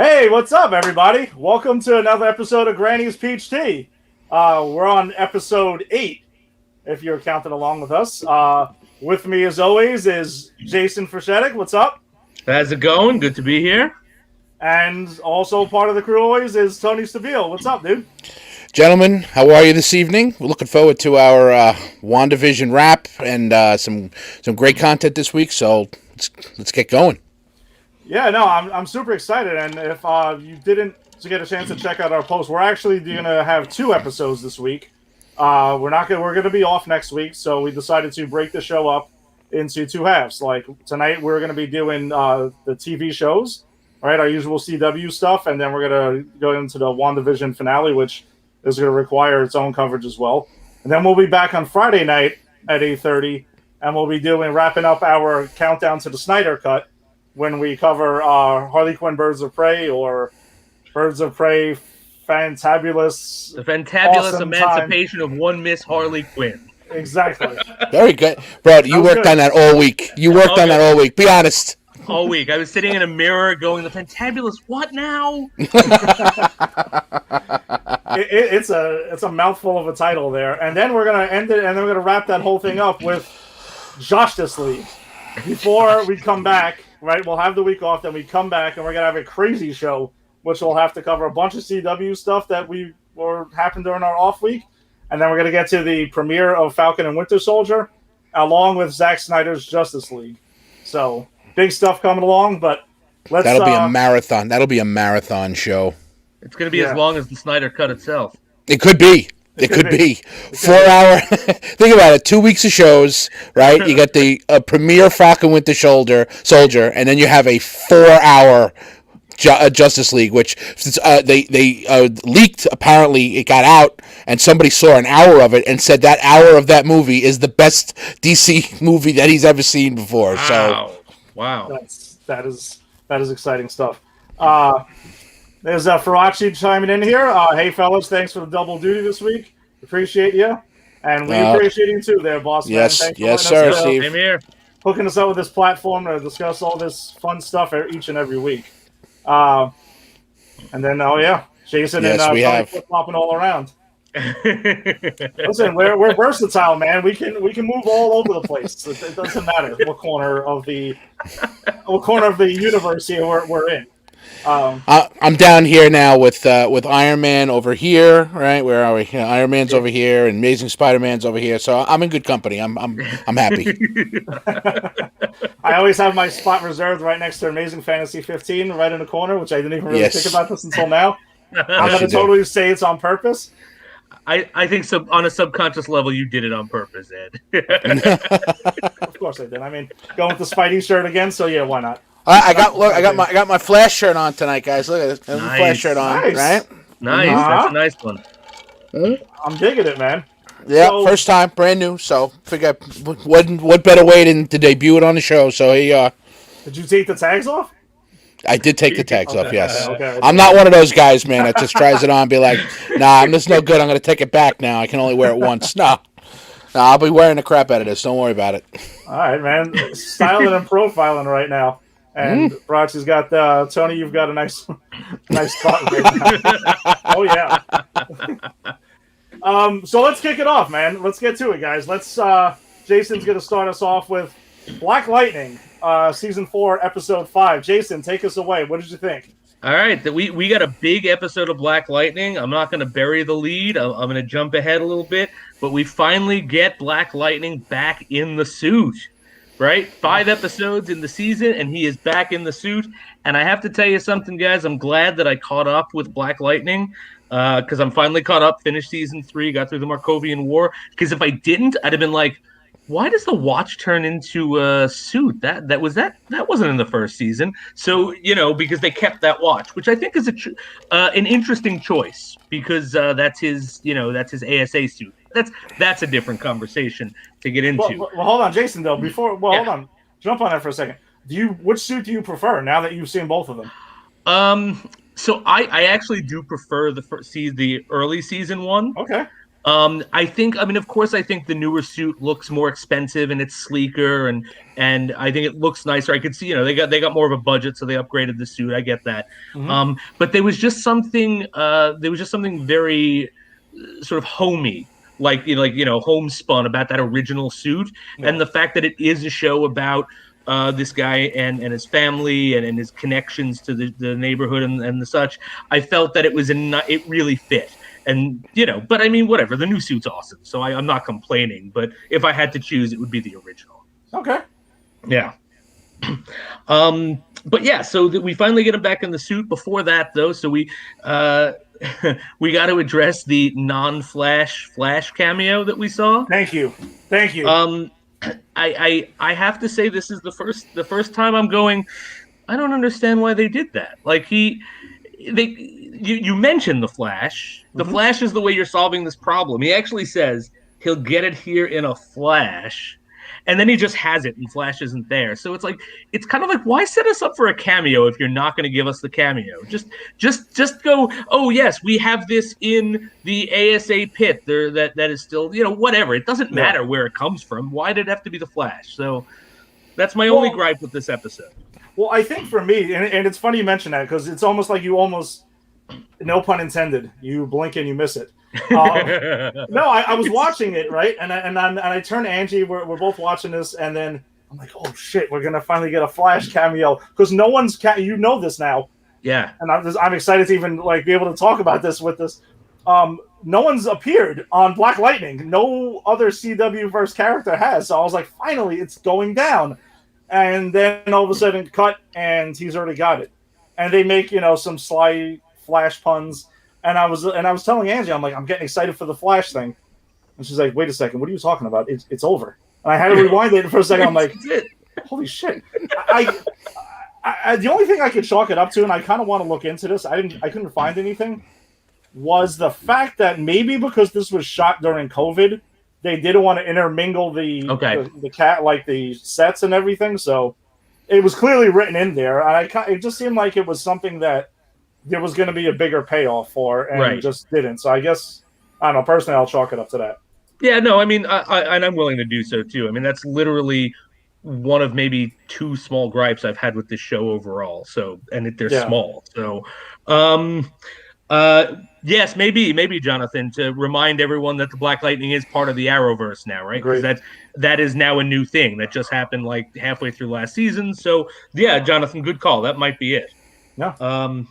Hey, what's up, everybody? Welcome to another episode of Granny's Peach Tea. We're on episode 8, if you're counting along with us. With me, as always, is Jason Frashetic. What's up? How's it going? Good to be here. And also part of the crew always is Tony Stabile. What's up, dude? Gentlemen, how are you this evening? We're looking forward to our WandaVision wrap and some great content this week. So let's get going. Yeah, no, I'm super excited. And if you didn't get a chance to check out our post, we're actually going to have 2 episodes this week. We're going to be off next week, so we decided to break the show up into 2 halves. Like tonight, we're going to be doing the TV shows, right? Our usual CW stuff, and then we're going to go into the WandaVision finale, which is going to require its own coverage as well. And then we'll be back on Friday night at 8:30, and we'll be wrapping up our countdown to the Snyder Cut when we cover Harley Quinn Birds of Prey or Birds of Prey Fantabulous. The fantabulous awesome emancipation of one Miss Harley Quinn. Exactly. Very good. Bro, you worked on that all week. On that all week. Be honest. All week. I was sitting in a mirror going, the fantabulous what now? It's a mouthful of a title there. And then we're going to end it, and then we're going to wrap that whole thing up with Justice League. Before we come back, right, we'll have the week off, then we come back, and we're going to have a crazy show, which will have to cover a bunch of CW stuff that happened during our off week. And then we're going to get to the premiere of Falcon and Winter Soldier, along with Zack Snyder's Justice League. So, big stuff coming along, but That'll be a marathon. That'll be a marathon show. It's going to be as long as the Snyder Cut itself. It could be. It could be. 4 hour. Think about it. 2 weeks of shows, right? You got the premiere Falcon Winter Soldier, and then you have a 4-hour Justice League, which they leaked. Apparently, it got out, and somebody saw an hour of it and said that hour of that movie is the best DC movie that he's ever seen before. Wow. That is exciting stuff. There's Farachi chiming in here. Hey, fellas, thanks for the double duty this week. Appreciate you. And we appreciate you too there, boss. Yes, man. yes, sir, Steve. Same here. Hooking us up with this platform to discuss all this fun stuff each and every week. And then, Jason and Tony flip-flopping all around. Listen, we're versatile, man. We can move all over the place. It doesn't matter what corner of the universe here we're in. I'm down here now with Iron Man over here, right? Where are we? Iron Man's over here, and Amazing Spider-Man's over here. So I'm in good company. I'm happy. I always have my spot reserved right next to Amazing Fantasy 15, right in the corner, which I didn't even really think about this until now. I'm going to totally say it's on purpose. I think on a subconscious level, you did it on purpose, Ed. Of course I did. I mean, going with the Spidey shirt again, so yeah, why not? I got my Flash shirt on tonight, guys. Look at this. Nice. Flash shirt on, right? Nice. That's a nice one. I'm digging it, man. Yeah, first time, brand new. So figure what better way than to debut it on the show? So he. Did you take the tags off? I did take the tags off. Yes. Okay. I'm not one of those guys, man, that just tries it on and be like, nah, this is no good. I'm going to take it back now. I can only wear it once. No, I'll be wearing the crap out of this. Don't worry about it. All right, man. Styling and profiling right now. And Broxy's got Tony. You've got a nice spot. Oh yeah. So let's kick it off, man. Let's get to it, guys. Jason's going to start us off with Black Lightning, season 4, episode 5. Jason, take us away. What did you think? All right, we got a big episode of Black Lightning. I'm not going to bury the lead. I'm going to jump ahead a little bit, but we finally get Black Lightning back in the suit. Right? 5 episodes in the season, and he is back in the suit. And I have to tell you something, guys. I'm glad that I caught up with Black Lightning because I'm finally caught up, finished season 3, got through the Markovian War. Because if I didn't, I'd have been like, why does the Watch turn into a suit? That wasn't in the first season. So, because they kept that Watch, which I think is an interesting choice because that's his ASA suit. That's a different conversation to get into. Well, hold on, Jason. Though hold on, jump on that for a second. Which suit do you prefer now that you've seen both of them? So I actually do prefer the early season one. Okay. I think, I mean, of course, I think the newer suit looks more expensive and it's sleeker, and I think it looks nicer. I could see, they got more of a budget, so they upgraded the suit. I get that. Hmm. But there was just something very sort of homey, like homespun about that original suit, Yeah. and the fact that it is a show about this guy and his family and his connections to the neighborhood and the such. I felt that it really fit. And but I mean, whatever. The new suit's awesome, so I'm not complaining. But if I had to choose, it would be the original. Okay. Yeah. But yeah, so we finally get him back in the suit. Before that, though, so we got to address the non-Flash Flash cameo that we saw. Thank you. Thank you. I have to say this is the first time I'm going. I don't understand why they did that. Like you mentioned the Flash. The Flash is the way you're solving this problem. He actually says he'll get it here in a flash, and then he just has it, and Flash isn't there. So it's kind of like, why set us up for a cameo if you're not going to give us the cameo? Just go. Oh yes, we have this in the ASA pit. There that is still whatever. It doesn't matter where it comes from. Why did it have to be the Flash? So that's my only gripe with this episode. Well, I think for me, and it's funny you mention that because it's almost like no pun intended, you blink and you miss it. No, I was watching it, right? And I turned to Angie, we're both watching this, and then I'm like, oh shit, we're going to finally get a Flash cameo because no one's, this now. Yeah. And I'm excited to even be able to talk about this with this. No one's appeared on Black Lightning. No other CW verse character has. So I was like, finally, it's going down. And then all of a sudden, cut, and he's already got it. And they make some sly Flash puns. And I was telling Angie, I'm like, I'm getting excited for the Flash thing. And she's like, wait a second, what are you talking about? It's over. And I had to rewind it for a second. I'm like, holy shit. I the only thing I could chalk it up to, and I kind of want to look into this, I couldn't find anything, was the fact that maybe because this was shot during COVID, they didn't want to intermingle the sets and everything, so it was clearly written in there. And it just seemed like it was something that there was going to be a bigger payoff for, and it just didn't. So I guess, I don't know, personally, I'll chalk it up to that. Yeah, no, I mean, I'm willing to do so too. I mean, that's literally one of maybe two small gripes I've had with this show overall. So, and they're small. So, yes, maybe Jonathan, to remind everyone that the Black Lightning is part of the Arrowverse now, right? Because that is now a new thing that just happened like halfway through last season. So yeah, Jonathan, good call. That might be it. Yeah.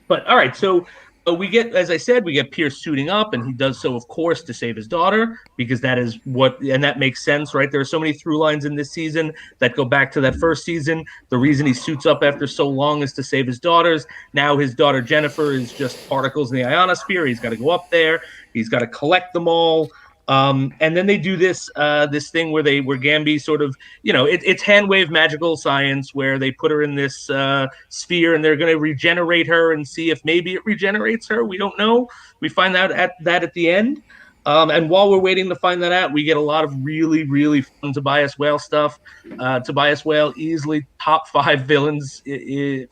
But all right, so we get, as I said, we get Pierce suiting up, and he does so, of course, to save his daughter, because that is and that makes sense, right? There are so many through lines in this season that go back to that first season. The reason he suits up after so long is to save his daughters. Now his daughter Jennifer is just particles in the ionosphere. He's got to go up there. He's got to collect them all. And then they do this thing where Gambi sort of, it's hand wave magical science where they put her in this sphere, and they're going to regenerate her and see if maybe it regenerates her. We don't know. We find out at the end. And while we're waiting to find that out, we get a lot of really, really fun Tobias Whale stuff. Tobias Whale, easily top 5 villains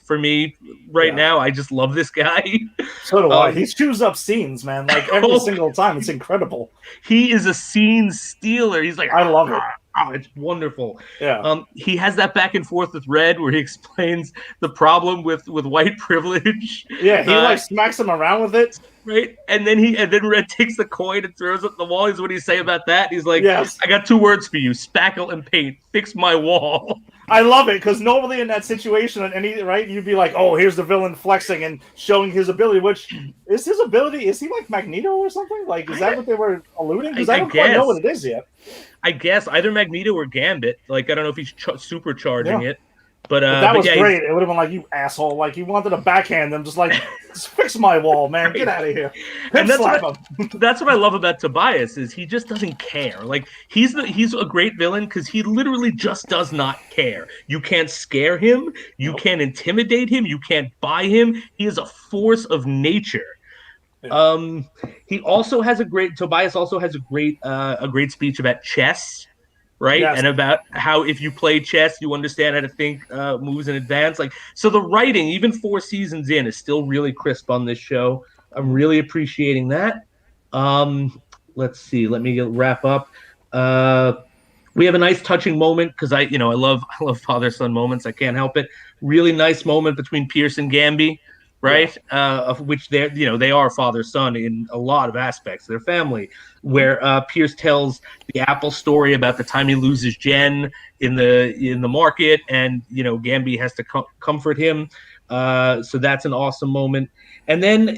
for me right now. I just love this guy. So do I. He chews up scenes, man. Like every single time. It's incredible. He is a scene stealer. He's like, I love it. Oh, it's wonderful. Yeah. He has that back and forth with Red where he explains the problem with white privilege. Yeah, he smacks him around with it. Right, and then Red takes the coin and throws it at the wall. What do you say about that? He's like, yes. I got 2 words for you: spackle and paint. Fix my wall. I love it, because normally in that situation, you'd be like, oh, here's the villain flexing and showing his ability, which is his ability. Is he like Magneto or something? Like, is that what they were alluding? Because I don't quite know what it is yet. I guess either Magneto or Gambit. Like, I don't know if he's supercharging it. But that was great. It would have been like, you asshole. Like, you wanted to backhand them, just fix my wall, man. Get out of here. And that's what I love about Tobias, is he just doesn't care. Like, he's a great villain because he literally just does not care. You can't scare him. You can't intimidate him. You can't buy him. He is a force of nature. Yeah. Tobias also has a great speech about chess. Right. Yes. And about how if you play chess, you understand how to think moves in advance. So the writing, even 4 seasons in, is still really crisp on this show. I'm really appreciating that. Let's see. Let me wrap up. We have a nice touching moment because I love father son moments. I can't help it. Really nice moment between Pierce and Gamby, Yeah. right? Of which they are father son in a lot of aspects of their family. Where Pierce tells the Apple story about the time he loses Jen in the market, and Gamby has to comfort him. So that's an awesome moment. And then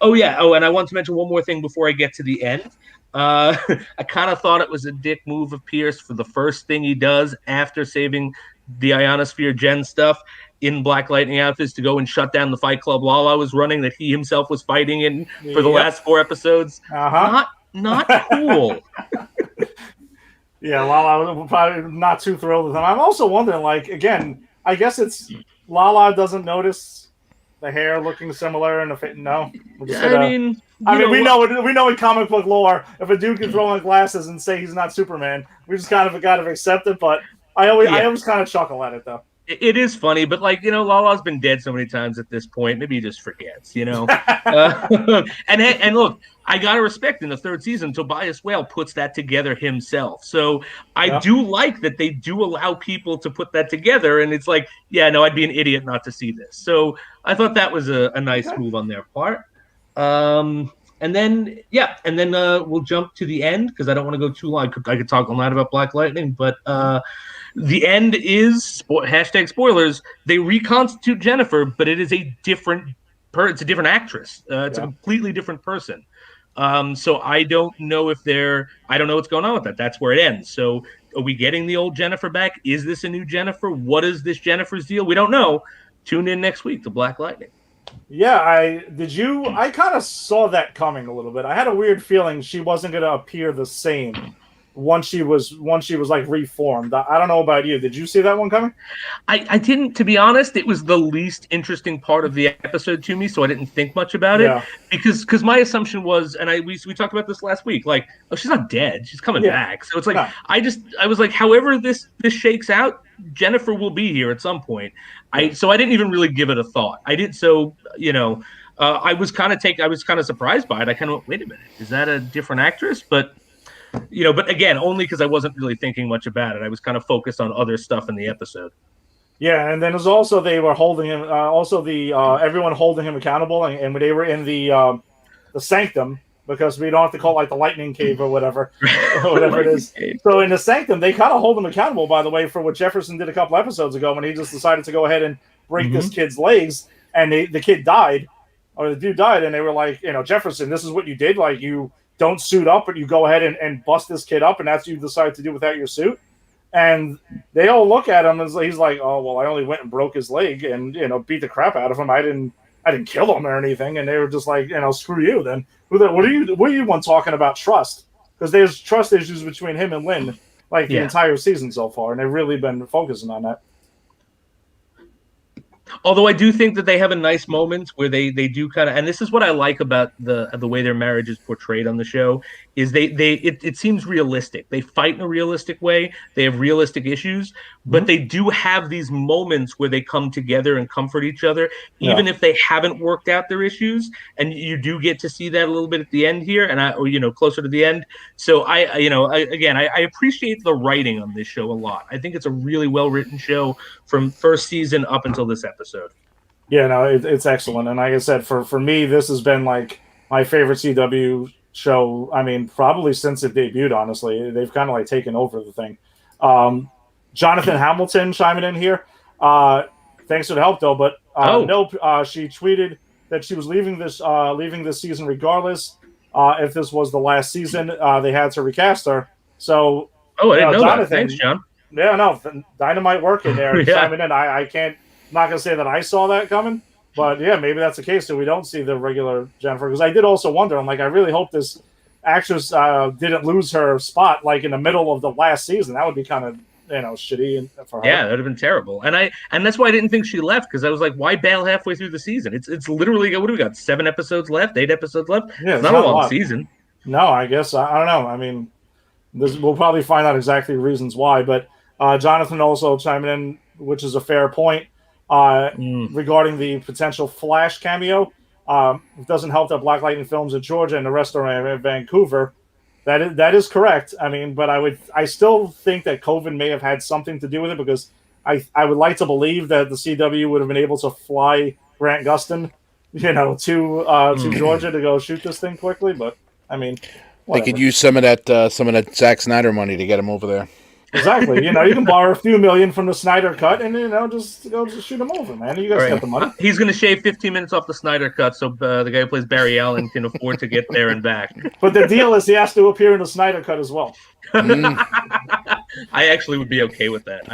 oh yeah, and I want to mention one more thing before I get to the end. Uh, I kind of thought it was a dick move of Pierce for the first thing he does after saving the Ionosphere Gen stuff in Black Lightning outfits to go and shut down the Fight Club Lala was running that he himself was fighting in for the Yep. last 4 episodes. Uh-huh. Not cool. Yeah, Lala was probably not too thrilled with him. I'm also wondering, like, again, I guess it's Lala doesn't notice the hair looking similar and the fit. No, we're just gonna. I mean, we know in comic book lore, if a dude can throw on glasses and say he's not Superman, we just kind of accept it. But I always kind of chuckle at it though. It is funny, but Lala's been dead so many times at this point. Maybe he just forgets, and look, I gotta respect in the third season, Tobias Whale puts that together himself. So I do like that they do allow people to put that together, and it's like, yeah, no, I'd be an idiot not to see this. So I thought that was a nice move on their part. And then we'll jump to the end because I don't want to go too long. I could talk a lot about Black Lightning, but the end is hashtag spoilers. They reconstitute Jennifer, but it is a different it's a different actress. It's a completely different person. So I don't know I don't know what's going on with that. That's where it ends. So are we getting the old Jennifer back? Is this a new Jennifer? What is this Jennifer's deal? We don't know. Tune in next week to Black Lightning. Yeah, I kind of saw that coming a little bit. I had a weird feeling she wasn't going to appear the same once she was like reformed. I don't know about you. Did you see that one coming? I didn't, to be honest. It was the least interesting part of the episode to me, so I didn't think much about it because my assumption was, and we talked about this last week, like, oh, she's not dead, she's coming back. So it's like I was like, however this shakes out, Jennifer will be here at some point. So I didn't even really give it a thought. I did so I was kind of surprised by it. I kind of went, wait a minute, is that a different actress? But again, only because I wasn't really thinking much about it. I was kind of focused on other stuff in the episode. Yeah, and then there's also they were holding him. Everyone holding him accountable, and they were in the sanctum because we don't have to call it like the lightning cave or whatever, it is. So in the sanctum, they kind of hold him accountable. By the way, for what Jefferson did a couple episodes ago when he just decided to go ahead and break this kid's legs, and the kid died, or the dude died, and they were like, Jefferson, this is what you did. Like, you don't suit up, but you go ahead and bust this kid up, and that's what you decide to do without your suit. And they all look at him, and he's like, oh, well, I only went and broke his leg and, beat the crap out of him. I didn't kill him or anything. And they were just like, screw you then. What are you one talking about trust? Because there's trust issues between him and Lynn, like the entire season so far, and they've really been focusing on that. Although I do think that they have a nice moment where they do kind of, and this is what I like about the way their marriage is portrayed on the show, is it seems realistic. They fight in a realistic way. They have realistic issues, but they do have these moments where they come together and comfort each other, even if they haven't worked out their issues. And you do get to see that a little bit at the end here, and closer to the end. So I appreciate the writing on this show a lot. I think it's a really well written show from first season up until this episode. Yeah, no, it's excellent. And like I said, for me, this has been like my favorite CW show. I mean, probably since it debuted, honestly. They've kind of like taken over the thing. Jonathan Hamilton chiming in here. Thanks for the help, though. But nope, she tweeted that she was leaving this season regardless. If this was the last season, they had to recast her. So, I didn't know Jonathan, that. Thanks, John. Yeah, no, dynamite work in there. Chiming in. I can't. I'm not going to say that I saw that coming, but yeah, maybe that's the case. So we don't see the regular Jennifer. Because I did also wonder, I'm like, I really hope this actress didn't lose her spot like in the middle of the last season. That would be kind of shitty for her. Yeah, that would have been terrible. And that's why I didn't think she left, because I was like, why bail halfway through the season? It's literally, what do we got? 7 episodes left, 8 episodes left. Yeah, it's not a long season. No, I guess I don't know. I mean, we'll probably find out exactly the reasons why. But Jonathan also chiming in, which is a fair point. Regarding the potential Flash cameo, It doesn't help that Black Lightning films in Georgia and the rest are in Vancouver. That is correct. I mean, but I still think that COVID may have had something to do with it because I would like to believe that the CW would have been able to fly Grant Gustin, to Georgia to go shoot this thing quickly. But I mean, whatever. They could use some of that Zack Snyder money to get him over there. Exactly. You can borrow a few million from the Snyder Cut and just shoot him over, man. You guys got the money. He's going to shave 15 minutes off the Snyder Cut, so the guy who plays Barry Allen can afford to get there and back. But the deal is he has to appear in the Snyder Cut as well. I actually would be okay with that.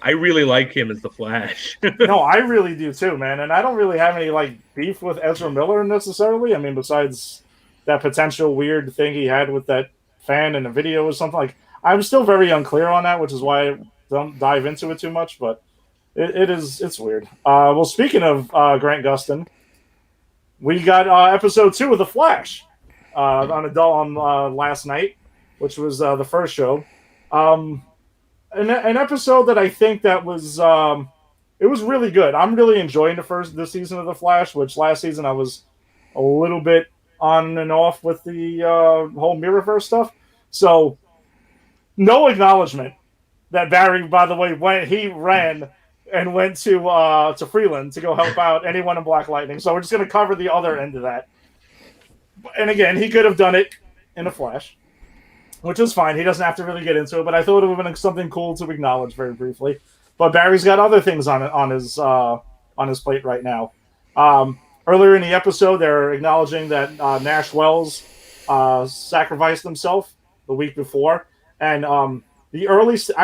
I really like him as the Flash. No, I really do too, man. And I don't really have any beef with Ezra Miller necessarily. I mean, besides that potential weird thing he had with that fan in a video or something. I'm still very unclear on that, which is why I don't dive into it too much. But it's weird. Well, speaking of Grant Gustin, we got episode 2 of The Flash on last night, which was the first show. An episode that I think that was it was really good. I'm really enjoying this season of The Flash, which last season I was a little bit on and off with the whole Mirrorverse stuff. So no acknowledgement that Barry, by the way, he ran and went to Freeland to go help out anyone in Black Lightning. So we're just going to cover the other end of that. And again, he could have done it in a Flash, which is fine. He doesn't have to really get into it, but I thought it would have been something cool to acknowledge very briefly. But Barry's got other things on his plate right now. Earlier in the episode, they're acknowledging that Nash Wells sacrificed himself the week before, and I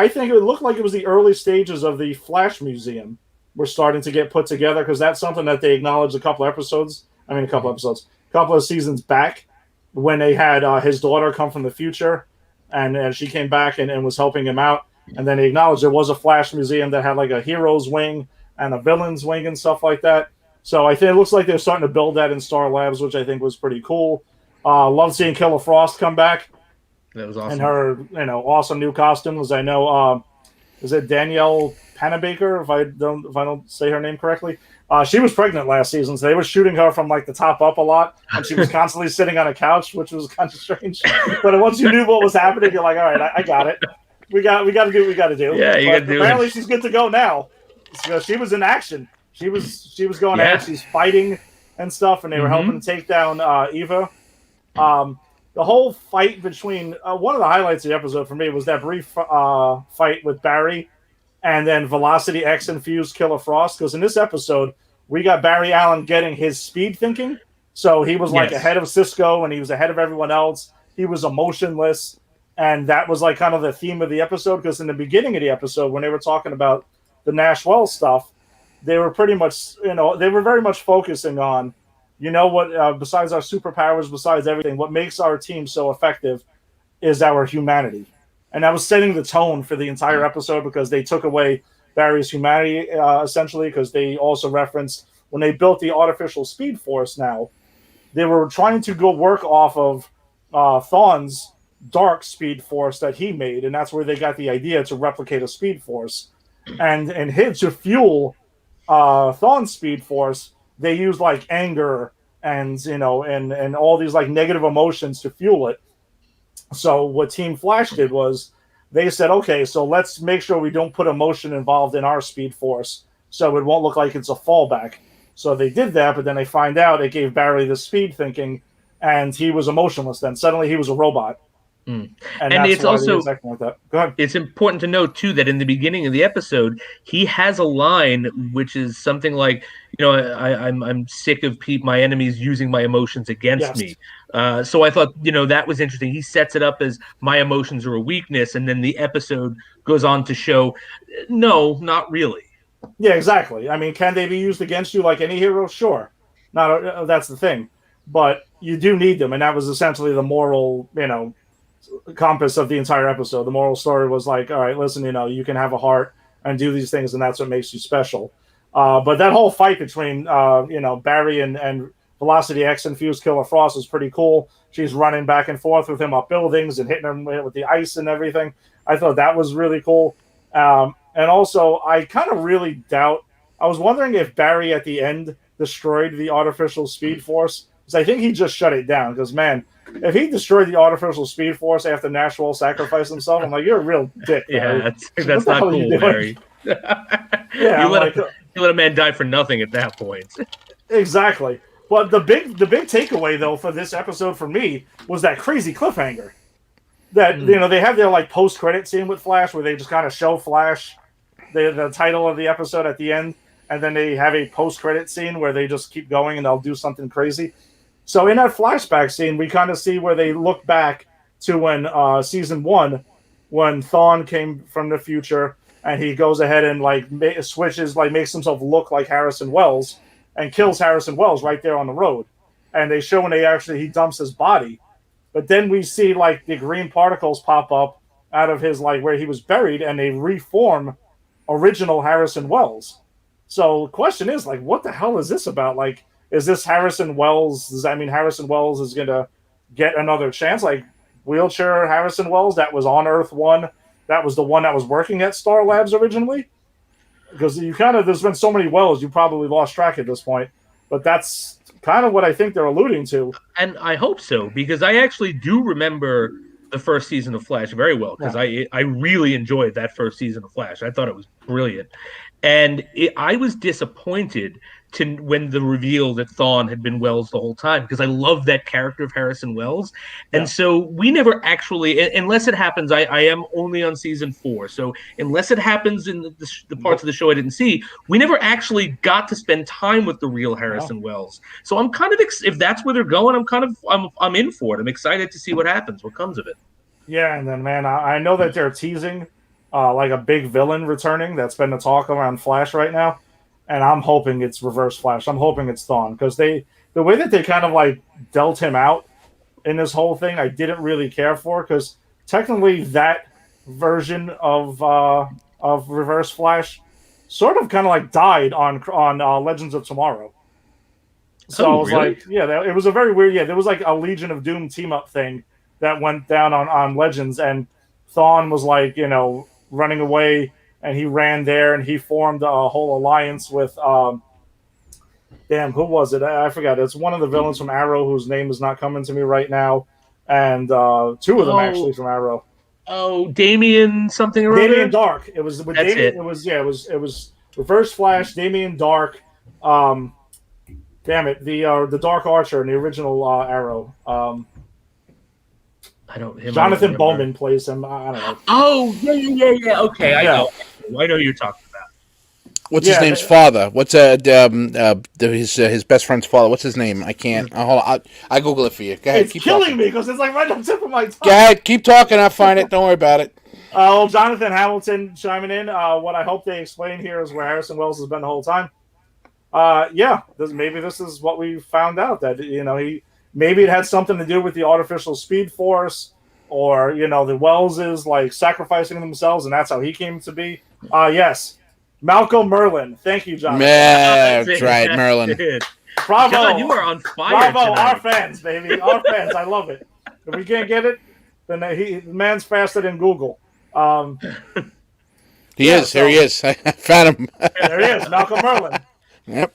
think it looked like it was the early stages of the Flash Museum were starting to get put together, because that's something that they acknowledged a couple of seasons back, when they had his daughter come from the future, and she came back and was helping him out. And then they acknowledged there was a Flash Museum that had a hero's wing and a villain's wing and stuff like that. So I think it looks like they're starting to build that in Star Labs, which I think was pretty cool. Love seeing Killer Frost come back. That was awesome. And her, awesome new costumes. I know, is it Danielle Panabaker? If I don't say her name correctly, she was pregnant last season, so they were shooting her from the top up a lot, and she was constantly sitting on a couch, which was kind of strange. But once you knew what was happening, you're like, all right, I got it. We got to do what we got to do. Yeah, you got to do it. Apparently, she's good to go now. So she was in action. She was going ahead. She's fighting and stuff, and they were helping to take down Eva. The whole fight between one of the highlights of the episode for me was that brief fight with Barry and then Velocity X infused Killer Frost, because in this episode we got Barry Allen getting his speed thinking. So he was ahead of Cisco, and he was ahead of everyone else. He was emotionless, and that was kind of the theme of the episode, because in the beginning of the episode, when they were talking about the Nash Wells stuff, they were pretty much, they were very much focusing on, what, besides our superpowers, besides everything, what makes our team so effective is our humanity. And that was setting the tone for the entire episode, because they took away Barry's humanity, essentially, because they also referenced when they built the artificial Speed Force now, they were trying to go work off of Thawne's dark Speed Force that he made, and that's where they got the idea to replicate a Speed Force. And to fuel Thawne's Speed Force, they used anger and and all these negative emotions to fuel it. So what Team Flash did was they said, okay, so let's make sure we don't put emotion involved in our Speed Force, so it won't look like it's a fallback. So they did that, but then they find out it gave Barry the speed thinking, and he was emotionless. Then suddenly he was a robot. And that's it's why also acting like that. Go ahead. It's important to note too that in the beginning of the episode, he has a line which is something like, I'm sick of my enemies using my emotions against me. So I thought, that was interesting. He sets it up as my emotions are a weakness, and then the episode goes on to show, no, not really. Yeah, exactly. I mean, can they be used against you like any hero? Sure. That's the thing. But you do need them, and that was essentially the moral, compass of the entire episode. The moral story was all right, listen, you can have a heart and do these things, and that's what makes you special. But that whole fight between Barry and Velocity X infused Killer Frost was pretty cool. She's running back and forth with him up buildings and hitting him with the ice and everything. I thought that was really cool. And also, I kind of really doubt. I was wondering if Barry at the end destroyed the artificial Speed Force. Because I think he just shut it down. Because, man, if he destroyed the artificial Speed Force after Nashwell sacrificed himself, I'm like, you're a real dick, Barry. Yeah, that's not cool, Barry. Yeah, you let a man die for nothing at that point. Exactly. But the big takeaway though for this episode for me was that crazy cliffhanger. That they have their like post credit scene with Flash where they just kind of show Flash the title of the episode at the end, and then they have a post credit scene where they just keep going and they'll do something crazy. So in that flashback scene, we kind of see where they look back to when season 1, when Thawne came from the future and he goes ahead and like switches, like makes himself look like Harrison Wells and kills Harrison Wells right there on the road. And they show when he dumps his body. But then we see like the green particles pop up out of his like where he was buried, and they reform original Harrison Wells. So the question is like, what the hell is this about? Like, is this Harrison Wells? Does that mean Harrison Wells is gonna get another chance? Like wheelchair Harrison Wells that was on Earth 1, that was the one that was working at Star Labs originally? Because there's been so many Wells, you probably lost track at this point. But that's kind of what I think they're alluding to. And I hope so, because I actually do remember the first season of Flash very well, because I really enjoyed that first season of Flash. I thought it was brilliant. And I was disappointed when the reveal that Thawne had been Wells the whole time, because I love that character of Harrison Wells. And so we never actually, unless it happens, I am only on season 4. So unless it happens in the parts of the show I didn't see, we never actually got to spend time with the real Harrison Wells. So I'm kind of, if that's where they're going, I'm in for it. I'm excited to see what happens, what comes of it. Yeah, and then, man, I know that they're teasing like a big villain returning. That's been the talk around Flash right now. And I'm hoping it's Reverse Flash. I'm hoping it's Thawne, because the way that they kind of like dealt him out in this whole thing, I didn't really care for, because technically that version of Reverse Flash sort of kind of like died on Legends of Tomorrow. So I was really? like, yeah, it was a very weird. Yeah, there was like a Legion of Doom team up thing that went down on Legends, and Thawne was like, running away. And he ran there, and he formed a whole alliance with, who was it? I forgot. It's one of the villains from Arrow whose name is not coming to me right now, and 2 of them actually from Arrow. Oh, Damian something or Damian other? Dark. It was with That's Damian. it. It was Reverse Flash, Damian Dark. Damn it, the Dark Archer in the original Arrow. Jonathan Bowman plays him. I don't know. Oh, yeah. Okay, I know who you're talking about. What's his name's father? What's his best friend's father? What's his name? I can't. Hold on. I'll Google it for you. Go ahead. It's killing me because it's like right on the tip of my tongue. Go ahead. Keep talking. I'll find it. Don't worry about it. Jonathan Hamilton chiming in. What I hope they explain here is where Harrison Wells has been the whole time. Maybe this is what we found out, that maybe it had something to do with the artificial Speed Force, or the Wellses like sacrificing themselves, and that's how he came to be. Yes, Malcolm Merlin. Thank you, John. Yeah, that's right, Merlin. Bravo! John, you are on fire. Bravo, tonight. our fans, baby, our fans. I love it. If we can't get it, then the man's faster than Google. He is. Here he is. I found him. There he is, Malcolm Merlin. Yep.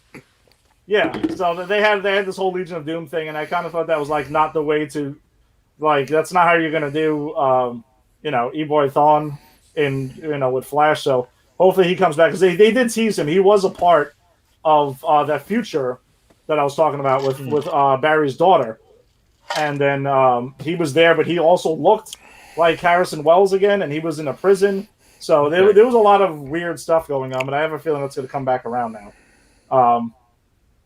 Yeah, so they had this whole Legion of Doom thing, and I kind of thought that was like not the way to, like, that's not how you're gonna do, E-Boy Thawne with Flash. So hopefully he comes back, because they did tease him. He was a part of that future that I was talking about with Barry's daughter, and then he was there, but he also looked like Harrison Wells again, and he was in a prison. So there was a lot of weird stuff going on, but I have a feeling that's going to come back around now.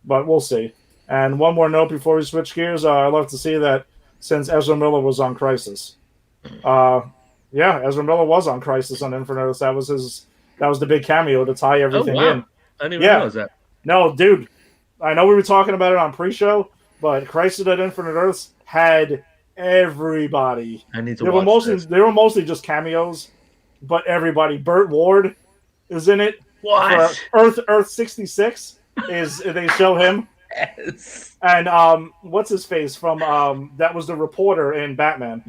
But we'll see. And one more note before we switch gears. I'd love to see that since Ezra Miller was on Crisis. Ezra Miller was on Crisis on Infinite Earths. That was the big cameo to tie everything in. I didn't even realize that. No, dude. I know we were talking about it on pre-show, but Crisis at Infinite Earths had everybody. I need to watch this. They were mostly just cameos, but everybody. Burt Ward is in it. What? Earth 66 they show him. Yes. And what's his face from that was the reporter in Batman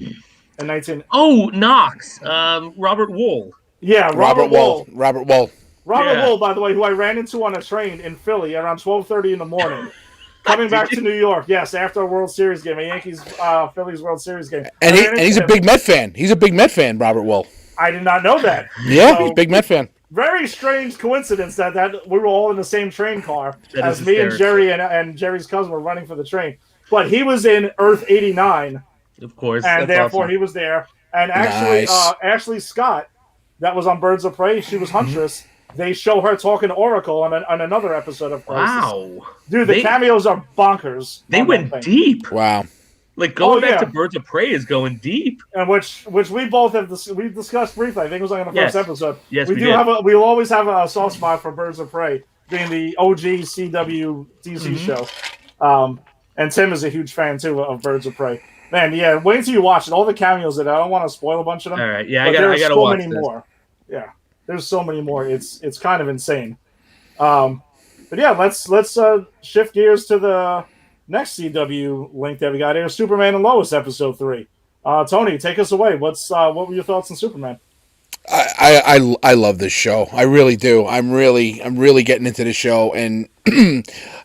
in 19. Oh, Knox. Robert Wool. Yeah, Robert Wool. Robert Wool. Robert Wool, by the way, who I ran into on a train in Philly around 12:30 in the morning, coming back to New York. Yes, after a World Series game, a Yankees Phillies World Series game, and he's a big Met fan. He's a big Met fan, Robert Wool. I did not know that. Yeah, he's a big Met fan. Very strange coincidence that we were all in the same train car as me and Jerry and Jerry's cousin were running for the train. But he was in Earth 89, of course, and therefore he was there. And actually, Ashley Scott, that was on Birds of Prey. She was Huntress. They show her talking to Oracle on another episode of Crisis. Wow, dude, the cameos are bonkers. They went deep. Wow. Like going back to Birds of Prey is going deep, and which we both have we discussed briefly. I think it was like in the first episode. Yes, we always have a soft spot for Birds of Prey, being the OG CW DC show. And Tim is a huge fan too of Birds of Prey. Man, yeah, wait until you watch it. All the cameos that I don't want to spoil a bunch of them. All right, yeah, I gotta so watch many this. more. Yeah, there's so many more. It's kind of insane. But yeah, let's shift gears to the next CW link that we got here, Superman and Lois episode 3. Tony, take us away. What were your thoughts on Superman? I love this show. I really do. I'm really getting into the show, and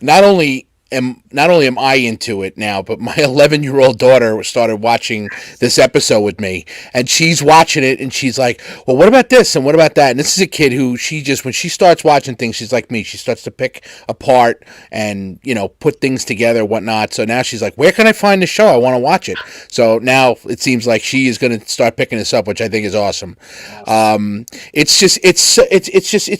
not only am I into it now, but my 11-year-old daughter started watching this episode with me, and she's watching it, and she's like, well, what about this, and what about that? And this is a kid who when she starts watching things, she's like me. She starts to pick apart and, put things together and whatnot. So now she's like, where can I find the show? I want to watch it. So now it seems like she is going to start picking this up, which I think is awesome. It's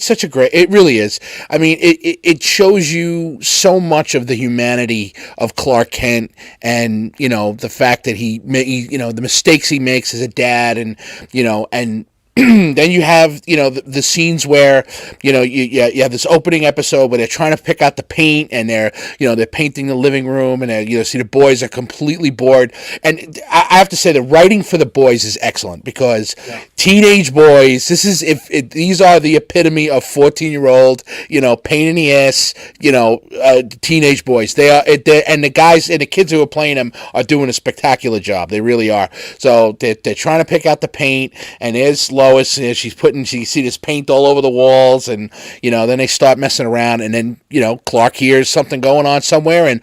such a great, it really is. I mean, it shows you so much of the humanity of Clark Kent, and the fact that he the mistakes he makes as a dad, and and then you have the scenes where you have this opening episode where they're trying to pick out the paint, and they're painting the living room, and see the boys are completely bored. And I have to say the writing for the boys is excellent, because teenage boys, these are the epitome of 14-year-old pain in the ass teenage boys. They are, and the guys and the kids who are playing them are doing a spectacular job. They really are. So they're trying to pick out the paint, and there's Lois, you see this paint all over the walls, and then they start messing around, and then Clark hears something going on somewhere, and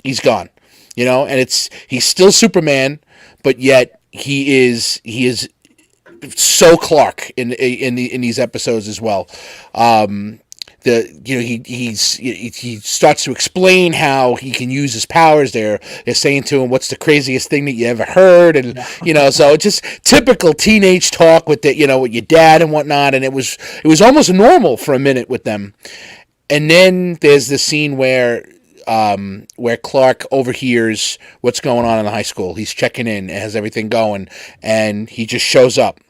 he's gone. And he's still Superman, but yet he is so Clark in these episodes as well. He starts to explain how he can use his powers. They're saying to him, "What's the craziest thing that you ever heard?" And so just typical teenage talk with with your dad and whatnot. And it was almost normal for a minute with them. And then there's the scene where Clark overhears what's going on in the high school. He's checking in, and has everything going, and he just shows up.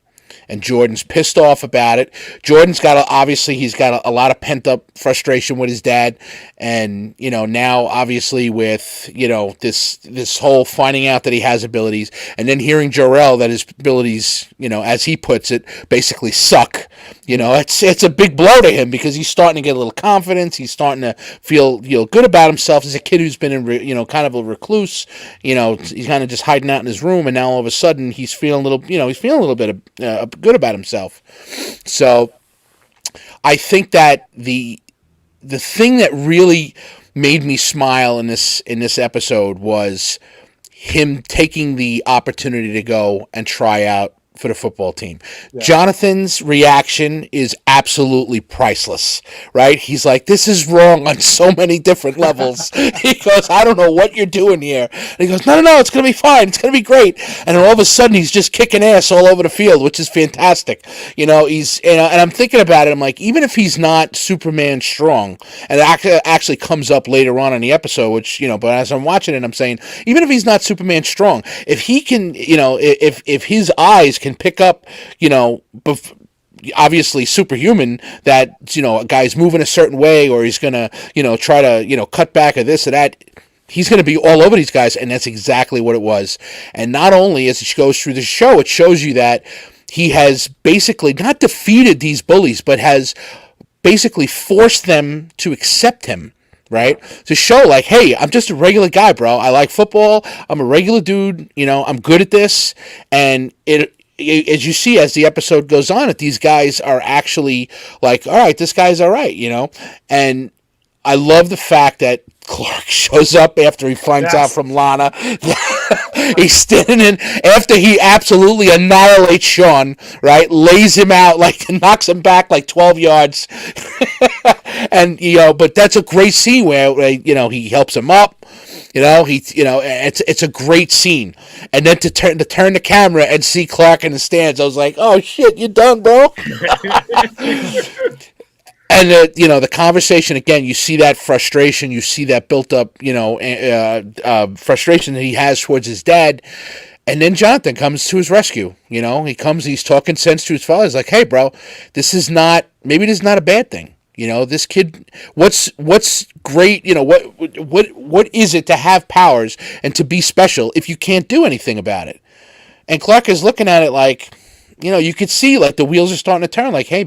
And Jordan's pissed off about it. Jordan's he's got a lot of pent up frustration with his dad, and now obviously with this whole finding out that he has abilities, and then hearing Jor-El that his abilities, as he puts it, basically suck. It's a big blow to him, because he's starting to get a little confidence. He's starting to feel good about himself. As a kid who's been in kind of a recluse, he's kind of just hiding out in his room, and now all of a sudden he's feeling a little bit of good about himself. So I think that the thing that really made me smile in this episode was him taking the opportunity to go and try out for the football team. Yeah. Jonathan's reaction is absolutely priceless, right? He's like, this is wrong on so many different levels. He goes, I don't know what you're doing here. And he goes, no, it's going to be fine. It's going to be great. And then all of a sudden, he's just kicking ass all over the field, which is fantastic. And I'm thinking about it. I'm like, even if he's not Superman strong, and it actually comes up later on in the episode, which, but as I'm watching it, I'm saying, even if he's not Superman strong, if he can, if his eyes can pick up, obviously superhuman, that a guy's moving a certain way, or he's gonna try to cut back or this or that, he's gonna be all over these guys. And that's exactly what it was. And not only as it goes through the show, it shows you that he has basically not defeated these bullies, but has basically forced them to accept him. Right? To show like, hey, I'm just a regular guy, bro. I like football. I'm a regular dude. I'm good at this. And as you see as the episode goes on, that these guys are actually like, all right, this guy's all right, and I love the fact that Clark shows up after he finds out from Lana. He's standing in after he absolutely annihilates Sean, right? Lays him out, like knocks him back like 12 yards. And but that's a great scene where he helps him up. It's a great scene. And then to turn the camera and see Clark in the stands, I was like, oh shit, you done, bro? And the conversation again, you see that frustration, you see that built up, frustration that he has towards his dad, and then Jonathan comes to his rescue. He's talking sense to his father. He's like, "Hey, bro, maybe this is not a bad thing. This kid, what's great? What is it to have powers and to be special if you can't do anything about it?" And Clark is looking at it like, you could see like the wheels are starting to turn. Like, hey,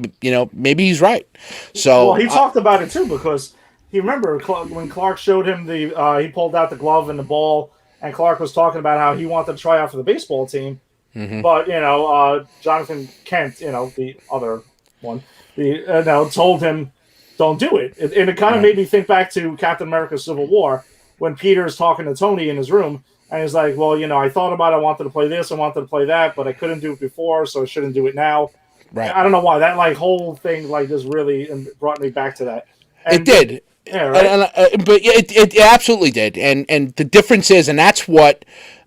maybe he's right. So he talked about it too, because he remember when Clark showed him he pulled out the glove and the ball, and Clark was talking about how he wanted to try out for the baseball team, but Jonathan Kent, the other one, told him don't do it, and it kind of made me think back to Captain America: Civil War when Peter's talking to Tony in his room. And he's like, well, I thought about it. I wanted to play this. I wanted to play that, but I couldn't do it before, so I shouldn't do it now. Right. I don't know why. That whole thing just really brought me back to that. And, it did. Yeah, right? But it absolutely did. And the difference is, and that's what,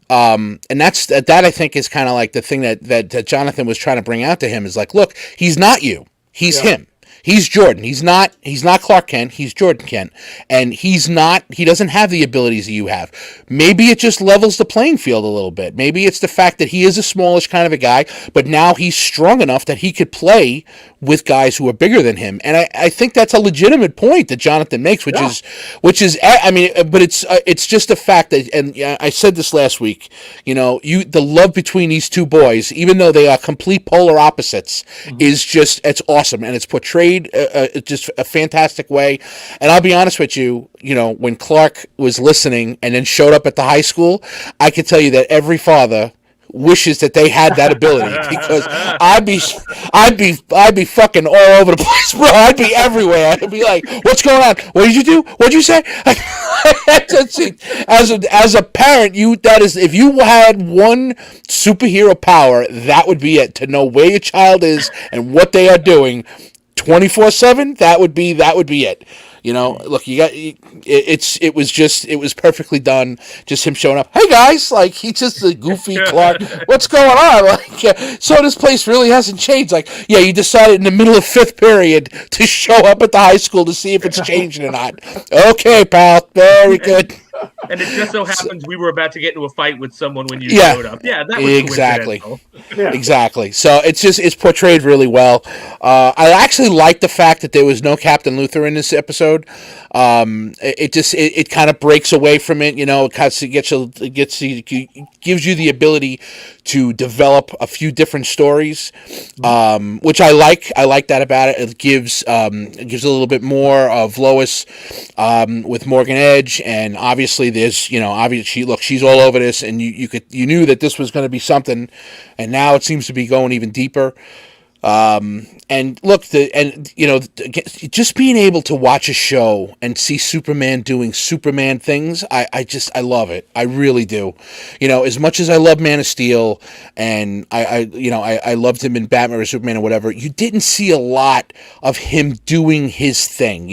and that I think is kind of like the thing that Jonathan was trying to bring out to him is like, look, he's not you. He's him. He's Jordan. He's not Clark Kent. He's Jordan Kent. And he doesn't have the abilities that you have. Maybe it just levels the playing field a little bit. Maybe it's the fact that he is a smallish kind of a guy, but now he's strong enough that he could play with guys who are bigger than him. And I think that's a legitimate point that Jonathan makes, which is, I mean, but it's just a fact that, and I said this last week, the love between these two boys, even though they are complete polar opposites, it's awesome. And it's portrayed just a fantastic way. And I'll be honest with you, when Clark was listening and then showed up at the high school, I could tell you that every father wishes that they had that ability, because I'd be fucking all over the place, bro. I'd be everywhere. I'd be like, what's going on? What did you do? What'd you say? As a parent, if you had one superhero power, that would be it. To know where your child is and what they are doing 24/7, that would be it. Look, it was perfectly done. Just him showing up. Hey guys, like he's just a goofy Clark. What's going on? Like, so this place really hasn't changed. Like, yeah, you decided in the middle of fifth period to show up at the high school to see if it's changing or not. Okay, pal, very good. And it just so happens we were about to get into a fight with someone when you showed up. Yeah, that was exactly. Exactly. So it's portrayed really well. I actually like the fact that there was no Captain Luthor in this episode. It kind of breaks away from it. It gives you the ability to develop a few different stories, which I like. I like that about it. It gives a little bit more of Lois with Morgan Edge, and obviously there's she's all over this, and you knew that this was going to be something, and now it seems to be going even deeper. And look, just being able to watch a show and see Superman doing Superman things, I love it. I really do. As much as I love Man of Steel, and I loved him in Batman or Superman or whatever, you didn't see a lot of him doing his thing,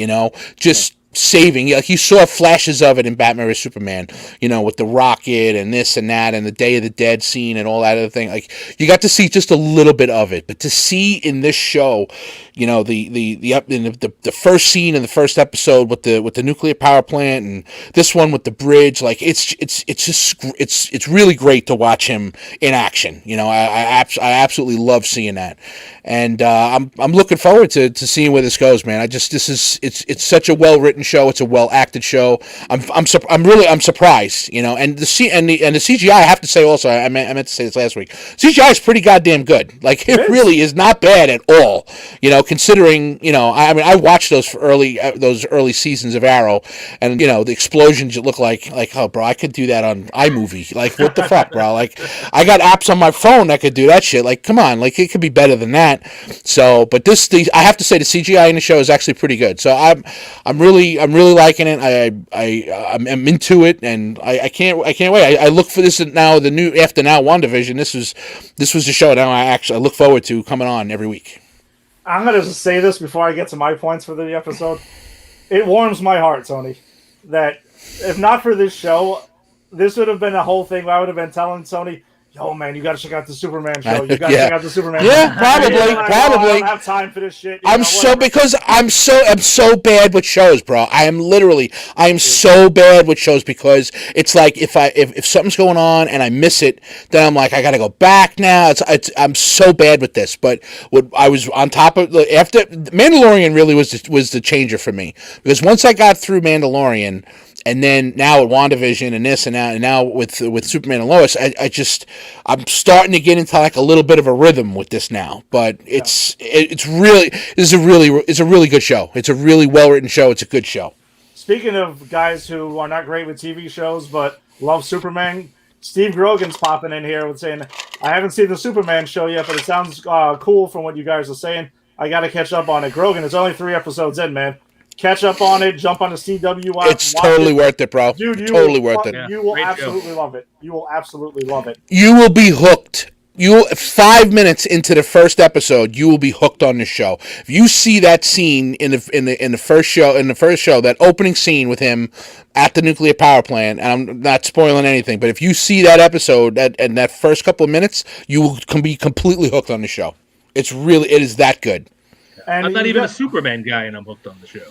just saving. You saw flashes of it in Batman or Superman, with the rocket and this and that and the Day of the Dead scene and all that other thing. Like, you got to see just a little bit of it, but to see in this show, the first scene in the first episode with the nuclear power plant, and this one with the bridge, like it's really great to watch him in action. I absolutely love seeing that. and I'm looking forward to seeing where this goes, man. It's such a well written show. It's a well acted show. I'm surprised, and the CGI. I have to say also, I meant to say this last week. CGI is pretty goddamn good. Like it really is not bad at all. Considering I watched those early seasons of Arrow, and the explosions look like oh bro, I could do that on iMovie. Like what the fuck, bro? Like I got apps on my phone that could do that shit. Like come on, like it could be better than that. So, but I have to say the CGI in the show is actually pretty good. So I'm really liking it. I'm into it, and I can't wait. I look for this now. The new after now WandaVision. This was the show now I look forward to coming on every week. I'm gonna just say this before I get to my points for the episode. It warms my heart, Tony, that if not for this show, this would have been a whole thing where I would have been telling Tony, yo, man, you got to check out the Superman show. You got to check out the Superman show. Yeah, probably. I don't have time for this shit. I'm so bad with shows, bro. I am so bad with shows because it's like if something's going on and I miss it, then I'm like I got to go back now. I'm so bad with this. But what I was on top of after Mandalorian really was the changer for me, because once I got through Mandalorian. And then now with WandaVision and this and that, and now with Superman and Lois, I'm starting to get into like a little bit of a rhythm with this now. But it's a really good show. It's a really well written show. It's a good show. Speaking of guys who are not great with TV shows but love Superman, Steve Grogan's popping in here with saying, I haven't seen the Superman show yet, but it sounds cool from what you guys are saying. I got to catch up on it. Grogan, it's only 3 episodes in, man. Catch up on it. Jump on the CW. It's totally worth it, bro. Dude, totally worth it. You will absolutely love it. You will absolutely love it. You will be hooked. 5 minutes into the first episode, you will be hooked on the show. If you see that scene in the first show, that opening scene with him at the nuclear power plant, and I'm not spoiling anything, but if you see that episode and that first couple of minutes, you will be completely hooked on the show. It is that good. And I'm not even a Superman guy, and I'm hooked on the show.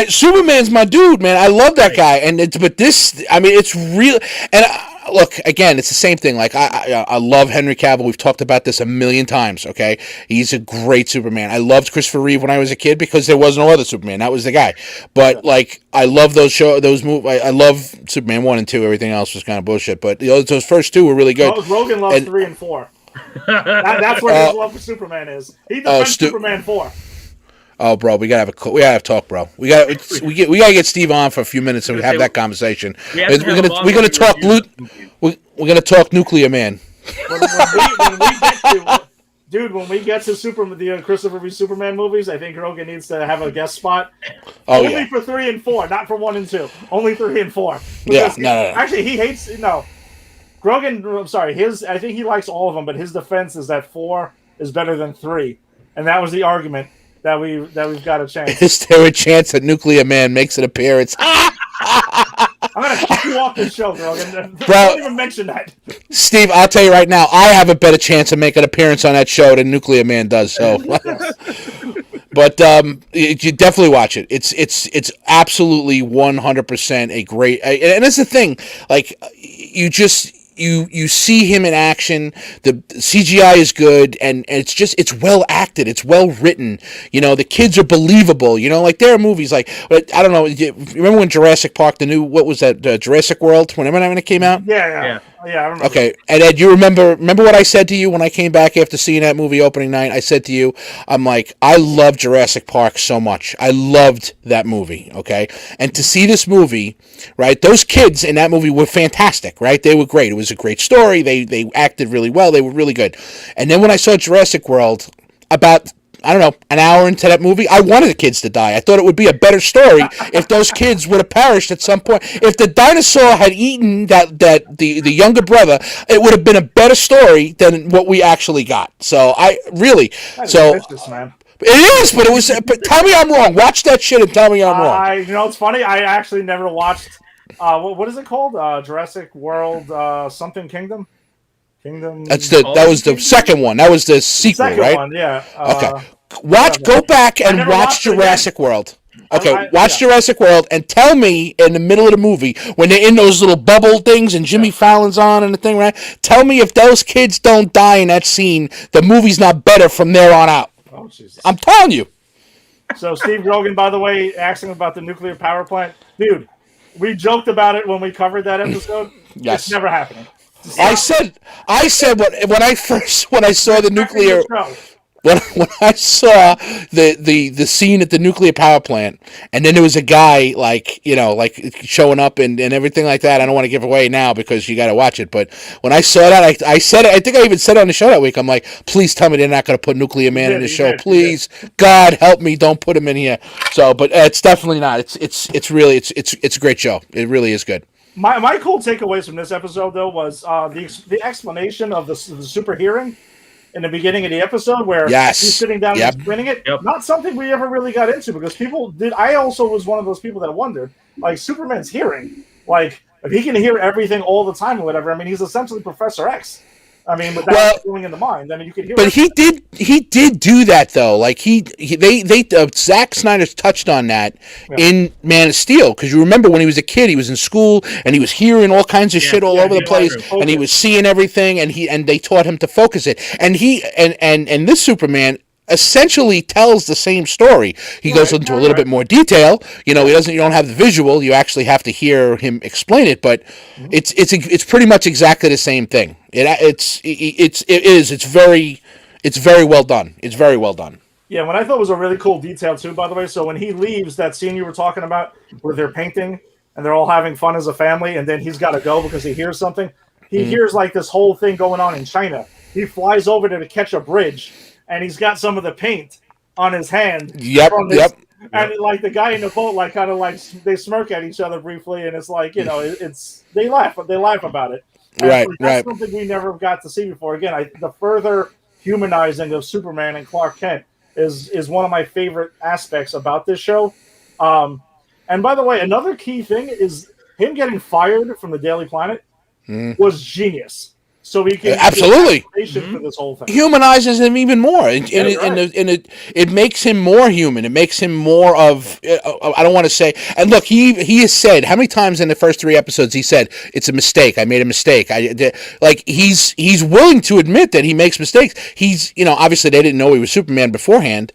Superman's my dude, man. I love that guy, it's real. And look, again, it's the same thing. Like I love Henry Cavill. We've talked about this a million times. Okay, he's a great Superman. I loved Christopher Reeve when I was a kid because there was no other Superman. That was the guy. But like, I love those movies. I love Superman 1 and 2. Everything else was kind of bullshit. But those first 2 were really good. Rogan loves 3 and 4. That's where his love for Superman is. He defends Superman 4. Oh, bro, we gotta have talk, bro. We gotta get Steve on for a few minutes and have that conversation. We're gonna talk Nuclear Man. When we get to the Christopher Reeve Superman movies, I think Rogan needs to have a guest spot. Only for 3 and 4, not for 1 and 2. Only 3 and 4. Because no. Actually, he hates Grogan, I'm sorry. I think he likes all of them, but his defense is that 4 is better than 3, and that was the argument that we've got a chance. Is there a chance that Nuclear Man makes an appearance? I'm gonna kick you off the show, Grogan. Bro, don't even mention that. Steve, I'll tell you right now, I have a better chance of making an appearance on that show than Nuclear Man does. So, but you definitely watch it. It's absolutely 100% a great. And that's the thing, like you see him in action. The CGI is good, and it's well acted. It's well written. The kids are believable. Like there are movies like, I don't know. You remember when Jurassic Park, the new, what was that, Jurassic World? When it came out? Yeah. I remember. Okay, and Ed, you remember what I said to you when I came back after seeing that movie opening night? I said to you, I'm like, I love Jurassic Park so much. I loved that movie, okay? And to see this movie, right, those kids in that movie were fantastic, right? They were great. It was a great story. They acted really well. They were really good. And then when I saw Jurassic World, about, I don't know, an hour into that movie, I wanted the kids to die. I thought it would be a better story if those kids would have perished at some point. If the dinosaur had eaten the younger brother, it would have been a better story than what we actually got. So Vicious, man. It is, but it was. But tell me I'm wrong. Watch that shit and tell me I'm wrong. It's funny. I actually never watched. What is it called? Jurassic World something Kingdom. That was the second one. That was the sequel, right? Second one, yeah. Okay. Go back and watch Jurassic World. Okay, watch Jurassic World and tell me in the middle of the movie when they're in those little bubble things and Jimmy Fallon's on and the thing, right? Tell me if those kids don't die in that scene, the movie's not better from there on out. Oh, Jesus. I'm telling you. So Steve Rogan, by the way, asking about the nuclear power plant. Dude, we joked about it when we covered that episode. Yes. It's never happening. I said when I saw the nuclear when I saw the scene at the nuclear power plant, and then there was a guy like showing up and everything like that. I don't want to give away now because you got to watch it. But when I saw that, I said it. I think I even said it on the show that week. I'm like, please tell me they're not going to put Nuclear Man in the show. Please, God help me, don't put him in here. So, but it's definitely not. It's really a great show. It really is good. My cool takeaways from this episode though was the explanation of the super hearing in the beginning of the episode where he's sitting down and explaining it. Not something we ever really got into because people did. I also was one of those people that wondered, like, Superman's hearing, like, if he can hear everything all the time or whatever. I mean, he's essentially Professor X. I mean, without going in the mind. I mean, you could hear. But everything. he did do that though. Like Zack Snyder touched on that in Man of Steel because you remember when he was a kid, he was in school and he was hearing all kinds of shit all over the place, and he was seeing everything, and they taught him to focus it. And and this Superman essentially tells the same story. He goes into a little bit more detail. You don't have the visual. You actually have to hear him explain it, but it's pretty much exactly the same thing. It's very well done. It's very well done. Yeah, what I thought was a really cool detail too, by the way. So when he leaves, that scene you were talking about where they're painting and they're all having fun as a family, and then he's got to go because he hears something. He hears like this whole thing going on in China. He flies over there to catch a bridge, and he's got some of the paint on his hand. Yep. And like the guy in the boat, like kind of like they smirk at each other briefly, and it's like they laugh about it. And that's something we never got to see before. Again, the further humanizing of Superman and Clark Kent is one of my favorite aspects about this show. And by the way, another key thing is him getting fired from the Daily Planet was genius. So he can absolutely for this whole thing. Humanizes him even more, and it makes him more human. It makes him more of I don't want to say. And look, he has said how many times in the first 3 episodes he said it's a mistake. I made a mistake. He's willing to admit that he makes mistakes. He's obviously they didn't know he was Superman beforehand,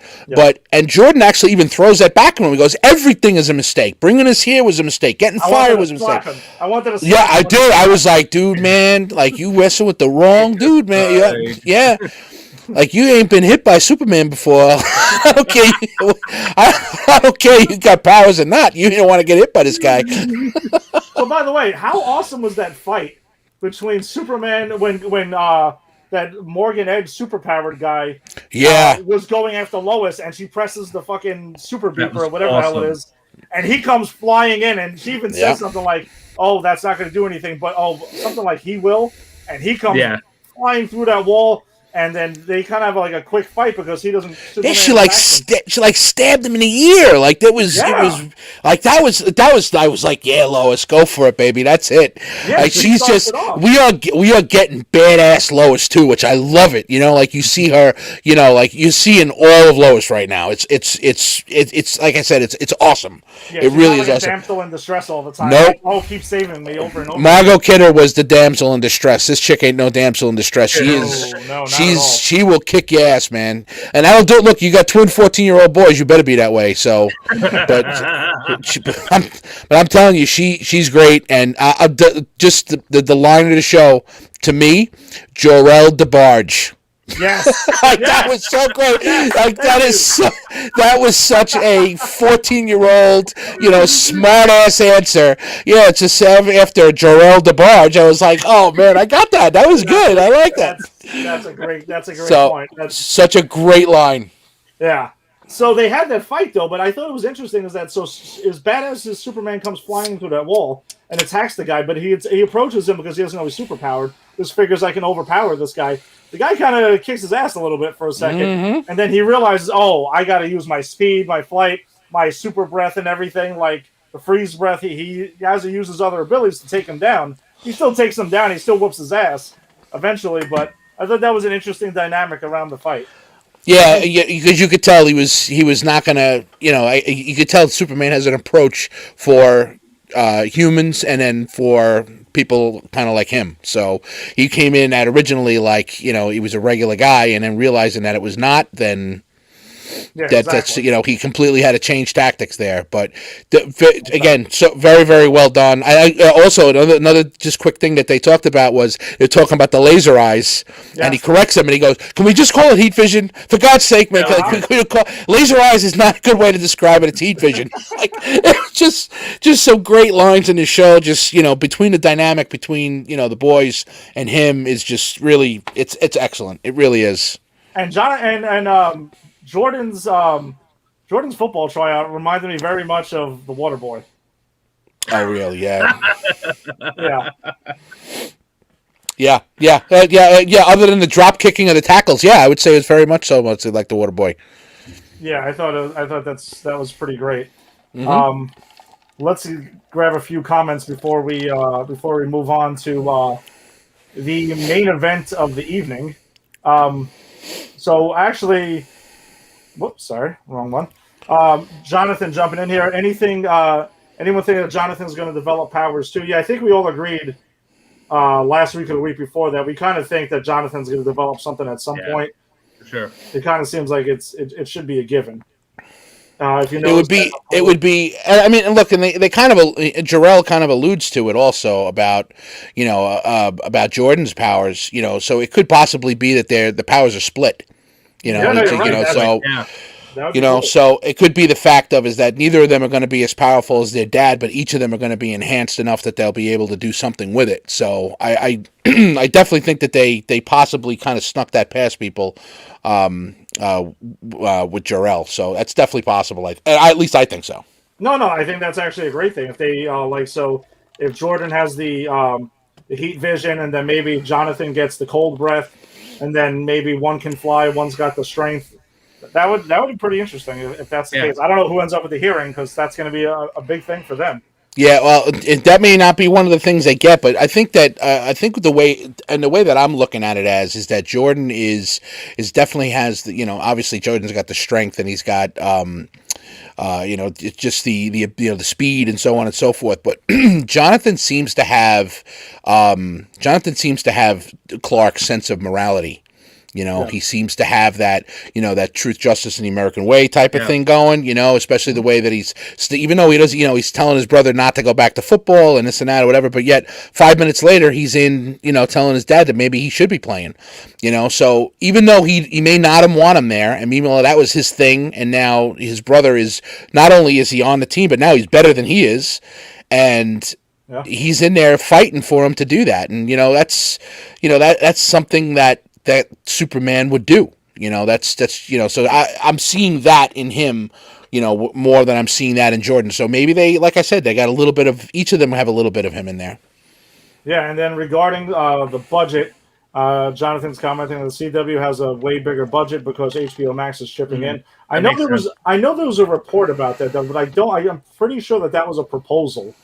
and Jordan actually even throws that back at him. He goes, everything is a mistake. Bringing us here was a mistake. Getting fired was a mistake. I wanted to. Yeah, I did. I was like, dude, man, like you with the wrong dude, man. Yeah. Like you ain't been hit by Superman before. I don't care. I don't care. You got powers or not. You don't want to get hit by this guy. So, by the way, how awesome was that fight between Superman when that Morgan Edge superpowered guy was going after Lois, and she presses the fucking super beeper or whatever the hell it is, and he comes flying in, and she even says something like, "Oh, that's not going to do anything," but something like he will. And he comes flying through that wall, and then they kind of have like a quick fight because he doesn't. She stabbed him in the ear. Like that was it was like that was. I was like, yeah, Lois, go for it, baby. That's it. Yeah, like she's just we are getting badass Lois too, which I love it. Like you see her. Like you see in all of Lois right now. It's like I said, it's awesome. Yeah, it really is like awesome. Damsel in distress all the time. Nope. Like, keep saving me over and over. Margot Kidder was the damsel in distress. This chick ain't no damsel in distress. She is. No, she will kick your ass, man. And I don't do it. Look, you got twin 14-year-old boys. You better be that way. So, but I'm telling you, she's great. And just the line of the show to me, Jorel DeBarge. Yes. That was so great. That was such a 14-year-old, smart ass answer. Yeah, just after Jorel DeBarge, I was like, oh man, I got that. That was good. I like that. That's a great point. That's such a great line. Yeah. So they had that fight though, but I thought it was interesting is that as badass as Superman comes flying through that wall and attacks the guy, but he approaches him because he doesn't know he's superpowered. Just figures I can overpower this guy. The guy kind of kicks his ass a little bit for a second, and then he realizes, oh, I got to use my speed, my flight, my super breath, and everything. Like the freeze breath, he has to use his other abilities to take him down. He still takes him down. He still whoops his ass eventually, but I thought that was an interesting dynamic around the fight. Yeah, because you could tell he was not gonna, you could tell Superman has an approach for humans and then for people kind of like him. So he came in at originally like he was a regular guy, and then realizing that it was not, then Yeah, that's exactly. he completely had to change tactics there. But again, so very very well done. Also another just quick thing that they talked about was they're talking about the laser eyes, and he Yes. corrects him and he goes, "Can we just call it heat vision? For God's sake, man! Laser eyes is not a good way to describe it. It's heat vision." Like it's just some great lines in the show. Just between the dynamic between the boys and him is just really it's excellent. It really is. And Jordan's Jordan's football tryout reminded me very much of the Water Boy. Oh, really? Yeah. Yeah. Yeah. Other than the drop kicking of the tackles, yeah, I would say it's very much so much like the Water Boy. Yeah, I thought that was pretty great. Mm-hmm. Let's grab a few comments before we move on to the main event of the evening. So actually, whoops, sorry, wrong one. Jonathan jumping in here. Anyone think that Jonathan's going to develop powers too? Yeah, I think we all agreed last week or the week before that we kind of think that Jonathan's going to develop something at some point. For sure. It kind of seems like it should be a given. If you It would be. I mean, look, and they kind of Jarrell kind of alludes to it also about about Jordan's powers. So it could possibly be that the powers are split. So it could be the fact is that neither of them are going to be as powerful as their dad, but each of them are going to be enhanced enough that they'll be able to do something with it. So I I definitely think that they possibly kind of snuck that past people with Jarrell. So that's definitely possible. At least I think so. No, I think that's actually a great thing. If they if Jordan has the heat vision, and then maybe Jonathan gets the cold breath, and then maybe one can fly, one's got the strength. That would be pretty interesting if that's the case. I don't know who ends up with the hearing because that's going to be a big thing for them. Yeah, well, that may not be one of the things they get, but I think that the way that I'm looking at it is that Jordan is definitely has obviously Jordan's got the strength and he's got just the speed and so on and so forth, but Jonathan seems to have Clark's sense of morality. He seems to have that, that truth, justice, and the American way type of thing going, especially the way that he's, even though he doesn't, he's telling his brother not to go back to football and this and that or whatever, but yet 5 minutes later, he's in, telling his dad that maybe he should be playing, so even though he may not have want him there, and meanwhile that was his thing, and now his brother is, not only is he on the team, but now he's better than he is, and he's in there fighting for him to do that, and that's something that Superman would do. So I'm seeing that in him, more than I'm seeing that in Jordan. So maybe they, like I said, they got a little bit of, each of them have a little bit of him in there. Yeah, and then regarding the budget, Jonathan's commenting that the CW has a way bigger budget because HBO Max is chipping in. I know there was a report about that, though, but I'm pretty sure that was a proposal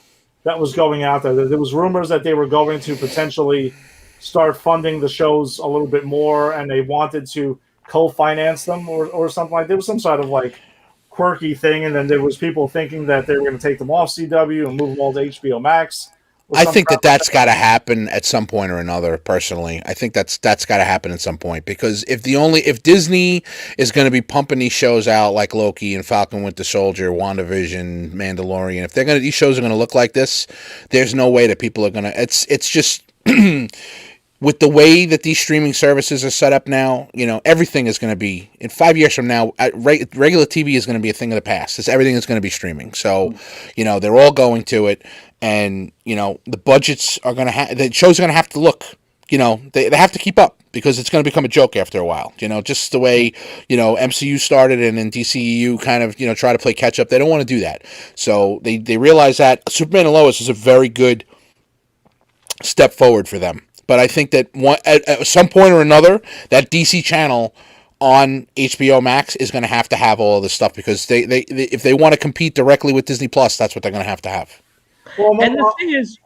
that was going out there. There was rumors that they were going to potentially start funding the shows a little bit more, and they wanted to co-finance them or something like that. There was some sort of quirky thing, and then there was people thinking that they were going to take them off CW and move them all to HBO Max. I think that's got to happen at some point or another. Personally, I think that's got to happen at some point, because if Disney is going to be pumping these shows out like Loki and Falcon Winter Soldier, WandaVision, Mandalorian, if these shows are going to look like this, there's no way that people are going to. It's just. With the way that these streaming services are set up now, everything is going to be, in 5 years from now, regular TV is going to be a thing of the past. Everything is going to be streaming. So, they're all going to it, and, the budgets are going to the shows are going to have to look, they have to keep up, because it's going to become a joke after a while, just the way, MCU started and then DCEU kind of, try to play catch up. They don't want to do that. So they realize that Superman and Lois is a very good step forward for them. But I think that at some point or another, that DC channel on HBO Max is going to have all of this stuff, because they if they want to compete directly with Disney Plus, that's what they're going to have. Well, and the thing is,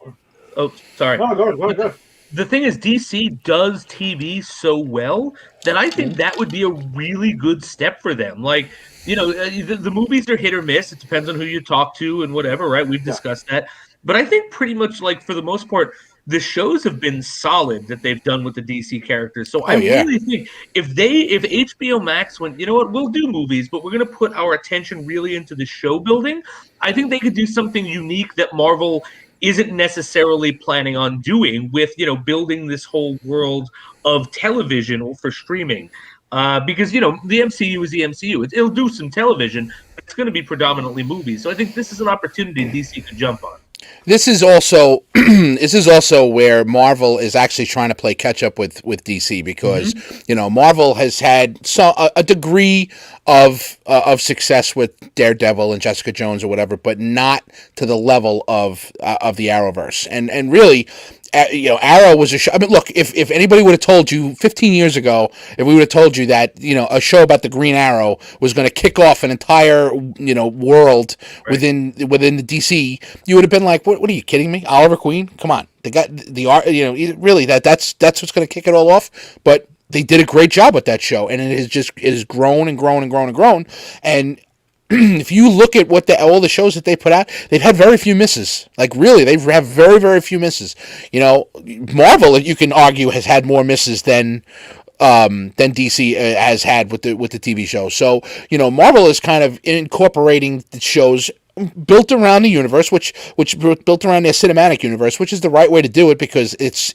oh, sorry. No, go ahead. the thing is, DC does TV so well that I think that would be a really good step for them. Like, the movies are hit or miss. It depends on who you talk to and whatever, right? We've Yeah. discussed that. But I think pretty much, like, for the most part, the shows have been solid that they've done with the DC characters. So I Oh yeah. really think if HBO Max went, you know what, we'll do movies, but we're going to put our attention really into the show building, I think they could do something unique that Marvel isn't necessarily planning on doing with, building this whole world of television for streaming. Because, the MCU is the MCU. It'll do some television, but it's going to be predominantly movies. So I think this is an opportunity DC could jump on. This is also this is also where Marvel is actually trying to play catch up with DC because Marvel has had a degree of success with Daredevil and Jessica Jones or whatever, but not to the level of the Arrowverse. And really, Arrow was a show. I mean, look, if anybody would have told you 15 years ago, if we would have told you that a show about the Green Arrow was going to kick off an entire world within the DC, you would have been like, what are you kidding me? Oliver Queen, come on, they got the art. Really that's what's going to kick it all off. But they did a great job with that show, and it has grown and grown and grown and grown. And if you look at all the shows that they put out, they've had very few misses. Like really, they have very, very few misses. Marvel, you can argue, has had more misses than DC has had with the TV show. So Marvel is kind of incorporating the shows built around the universe, which built around their cinematic universe, which is the right way to do it because it's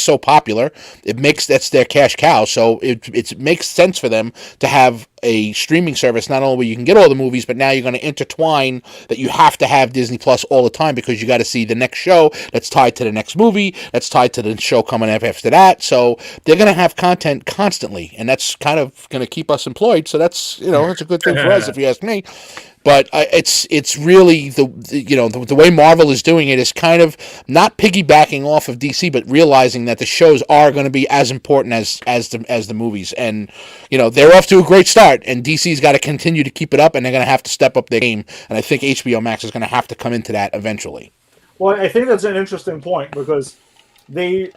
so popular. That's their cash cow. So it makes sense for them to have a streaming service, not only where you can get all the movies, but now you're going to intertwine that you have to have Disney Plus all the time because you got to see the next show that's tied to the next movie, that's tied to the show coming up after that. So they're going to have content constantly, and that's kind of going to keep us employed. So that's that's a good thing for us, if you ask me. But it's really the way Marvel is doing it is kind of not piggybacking off of DC, but realizing that the shows are going to be as important as the movies, and they're off to a great start, and DC's got to continue to keep it up, and they're going to have to step up their game, and I think HBO Max is going to have to come into that eventually. Well, I think that's an interesting point because I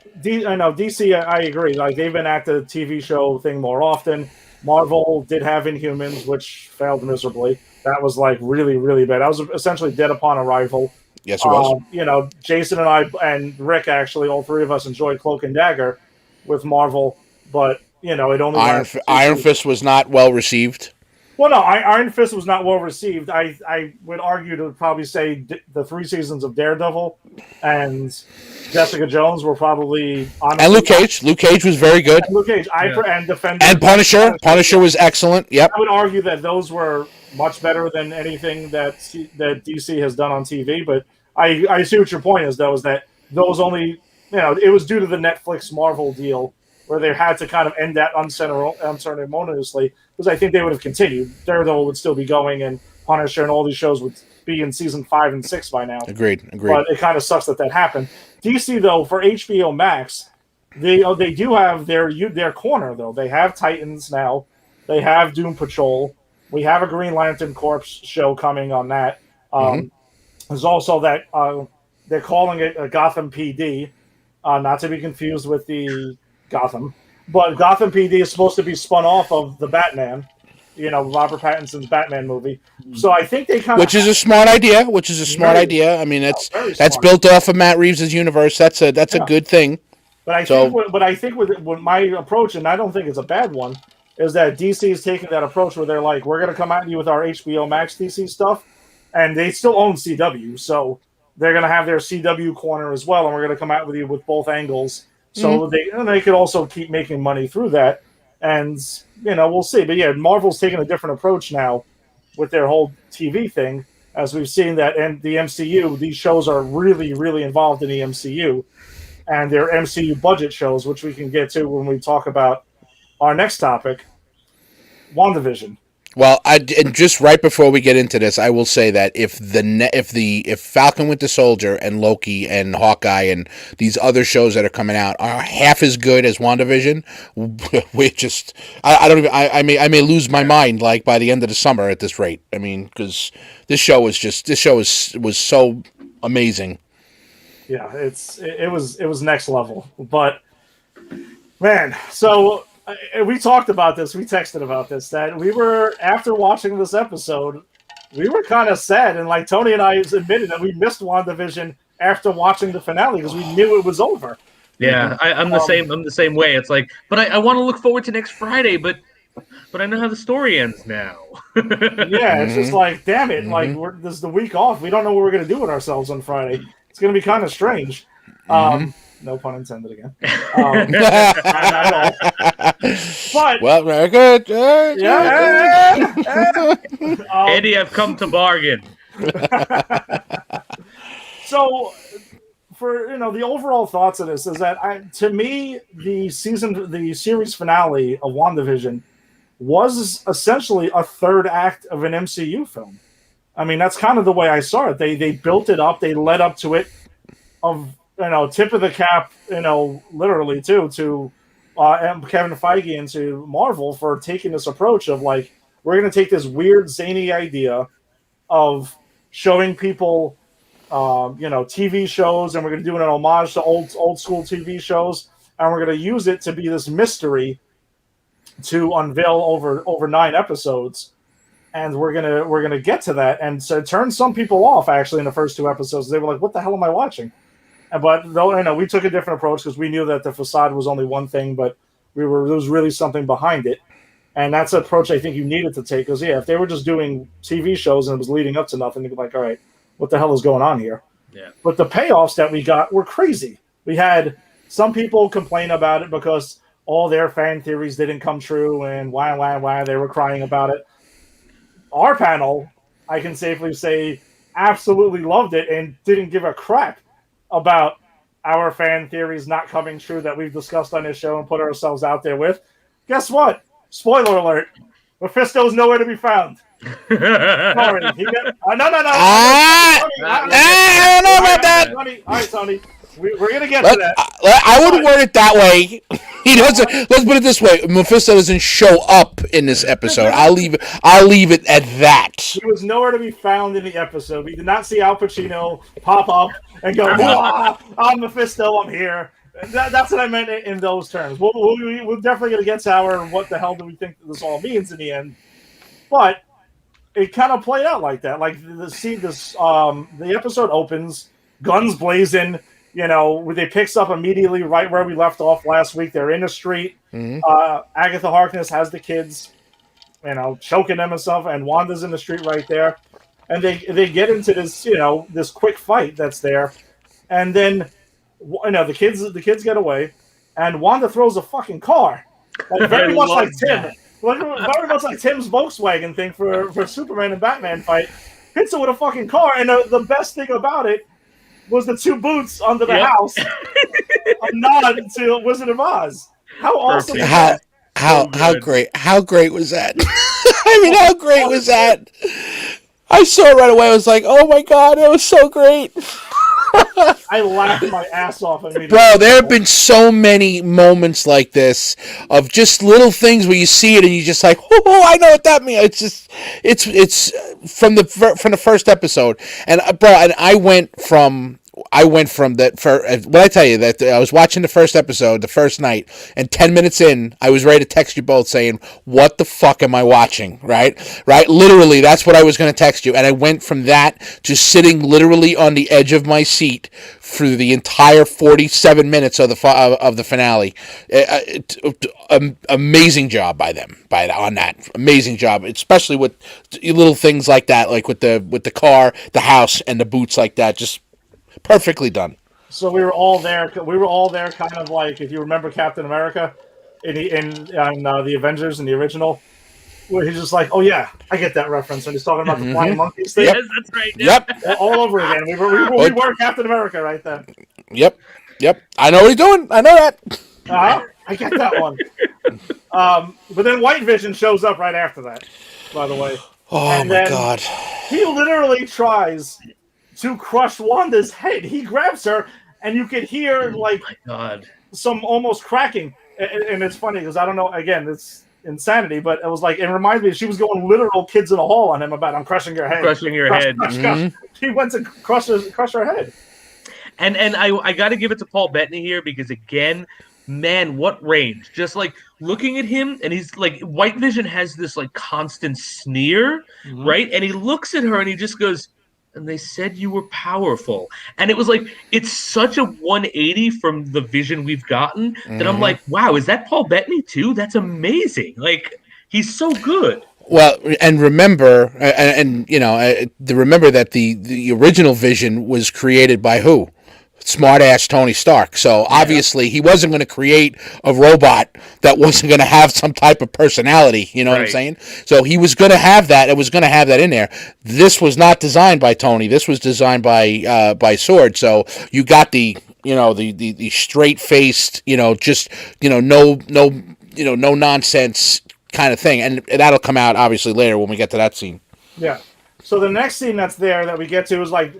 know DC. I agree. Like they've been at the TV show thing more often. Marvel did have Inhumans, which failed miserably. That was like really, really bad. That was essentially dead upon arrival. Yes, it was. Jason and I and Rick, actually, all three of us enjoyed Cloak and Dagger with Marvel, but it only Iron Fist was not well received. Well, no, Iron Fist was not well received. I would argue to probably say the 3 seasons of Daredevil and Jessica Jones were probably honestly, and Luke Cage. Luke Cage was very good. And Luke Cage, and Defender and Punisher. Punisher was excellent. Yep. I would argue that those were much better than anything that DC has done on TV. But I see what your point is, though, is that those only it was due to the Netflix Marvel deal where they had to kind of end that unceremoniously, because I think they would have continued. Daredevil would still be going, and Punisher and all these shows would be in season 5 and 6 by now. Agreed. But it kind of sucks that happened. DC, though, for HBO Max, they do have their corner, though. They have Titans now. They have Doom Patrol. We have a Green Lantern Corps show coming on that. There's also that they're calling it a Gotham PD, not to be confused with the Gotham. But Gotham PD is supposed to be spun off of the Batman, Robert Pattinson's Batman movie. So I think they kind of... Which is a smart idea. I mean, that's built off of Matt Reeves' universe. That's a good thing. But I think with my approach, and I don't think it's a bad one, is that DC is taking that approach where they're like, we're going to come at you with our HBO Max DC stuff, and they still own CW, so they're going to have their CW corner as well, and we're going to come out with you with both angles. So they could also keep making money through that. And, we'll see. But yeah, Marvel's taking a different approach now with their whole TV thing, as we've seen that in the MCU, these shows are really, really involved in the MCU. And they're MCU budget shows, which we can get to when we talk about our next topic, WandaVision. Well, and just right before we get into this, I will say that if Falcon Winter Soldier and Loki and Hawkeye and these other shows that are coming out are half as good as WandaVision, we just I don't even I may lose my mind like by the end of the summer at this rate. I mean, because this show was so amazing. Yeah, it was next level. But man, so we talked about this. We texted about this. That we were after watching this episode, we were kind of sad, and like Tony and I admitted that we missed WandaVision after watching the finale because we knew it was over. Yeah, I'm the same. I'm the same way. It's like, but I want to look forward to next Friday, but I know how the story ends now. Yeah, it's just like, damn it! Like this is the week off. We don't know what we're gonna do with ourselves on Friday. It's gonna be kind of strange. No pun intended again. Not at all. But well, very good. Eddie, I've come to bargain. So, for the overall thoughts of this is that to me the series finale of WandaVision was essentially a third act of an MCU film. I mean, that's kind of the way I saw it. They built it up, they led up to it, of tip of the cap, literally too, to Kevin Feige and to Marvel for taking this approach of like, we're going to take this weird zany idea of showing people TV shows, and we're going to do an homage to old school TV shows, and we're going to use it to be this mystery to unveil over 9 episodes, and we're gonna get to that, and so it turned some people off actually in the first 2 episodes. They were like, "What the hell am I watching?" But though we took a different approach because we knew that the facade was only one thing, but there was really something behind it, and that's an approach I think you needed to take. Because if they were just doing TV shows and it was leading up to nothing, they'd be like, "All right, what the hell is going on here?" Yeah. But the payoffs that we got were crazy. We had some people complain about it because all their fan theories didn't come true, and why they were crying about it. Our panel, I can safely say, absolutely loved it and didn't give a crap about our fan theories not coming true that we've discussed on this show and put ourselves out there with. Guess what? Spoiler alert. Mephisto's nowhere to be found. Sorry. No. I don't know about that. Tony, all right, Tony. We're going to get to that. I wouldn't word it that way. He doesn't. Let's put it this way: Mephisto doesn't show up in this episode. I'll leave it at that. He was nowhere to be found in the episode. We did not see Al Pacino pop up and go, "I'm Mephisto. I'm here." That's what I meant in those terms. We're definitely going to get to our what the hell do we think this all means in the end, but it kind of played out like that. Like the episode opens, guns blazing. They picks up immediately right where we left off last week. They're in the street. Mm-hmm. Agatha Harkness has the kids, choking them and stuff, and Wanda's in the street right there. And they get into this, this quick fight that's there. And then, the kids get away, and Wanda throws a fucking car. Like, very much like Tim. Very much like Tim's Volkswagen thing for Superman and Batman fight. Hits it with a fucking car, and the best thing about it was the 2 boots under the house. A nod to Wizard of Oz. How awesome is that? How great was that? I mean, how great was that? I saw it right away. I was like, oh my god, it was so great. I laughed my ass off immediately. Bro, there have been so many moments like this of just little things where you see it and you're just like, oh, I know what that means. It's from the first episode, and bro, and I went from that. For when I tell you that I was watching the first episode the first night, and 10 minutes in, I was ready to text you both saying, "What the fuck am I watching?" Right? Literally, that's what I was going to text you, and I went from that to sitting literally on the edge of my seat through the entire 47 minutes of the finale. Amazing job on that. Amazing job, especially with little things like that, like with the car, the house, and the boots like that. Just perfectly done. So we were all there. We were all there, kind of like if you remember Captain America in the Avengers in the original, where he's just like, "Oh yeah, I get that reference." And he's talking about the flying monkeys thing. Yes, that's right. Yep. All over again. We were Captain America right then. Yep. I know what he's doing. I know that. I get that one. But then White Vision shows up right after that. By the way. Oh my god. He literally tries to crush Wanda's head. He grabs her, and you could hear some almost cracking. And it's funny because I don't know. Again, it's insanity, but it was like it reminds me. She was going literal kids in a hall on him about I'm crushing your head. Crushing your head. Crush. He went to crush her head. And I got to give it to Paul Bettany here because again, man, what range! Just like looking at him, and he's like, White Vision has this like constant sneer, right? And he looks at her and he just goes, "And they said you were powerful." And it was like it's such a 180 from the Vision we've gotten that I'm like, wow, is that Paul Bettany too? That's amazing. Like he's so good. Well, and remember, remember that the original Vision was created by who? Smart ass Tony Stark. So obviously he wasn't going to create a robot that wasn't going to have some type of personality. You know what I'm saying? So he was going to have that. It was going to have that in there. This was not designed by Tony. This was designed by Sword. So you got the straight faced, no nonsense kind of thing, and that'll come out obviously later when we get to that scene. Yeah. So the next scene that's there that we get to is like,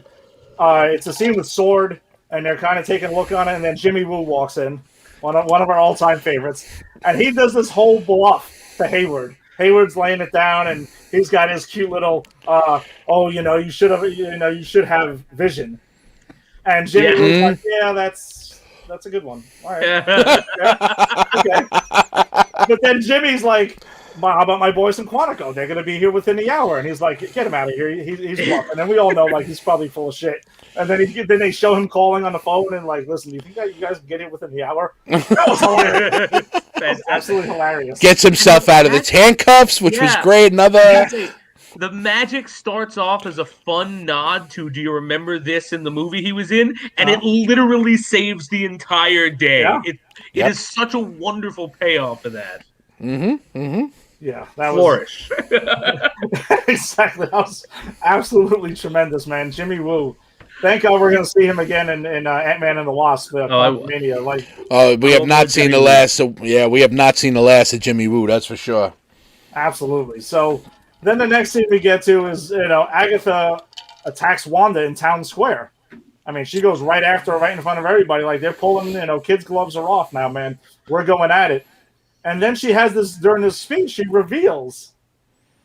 it's a scene with Sword, and they're kind of taking a look on it, and then Jimmy Woo walks in, one of our all-time favorites, and he does this whole bluff to Hayward. Hayward's laying it down, and he's got his cute little, you should have vision, and Jimmy Woo's like, yeah, that's a good one. All right. Okay. But then Jimmy's like, how about my boys in Quantico? They're going to be here within the hour. And he's like, get him out of here. He's bluffing. And then we all know, like, he's probably full of shit. And then they show him calling on the phone and like, listen, do you think that you guys can get here within the hour? That was hilarious. That was absolutely hilarious. Gets himself out of the handcuffs, which was great. The magic starts off as a fun nod to, do you remember this in the movie he was in? And it literally saves the entire day. Yeah. It is such a wonderful payoff for that. Yeah, that Flourish. Exactly. That was absolutely tremendous, man. Jimmy Woo. Thank God we're going to see him again in Ant-Man and the Wasp. Mania. We have not seen the last. We have not seen the last of Jimmy Woo. That's for sure. Absolutely. So then the next scene we get to is Agatha attacks Wanda in Town Square. I mean, she goes right after her, right in front of everybody. Like they're pulling, kids' gloves are off now, man. We're going at it. And then she has this, during this speech, she reveals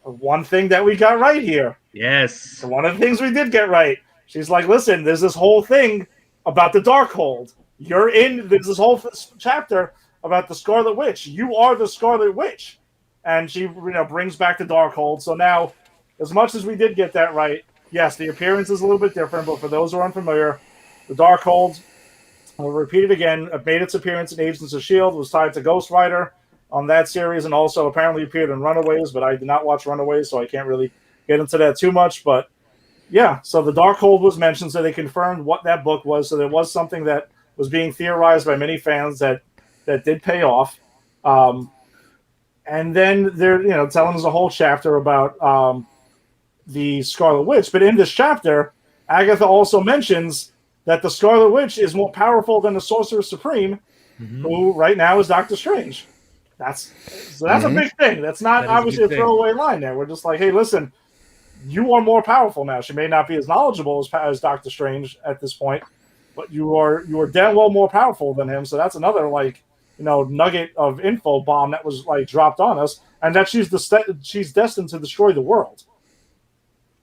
one thing that we got right here. Yes. One of the things we did get right. She's like, listen, there's this whole thing about the Darkhold. There's this whole chapter about the Scarlet Witch. You are the Scarlet Witch. And she, brings back the Darkhold. So now, as much as we did get that right, yes, the appearance is a little bit different, but for those who are unfamiliar, the Darkhold, I'll repeat it again, made its appearance in Agents of S.H.I.E.L.D., was tied to Ghost Rider on that series, and also apparently appeared in Runaways, but I did not watch Runaways, so I can't really get into that too much. But yeah, so the Darkhold was mentioned, so they confirmed what that book was. So there was something that was being theorized by many fans that did pay off. And then they're telling us a whole chapter about the Scarlet Witch. But in this chapter, Agatha also mentions that the Scarlet Witch is more powerful than the Sorcerer Supreme, who right now is Doctor Strange. That's a big thing. That's not obviously a throwaway line there. We're just like, hey, listen, you are more powerful now. She may not be as knowledgeable as Doctor Strange at this point, but you are damn well more powerful than him. So that's another nugget of info bomb that was dropped on us, and that she's destined to destroy the world,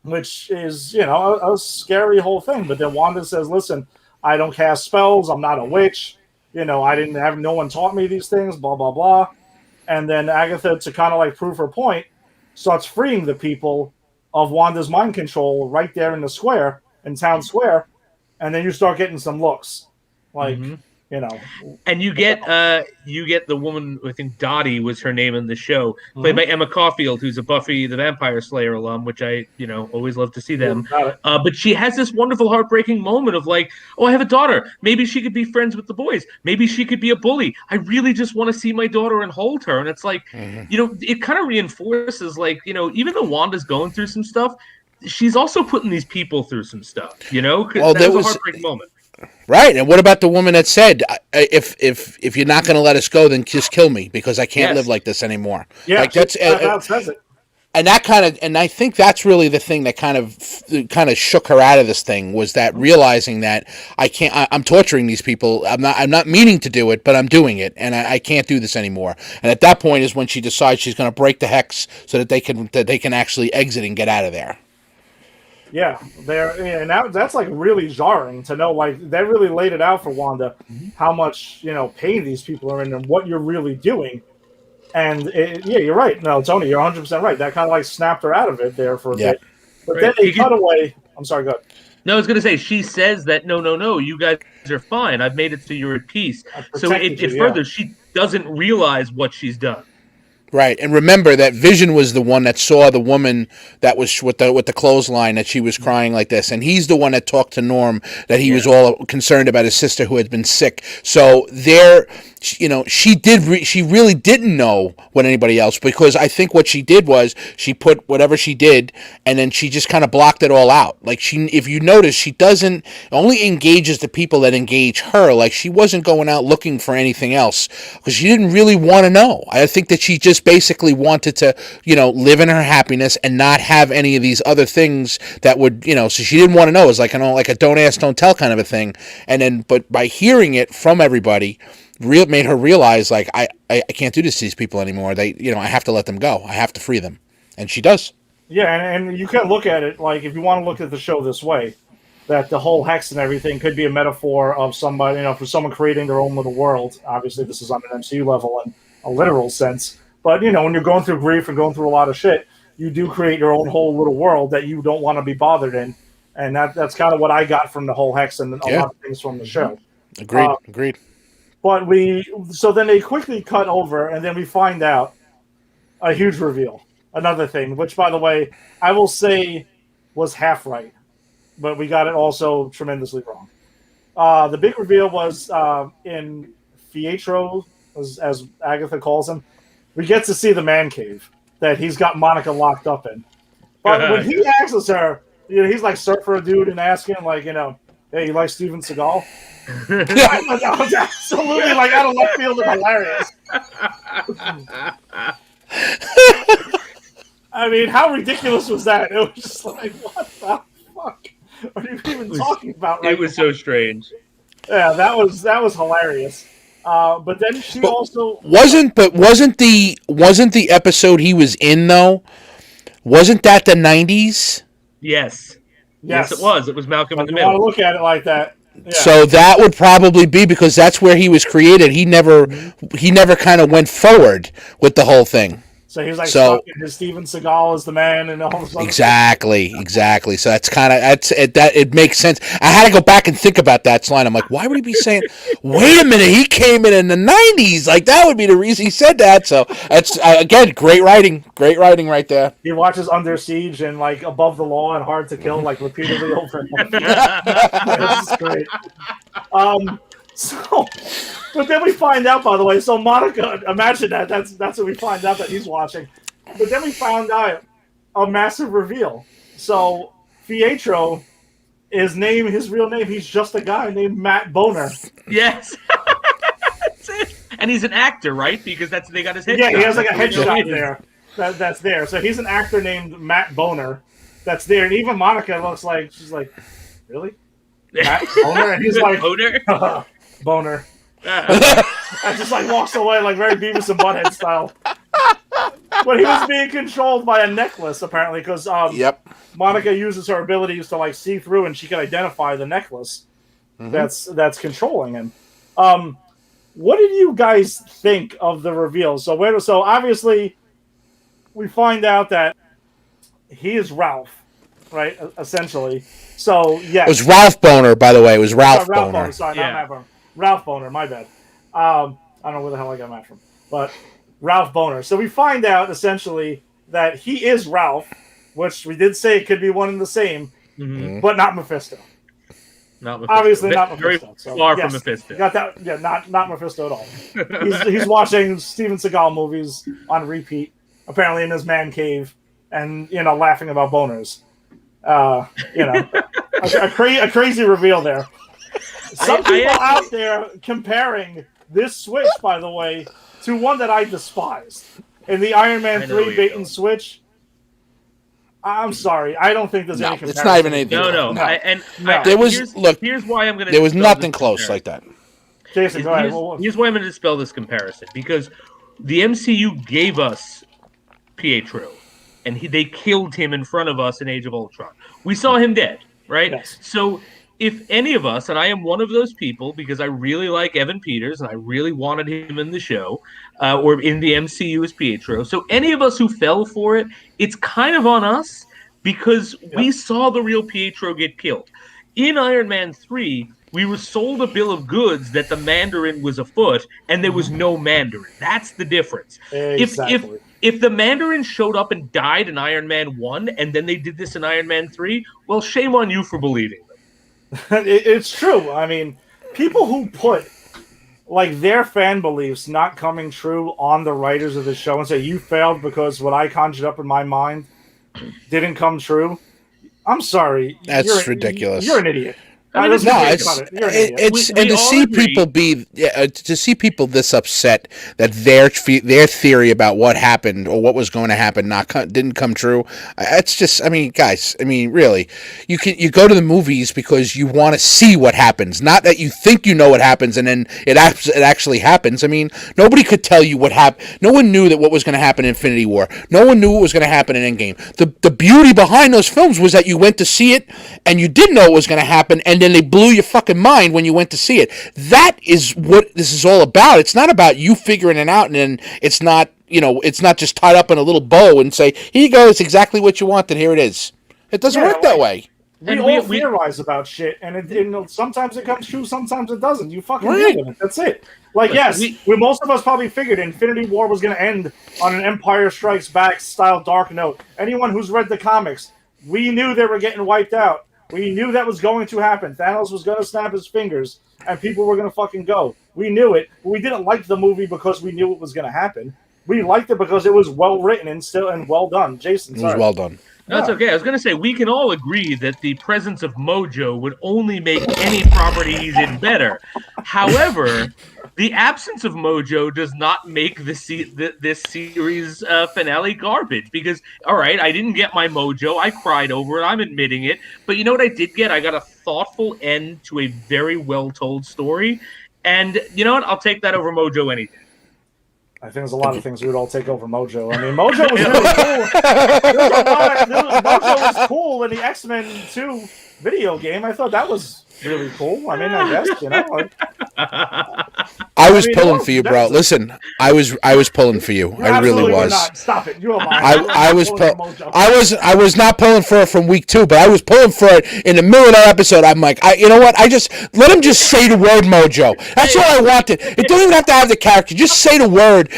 which is a scary whole thing. But then Wanda says, listen, I don't cast spells. I'm not a witch. I didn't have no one taught me these things. Blah blah blah. And then Agatha, to kind of prove her point, starts freeing the people of Wanda's mind control right there in Town Square, and then you start getting some looks, and you get the woman, I think Dottie was her name in the show, played by Emma Caulfield, who's a Buffy the Vampire Slayer alum, which I always love to see them. But she has this wonderful heartbreaking moment of I have a daughter. Maybe she could be friends with the boys. Maybe she could be a bully. I really just want to see my daughter and hold her. And it's it kind of reinforces even though Wanda's going through some stuff, she's also putting these people through some stuff. That was a heartbreaking moment. Right, and what about the woman that said, "If you're not going to let us go, then just kill me because I can't live like this anymore." Yeah, that's says it. And I think that's really the thing that kind of shook her out of this thing, was that realizing that I'm torturing these people. I'm not meaning to do it, but I'm doing it, and I can't do this anymore. And at that point is when she decides she's going to break the hex so that they can actually exit and get out of there. Yeah, and that's like really jarring to know. Like they really laid it out for Wanda, how much pain these people are in and what you're really doing. And yeah, you're right. No, Tony, you're 100% right. That kind of like snapped her out of it there for a Yeah. bit. But then Right. they cut away. I'm sorry, go ahead. No, I was gonna say she says that no, you guys are fine. I've made it so you're at peace. I So protected you. it Yeah. further she doesn't realize what she's done. Right, and remember that Vision was the one that saw the woman that was with the clothesline that she was crying like this, and he's the one that talked to Norm that he was all concerned about his sister who had been sick. So there, she really didn't know what anybody else, because I think what she did was she put whatever she did, and then she just kind of blocked it all out. Like if you notice, she doesn't only engages the people that engage her. Like she wasn't going out looking for anything else because she didn't really want to know. I think that she just basically wanted to, live in her happiness and not have any of these other things that would, so she didn't want to know. It was like, like a don't ask, don't tell kind of a thing. And then, but by hearing it from everybody, made her realize, like, I can't do this to these people anymore. They, I have to let them go. I have to free them. And she does. Yeah, and you can look at it like if you want to look at the show this way, that the whole hex and everything could be a metaphor of somebody, for someone creating their own little world. Obviously, this is on an MCU level in a literal sense. But, when you're going through grief and going through a lot of shit, you do create your own whole little world that you don't want to be bothered in. And that's kind of what I got from the whole hex and a lot of things from the show. Agreed. But so then they quickly cut over, and then we find out a huge reveal. Another thing, which, by the way, I will say was half right, but we got it also tremendously wrong. The big reveal was in Pietro, as Agatha calls him. We get to see the man cave that he's got Monica locked up in. But when he asks her, he's like surfer dude and asking, like, hey, you like Steven Seagal? That was absolutely like out of left field and hilarious. I mean, how ridiculous was that? It was just like, what the fuck are you even talking about right It was so strange. Yeah, that was hilarious. But then she also wasn't the episode he was in though? Wasn't that the 90s? Yes, it was. It was Malcolm in the you Middle. want to look at it like that. Yeah. So that would probably be because that's where he was created. He never kind of went forward with the whole thing. So he was like stuck in his Steven Seagal is the man and all this other exactly. So that's kind of it makes sense. I had to go back and think about that line. I'm like, why would he be saying? Wait a minute, he came in the 90s. Like that would be the reason he said that. So that's again great writing right there. He watches Under Siege and like Above the Law and Hard to Kill like repeatedly over and over. This is great. So, but then we find out, by the way. So Monica, imagine that. That's what we find out that he's watching. But then we found out a massive reveal. So Pietro, his real name, he's just a guy named Matt Boner. Yes. That's it. And he's an actor, right? Because they got his headshot. Yeah, he has like a headshot there. That's there. So he's an actor named Matt Boner. That's there. And even Monica looks like she's like, really? Matt Boner? And he's like, Boner. Boner. And just like walks away like very Beavis and Butthead style. But he was being controlled by a necklace apparently because Monica uses her abilities to like see through and she can identify the necklace that's controlling him. What did you guys think of the reveal? So obviously we find out that he is Ralph, right? Essentially. So yes, it was Ralph Boner, by the way. It was Ralph Boner. Sorry, not Matt Boner. Ralph Boner, my bad. I don't know where the hell I got Matt from, but Ralph Boner. So we find out essentially that he is Ralph, which we did say it could be one and the same, but not Mephisto. Not Mephisto. Obviously not Mephisto. Very far from Mephisto. Got that? Yeah, not Mephisto at all. He's watching Steven Seagal movies on repeat, apparently in his man cave, and laughing about boners. A crazy reveal there. Some people out there comparing this switch, by the way, to one that I despised in the Iron Man 3 bait and switch. I'm sorry, I don't think there's any comparison. It's not even anything. No. Here's why I'm going to. There was nothing close like that. Jason, go ahead. Here's why I'm going to dispel this comparison because the MCU gave us Pietro, and they killed him in front of us in Age of Ultron. We saw him dead, right? Yes. So if any of us, and I am one of those people because I really like Evan Peters and I really wanted him in the show or in the MCU as Pietro. So any of us who fell for it, it's kind of on us because we saw the real Pietro get killed. In Iron Man 3, we were sold a bill of goods that the Mandarin was afoot and there was no Mandarin. That's the difference. Exactly. If the Mandarin showed up and died in Iron Man 1 and then they did this in Iron Man 3, well, shame on you for believing them. It's true. I mean, people who put like their fan beliefs not coming true on the writers of the show and say you failed because what I conjured up in my mind didn't come true. I'm sorry. That's ridiculous. You're an idiot. I mean, it's and to see people this upset that their theory about what happened or what was going to happen didn't come true. It's just, I mean, guys, I mean, really, you go to the movies because you want to see what happens, not that you think you know what happens and then it actually happens. I mean, nobody could tell you what happened. No one knew that what was going to happen in Infinity War. No one knew what was going to happen in Endgame. The beauty behind those films was that you went to see it and you didn't know what was going to happen, and then they blew your fucking mind when you went to see it. That is what this is all about. It's not about you figuring it out, and then it's not, it's not just tied up in a little bow and say, here you go, it's exactly what you want, and here it is. It doesn't work that way. We all theorize about shit, and sometimes it comes true, sometimes it doesn't. You fucking deal with it. That's it. Like, yes, most of us probably figured Infinity War was going to end on an Empire Strikes Back style dark note. Anyone who's read the comics, we knew they were getting wiped out. We knew that was going to happen. Thanos was going to snap his fingers, and people were going to fucking go. We knew it, but we didn't like the movie because we knew it was going to happen. We liked it because it was well written and well done. Jason, sorry. It was well done. No, it's okay. I was going to say, we can all agree that the presence of Mojo would only make any property he's in better. However, the absence of Mojo does not make this series finale garbage. Because, all right, I didn't get my Mojo. I cried over it. I'm admitting it. But you know what I did get? I got a thoughtful end to a very well-told story. And you know what? I'll take that over Mojo any day. I think there's a lot of things we would all take over Mojo. I mean, Mojo was really cool. Mojo was cool in the X-Men 2 video game. I thought that was really cool. I mean, I guess, I was pulling for you, bro. Listen, I was pulling for you. I really was. Not. Stop it. You're lying. I was not pulling for it from week 2, but I was pulling for it in the middle of that episode. I'm like, you know what? Let him just say the word Mojo. That's what I wanted. It don't even have to have the character. Just say the word,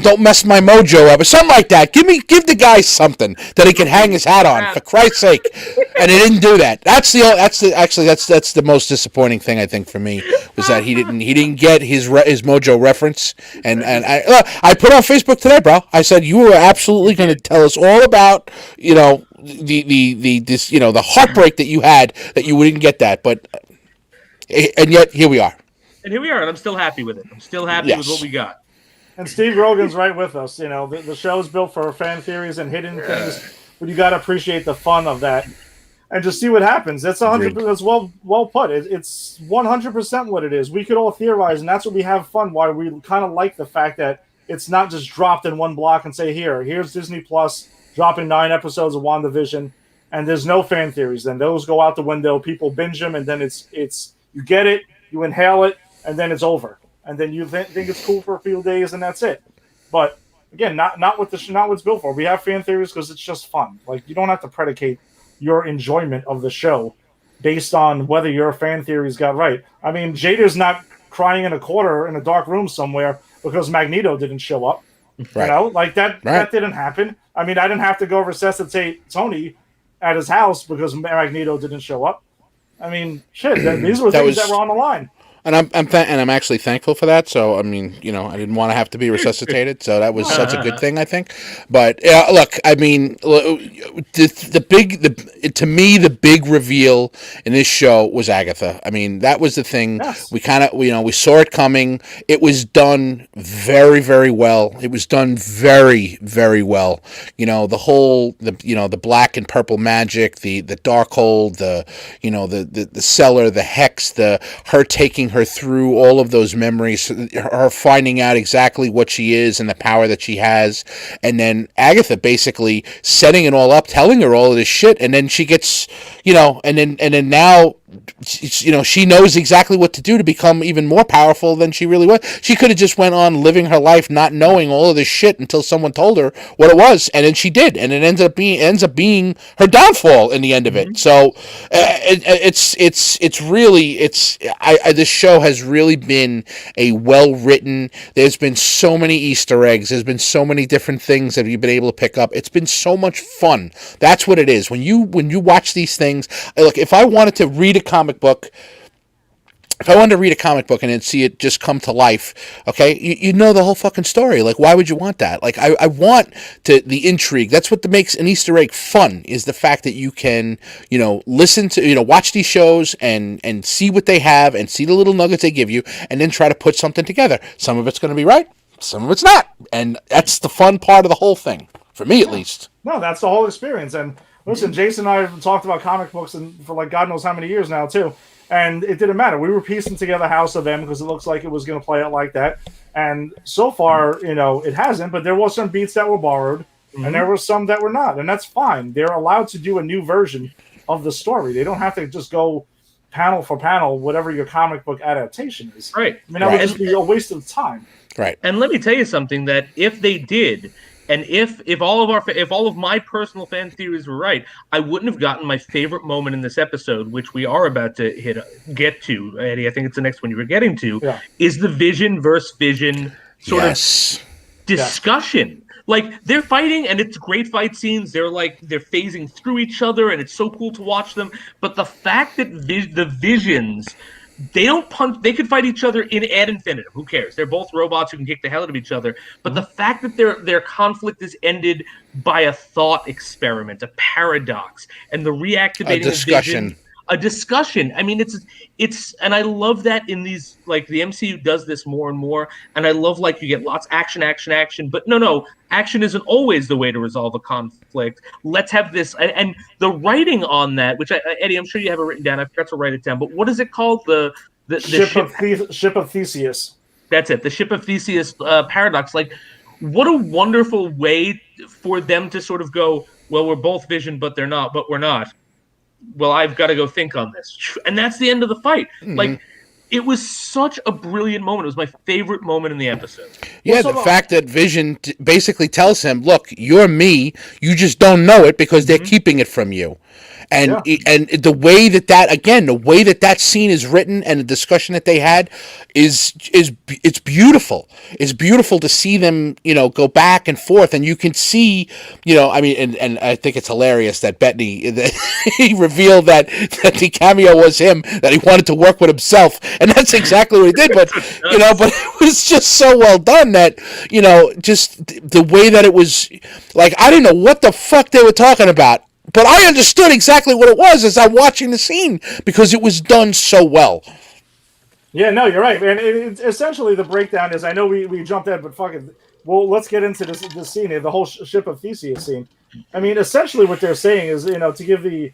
don't mess my Mojo up or something like that. Give the guy something that he can hang his hat on, for Christ's sake. And he didn't do that. That's the most disappointing thing, I think, for me, was that he didn't get his Mojo reference. And I put on Facebook today, bro. I said, you were absolutely going to tell us all about the heartbreak that you had that you wouldn't get that, and yet here we are. And here we are, and I'm still happy with it. I'm still happy with what we got. And Steve Rogan's right with us. The show's built for fan theories and hidden things, but you got to appreciate the fun of that. And just see what happens. That's 100%. That's well put. It's 100% what it is. We could all theorize, and that's what we have fun. Why we kind of like the fact that it's not just dropped in one block and say, here's Disney Plus dropping 9 episodes of WandaVision, and there's no fan theories. Then those go out the window. People binge them, and then it's you get it, you inhale it, and then it's over. And then you think it's cool for a few days, and that's it. But again, not what it's built for. We have fan theories because it's just fun. Like, you don't have to predicate your enjoyment of the show based on whether your fan theories got right. I mean, Jada's not crying in a corner in a dark room somewhere because Magneto didn't show up. Right. That didn't happen. I mean, I didn't have to go resuscitate Tony at his house because Magneto didn't show up. I mean, shit, these were things that were on the line. And I'm actually thankful for that. So I mean, I didn't want to have to be resuscitated, so that was such a good thing, I think. But look, I mean, to me, the big reveal in this show was Agatha. I mean, that was the thing. Yes. We saw it coming. It was done very, very well. It was done very, very well. The whole the black and purple magic, the Darkhold, the cellar, the hex, her taking her through all of those memories, her finding out exactly what she is and the power that she has, and then Agatha basically setting it all up, telling her all of this shit, and then she gets, and then now, she knows exactly what to do to become even more powerful than she really was. She could have just went on living her life not knowing all of this shit until someone told her what it was, and then she did, and it ends up being her downfall in the end of it. So this show has really been a well written. There's been so many Easter eggs. There's been so many different things that you've been able to pick up. It's been so much fun. That's what it is. When you watch these things, look, if I wanted to read a comic book, and then see it just come to life, okay, you know the whole fucking story. Like, why would you want that? Like, I want the intrigue. That's what makes an Easter egg fun, is the fact that you can, listen to, watch these shows and see what they have and see the little nuggets they give you, and then try to put something together. Some of it's going to be right, some of it's not. And that's the fun part of the whole thing, for me at least. No, that's the whole experience. And listen, Jason and I have talked about comic books for like God knows how many years now, too. And it didn't matter. We were piecing together House of M because it looks like it was going to play out like that. And so far, it hasn't. But there was some beats that were borrowed, and there were some that were not. And that's fine. They're allowed to do a new version of the story. They don't have to just go panel for panel, whatever your comic book adaptation is. Right. I mean, that would just be a waste of time. Right. And let me tell you something, that if they did, and if all of my personal fan theories were right, I wouldn't have gotten my favorite moment in this episode, which we are about to get to, Eddie. I think it's the next one you were getting to, is the Vision versus Vision sort of discussion. Yeah. Like, they're fighting, and it's great fight scenes. They're phasing through each other, and it's so cool to watch them. But the fact that the Visions, they don't punch. They could fight each other in ad infinitum. Who cares? They're both robots who can kick the hell out of each other. But the fact that their conflict is ended by a thought experiment, a paradox, and the reactivating discussion. A discussion. I mean, it's, and I love that in these, like, the MCU does this more and more. And I love, like, you get lots action. But no, action isn't always the way to resolve a conflict. Let's have this, and the writing on that, which Eddie, I'm sure you have it written down. I forgot to write it down. But what is it called? The Ship of Theseus. That's it. The Ship of Theseus paradox. Like, what a wonderful way for them to sort of go, well, we're both Vision, but they're not. But we're not. Well, I've got to go think on this. And that's the end of the fight. Mm-hmm. Like, it was such a brilliant moment. It was my favorite moment in the episode. Yeah, the fact that Vision basically tells him, look, you're me, you just don't know it because they're keeping it from you. And the way that scene is written and the discussion that they had is it's beautiful. It's beautiful to see them, go back and forth, and you can see, and I think it's hilarious that Bettany, he revealed that the cameo was him, that he wanted to work with himself, and that's exactly what he did. But but it was just so well done that just the way that it was, like, I didn't know what the fuck they were talking about. But I understood exactly what it was as I'm watching the scene because it was done so well. Yeah, no, you're right. And essentially the breakdown is, I know we jumped in, but fuck it. Well, let's get into this scene here, the whole Ship of Theseus scene. I mean, essentially what they're saying is, to give the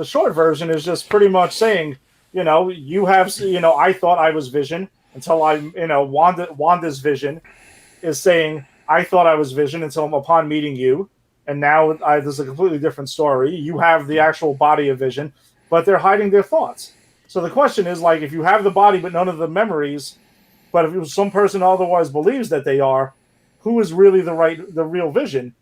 short version is just pretty much saying, you have, I thought I was Vision until I'm, Wanda's Vision is saying, I thought I was Vision until I'm upon meeting you. And now there's a completely different story. You have the actual body of Vision, but they're hiding their thoughts. So the question is, like, if you have the body but none of the memories, but if some person otherwise believes that they are, who is really the real Vision?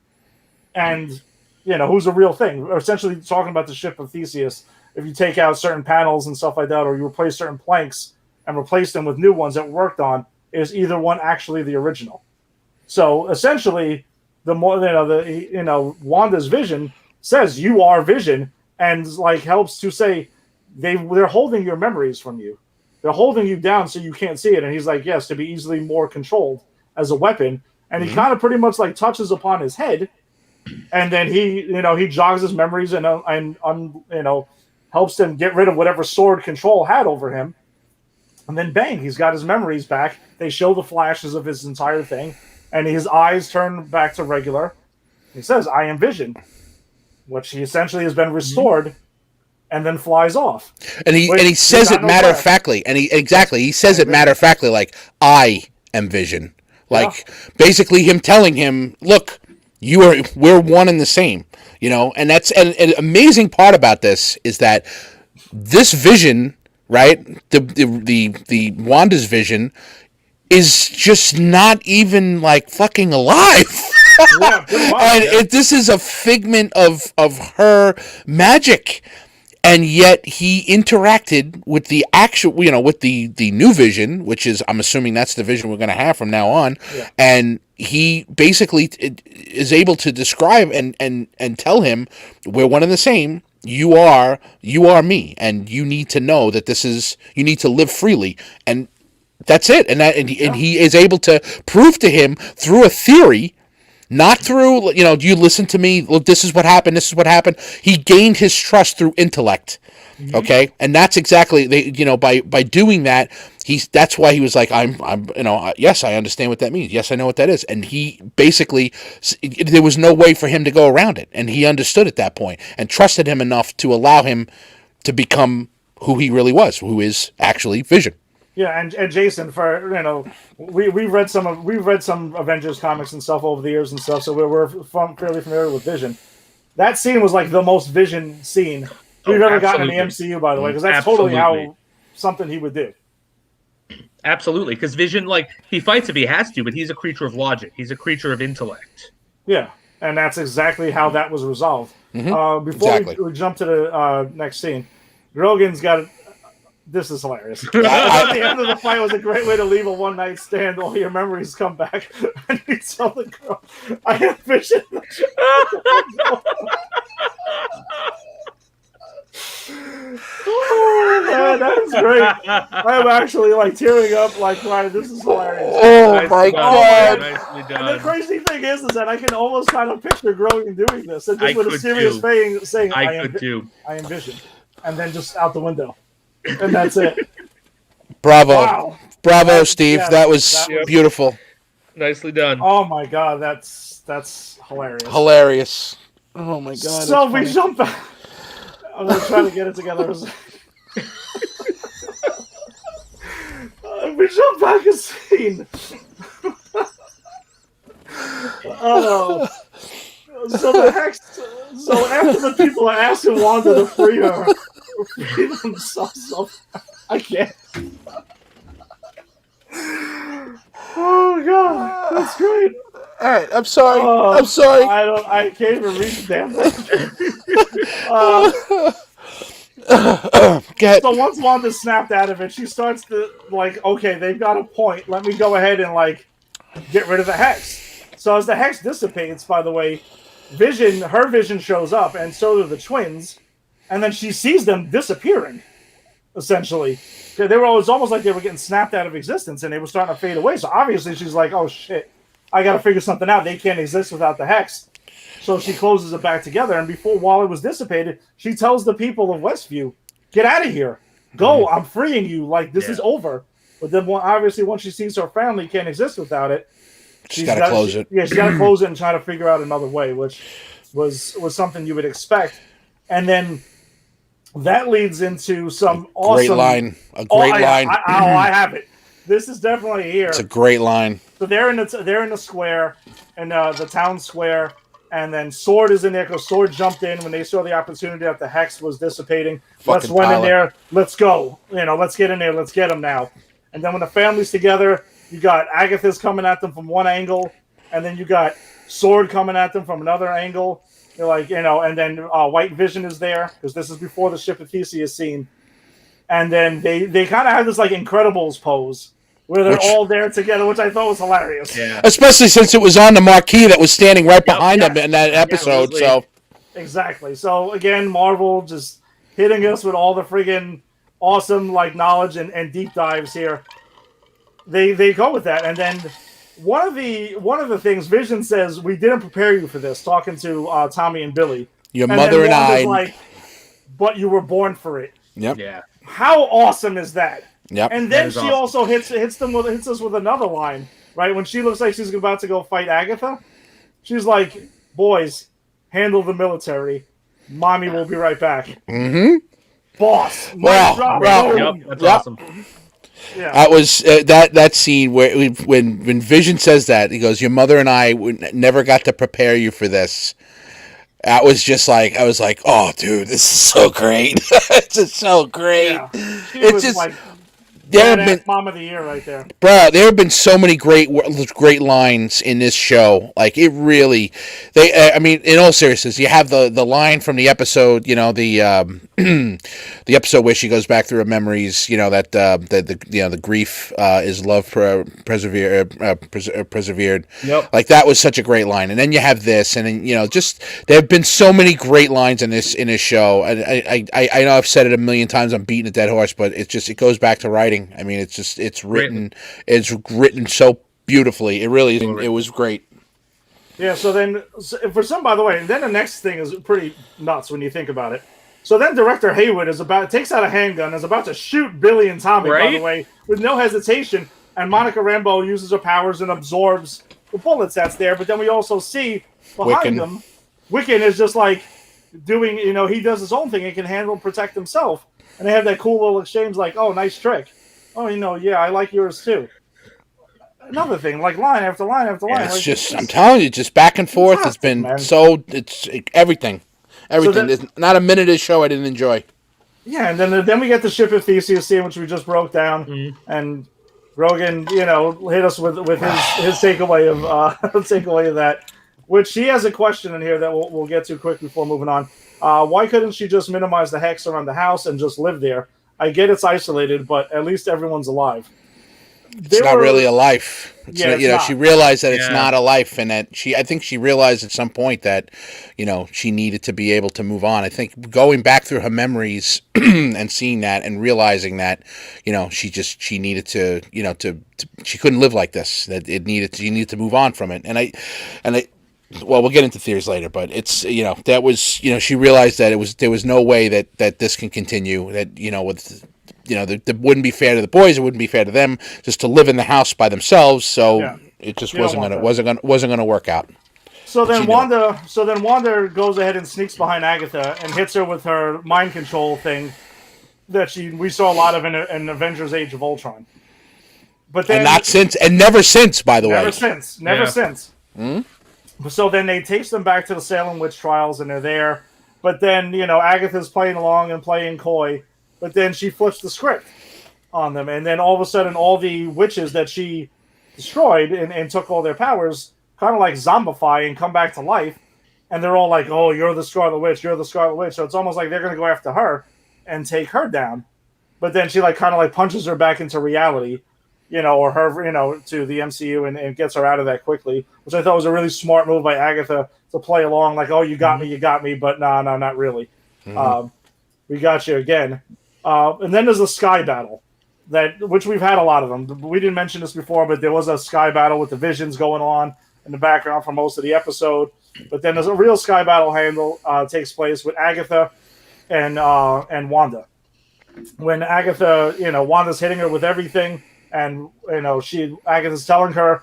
And, who's the real thing? We're essentially talking about the Ship of Theseus. If you take out certain panels and stuff like that, or you replace certain planks and replace them with new ones that worked on, is either one actually the original? So essentially, the more Wanda's Vision says you are Vision, and like helps to say they're holding your memories from you. They're holding you down so you can't see it. And he's like, yes, to be easily more controlled as a weapon. And he kind of pretty much like touches upon his head, and then he jogs his memories and helps him get rid of whatever sword Control had over him. And then bang, he's got his memories back. They show the flashes of his entire thing. And his eyes turn back to regular. He says, I am Vision, which he essentially has been restored and then flies off. And he says it matter of factly, and he says it matter of factly, like, I am Vision. Like, basically him telling him, look, we're one and the same, and that's an amazing part about this is that this Vision, right, the Wanda's Vision is just not even like fucking alive. This is a figment of her magic. And yet he interacted with the actual, with the new Vision, which is, I'm assuming that's the Vision we're going to have from now on. Yeah. And he basically is able to describe and tell him, we're one and the same. You are me, and you need to know that you need to live freely. And that's it. And he is able to prove to him through a theory. Not through, you listen to me, look, this is what happened. He gained his trust through intellect, okay? And that's exactly, by doing that, that's why he was like, yes, I understand what that means. Yes, I know what that is. And he basically, there was no way for him to go around it. And he understood at that point and trusted him enough to allow him to become who he really was, who is actually Vision. Yeah, and Jason, for we've read some Avengers comics and stuff over the years and stuff, so we're fairly familiar with Vision. That scene was like the most Vision scene we've ever gotten in the MCU, by the way, because that's totally how something he would do. Absolutely, because Vision, like, he fights if he has to, but he's a creature of logic. He's a creature of intellect. Yeah, and that's exactly how that was resolved. Before we jump to the next scene, Grogan's got. This is hilarious. At the end of the fight was a great way to leave a one-night stand. All your memories come back. And you tell the girl, I have Vision. Oh, man, that's great. I'm actually, tearing up, wow, this is hilarious. Oh, my God. Nicely done. And the crazy thing is that I can almost kind of picture Grogan doing this. And just with a serious face saying, I am Vision. And then just out the window. And that's it. Bravo. Wow. Bravo, Steve. That was beautiful. Nicely done. Oh my God, that's hilarious. Hilarious. Oh my God. So we jump back. I'm gonna try to get it together. We jump back a scene. So the Hex. So after the people are asking Wanda to free her. I can't. Oh God, that's great. All right, I'm sorry. I'm sorry. I can't even read the damn thing. So once Wanda snapped out of it, she starts to okay, they've got a point. Let me go ahead and get rid of the Hex. So as the Hex dissipates, by the way, her vision shows up, and so do the twins. And then she sees them disappearing, essentially. It was almost like they were getting snapped out of existence, and they were starting to fade away. So obviously she's like, oh, shit, I got to figure something out. They can't exist without the Hex. So she closes it back together, and while it was dissipated, she tells the people of Westview, get out of here. Go, I'm freeing you. This is over. But then obviously once she sees her family can't exist without it, she's got to close it. Yeah, she's got to close it and try to figure out another way, which was something you would expect. And then that leads into some awesome... Great line. A great line. I have it. This is definitely here. It's a great line. So they're in the square, in the town square, and then Sword is in there because Sword jumped in when they saw the opportunity that the Hex was dissipating. Let's went in there. Let's go. Let's get in there. Let's get them now. And then when the family's together, you got Agatha's coming at them from one angle, and then you got Sword coming at them from another angle. And then White Vision is there because this is before the ship of Theseus scene, and then they kind of have this Incredibles pose where they're all there together, which I thought was hilarious. Yeah. Especially since it was on the marquee that was standing right behind them in that episode. So exactly. So again, Marvel just hitting us with all the friggin' awesome knowledge and deep dives here. They go with that, and then. One of the things Vision says, we didn't prepare you for this, talking to Tommy and Billy. Your mother and I. But you were born for it. Yep. Yeah. How awesome is that? Yep. And then she also hits us with another line, right? When she looks like she's about to go fight Agatha, she's like, boys, handle the military. Mommy will be right back. Mm-hmm. boss. Wow. Drop. Wow. Yep, Boom. that's Yep. awesome. Yeah. That was that scene where when Vision says that, he goes, "Your mother and I never got to prepare you for this." That was just like, I was like, "Oh, dude, this is so great! It's just so great." Yeah. She It's was just like there have badass been, mom of the year right there. bro. There have been so many great lines in this show. Like it really, I mean, in all seriousness, you have the line from the episode. You know the episode where she goes back through her memories. You know that the grief is love persevered. Yep. Like that was such a great line. And then you have this, and then just there have been so many great lines in this show. And I know I've said it a million times. I'm beating a dead horse, but it goes back to writing. I mean, it's written so beautifully. It really is. It was great. Yeah, so then, for some, by the way, and then the next thing is pretty nuts when you think about it. So then Director Haywood takes out a handgun, is about to shoot Billy and Tommy, by the way, with no hesitation, and Monica Rambeau uses her powers and absorbs the bullets that's there, but then we also see behind them, Wiccan is just like doing, he does his own thing, he can handle and protect himself, and they have that cool little exchange like, oh, nice trick. Oh, yeah, I like yours too. Another thing, like line after line after line. It's like, just, I'm telling you, just back and forth. It's been man. it's everything. There's not a minute of the show I didn't enjoy. Yeah, and then we get the Ship of Theseus scene, which we just broke down, and Rogan, hit us with his takeaway of that. Which he has a question in here that we'll get to quick before moving on. Why couldn't she just minimize the hex around the house and just live there? I get it's isolated, but at least everyone's alive. It's not really a life. She realized that it's not a life, and that I think she realized at some point that, she needed to be able to move on. I think going back through her memories and seeing that and realizing that, she needed to, she couldn't live like this. That she needed to move on from it. And I, well, we'll get into theories later, but it's, that was, she realized that there was no way that this can continue. That, with. That wouldn't be fair to the boys. It wouldn't be fair to them just to live in the house by themselves. So it just wasn't gonna work out. So then Wanda goes ahead and sneaks behind Agatha and hits her with her mind control thing that we saw a lot of in Avengers: Age of Ultron. But then never since, by the way. Never since. Mm-hmm. So then they take them back to the Salem witch trials, and they're there. But then Agatha's playing along and playing coy. But then she flips the script on them, and then all of a sudden, all the witches that she destroyed and took all their powers kind of like zombify and come back to life, and they're all like, "Oh, you're the Scarlet Witch, you're the Scarlet Witch." So it's almost like they're going to go after her and take her down. But then she kind of punches her back into reality, or her, to the MCU and gets her out of that quickly, which I thought was a really smart move by Agatha to play along, like, "Oh, you got me," but no, not really. Mm-hmm. We got you again. And then there's a sky battle, which we've had a lot of them. We didn't mention this before, but there was a sky battle with the visions going on in the background for most of the episode. But then there's a real sky battle takes place with Agatha and Wanda. When Agatha, Wanda's hitting her with everything, and Agatha's telling her,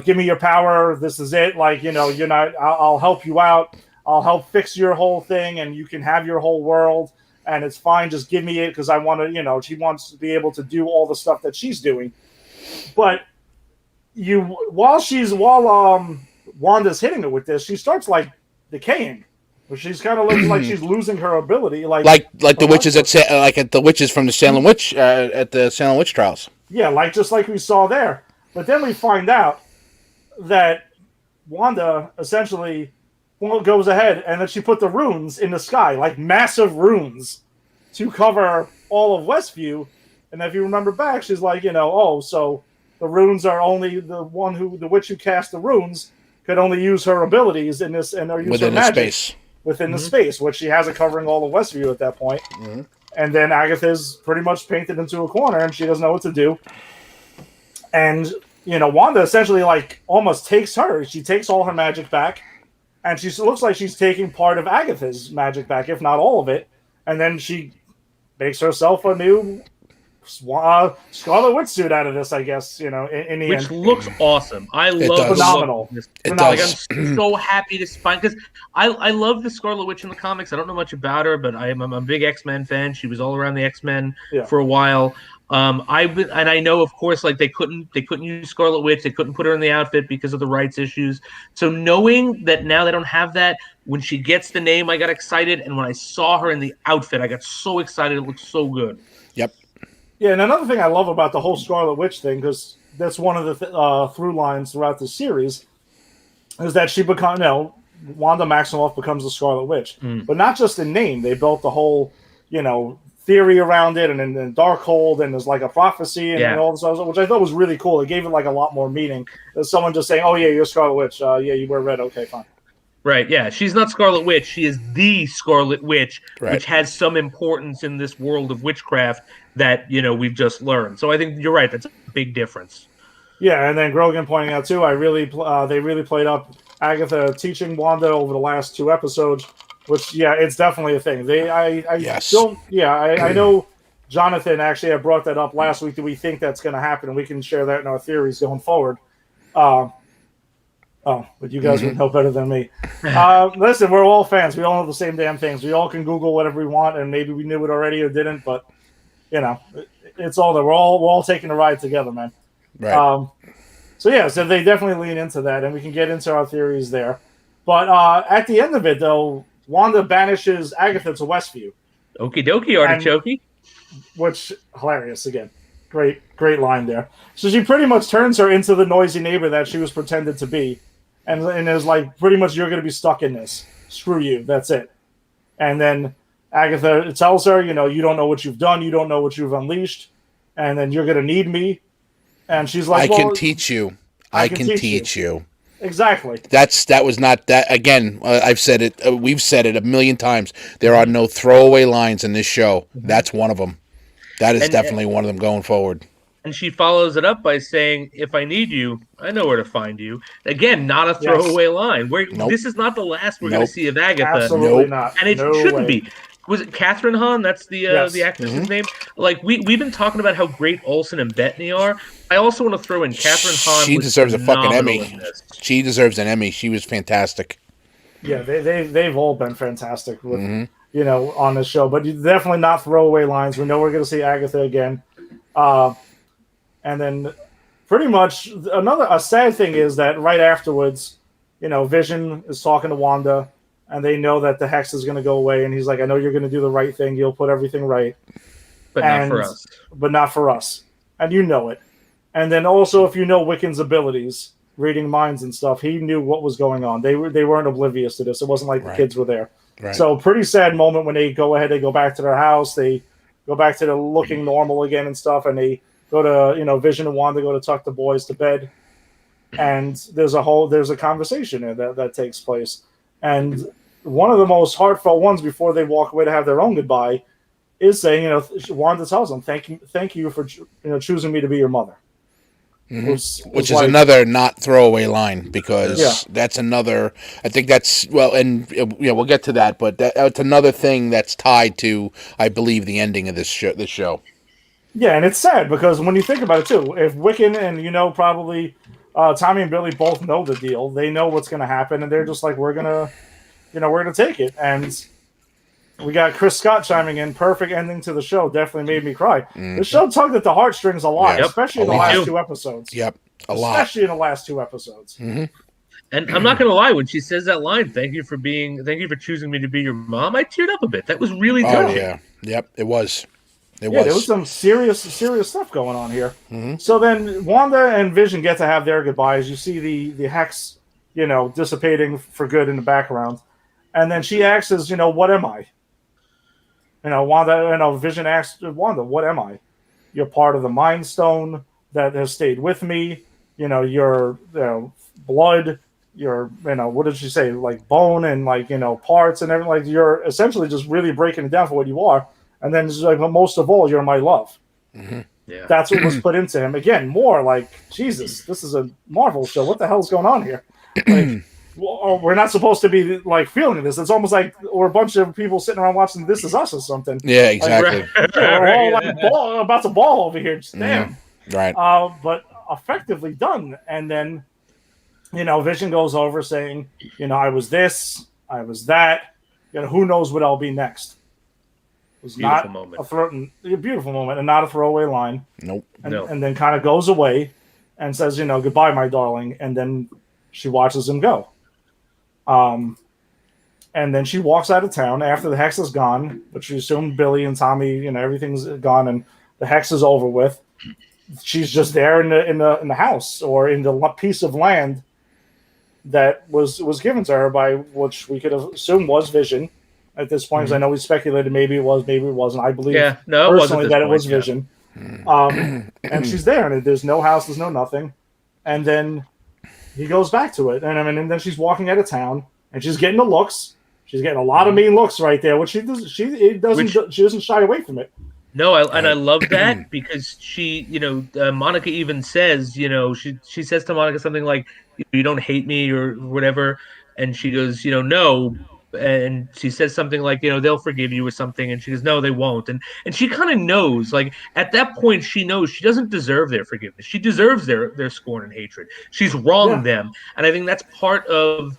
give me your power. This is it. Like, you're not. I'll help you out. I'll help fix your whole thing, and you can have your whole world. And it's fine, just give me it, because I want to, she wants to be able to do all the stuff that she's doing. But while Wanda's hitting her with this, she starts decaying. She's kind of looks like she's losing her ability, like the witches at the witches from the Salem witch at the Salem witch trials. Yeah, just like we saw there. But then we find out that Wanda essentially goes ahead and then she put the runes in the sky, like massive runes, to cover all of Westview. And if you remember back, she's like, so the runes are only the witch who cast the runes could only use her abilities in this, and use her magic within the space, which she has it covering all of Westview at that point. Mm-hmm. And then Agatha's pretty much painted into a corner, and she doesn't know what to do. And Wanda essentially almost takes her. She takes all her magic back. And she looks like she's taking part of Agatha's magic back, if not all of it. And then she makes herself a new Scarlet Witch suit out of this, I guess, in the Which end. looks awesome. I love does. the Phenomenal. look of this. It Like, does. I'm so happy to find, because I love the Scarlet Witch in the comics. I don't know much about her, but I'm a big X-Men fan. She was all around the X-Men for a while. I know, of course, like they couldn't use Scarlet Witch. They couldn't put her in the outfit because of the rights issues. So knowing that now they don't have that, when she gets the name, I got excited, and when I saw her in the outfit, I got so excited. It looked so good. Yep. Yeah, and another thing I love about the whole Scarlet Witch thing, because that's one of the through lines throughout the series, is that she Wanda Maximoff becomes the Scarlet Witch, but not just in name. They built the whole, theory around it, and then Darkhold, and there's like a prophecy and all this other stuff, which I thought was really cool. It gave it like a lot more meaning than someone just saying, "Oh yeah, you're Scarlet Witch. Yeah, you wear red. Okay, fine." Right, yeah. She's not Scarlet Witch. She is the Scarlet Witch, Right. which has some importance in this world of witchcraft that, we've just learned. So I think you're right. That's a big difference. Yeah, and then Grogan pointing out too, they really played up Agatha teaching Wanda over the last 2 episodes, which it's definitely a thing. I know Jonathan actually had brought that up last week. Do we think that's going to happen? And we can share that in our theories going forward. But you guys would know better than me. Listen, we're all fans. We all know the same damn things. We all can Google whatever we want, and maybe we knew it already or didn't, but it's all there. We're all taking a ride together, man. Right. So they definitely lean into that, and we can get into our theories there. But at the end of it, though, Wanda banishes Agatha to Westview. Okie dokie, artichoke. Which, hilarious again. Great line there. So she pretty much turns her into the noisy neighbor that she was pretended to be. And is like, pretty much, you're going to be stuck in this. Screw you. That's it. And then Agatha tells her, you don't know what you've done. You don't know what you've unleashed. And then you're going to need me. And she's like, I can teach you. I can teach you. Exactly. That was not that. Again, I've said it. We've said it a million times. There are no throwaway lines in this show. That's one of them. That is definitely one of them going forward. And she follows it up by saying, "If I need you, I know where to find you." Again, not a throwaway line. This is not the last we're going to see of Agatha. Absolutely not. And it shouldn't be. Was it Catherine Hahn? That's the actress's name. Like we've been talking about how great Olsen and Bettany are. I also want to throw in Catherine Hahn. She deserves a fucking Emmy. She deserves an Emmy. She was fantastic. Yeah, they've all been fantastic with on this show, but definitely not throwaway lines. We know we're going to see Agatha again, and then pretty much a sad thing is that right afterwards, Vision is talking to Wanda. And they know that the hex is going to go away, and he's like, "I know you're going to do the right thing. You'll put everything right, but not for us. But not for us." And you know it. And then also, if you know Wiccan's abilities, reading minds and stuff, he knew what was going on. They weren't oblivious to this. It wasn't like the kids were there. Right. So pretty sad moment when they go back to their house. They go back to the looking normal again and stuff, and they go to Vision and Wanda go to tuck the boys to bed, and there's a conversation there that takes place. And one of the most heartfelt ones before they walk away to have their own goodbye is saying, Wanda tells them, thank you for choosing me to be your mother. Which is another not throwaway line, because that's another. I think that's and we'll get to that, but that's another thing that's tied to, I believe, the ending of this show. Yeah, and it's sad because when you think about it too, if Wiccan and probably. Tommy and Billy both know the deal. They know what's going to happen, and they're just like, we're gonna take it. And we got Chris Scott chiming in. Perfect ending to the show. Definitely made me cry. The show tugged at the heartstrings a lot, especially in the last 2 episodes. Yep, a lot. Especially in the last 2 episodes. Mm-hmm. And I'm not going to lie, when she says that line, thank you for choosing me to be your mom, I teared up a bit. That was really touching. Yeah. Yep, it was. There was some serious stuff going on here. So then Wanda and Vision get to have their goodbyes. You see the hex, dissipating for good in the background. And then she asks, what am I? Vision asks Wanda, what am I? You're part of the Mind Stone that has stayed with me. Your blood, your, what did she say? Like bone and parts and everything. Like you're essentially just really breaking it down for what you are. And then it's like, but most of all, you're my love. Yeah. That's what was put into him. Again, more like, Jesus, this is a Marvel show. What the hell's going on here? well, we're not supposed to be like feeling this. It's almost like we're a bunch of people sitting around watching This Is Us or something. Yeah, exactly. Like, yeah, we're all like about to ball over here. Just damn. Right. But effectively done. And then, Vision goes over saying, I was this, I was that. Who knows what I'll be next? It was Beautiful not a beautiful moment and not a throwaway line. Nope. And then kind of goes away and says, goodbye, my darling. And then she watches him go. And then she walks out of town after the hex is gone, but she assumed Billy and Tommy, everything's gone and the hex is over with. She's just there in the house or in the piece of land that was given to her by which we could assume was Vision at this point. Because I know we speculated maybe it was, maybe it wasn't. I believe personally that it was Vision. And she's there, and there's no house, there's no nothing. And then he goes back to it, and then she's walking out of town, and she's getting the looks. She's getting a lot of mean looks right there, which she doesn't shy away from it. No, I love that because she, Monica even says, she says to Monica something like, "You don't hate me" or whatever, and she goes, "No," and she says something like, "They'll forgive you" or something, and she goes, "No, they won't," and she kind of knows, like at that point, she knows she doesn't deserve their forgiveness. She deserves their scorn and hatred. She's wronged them, and I think that's part of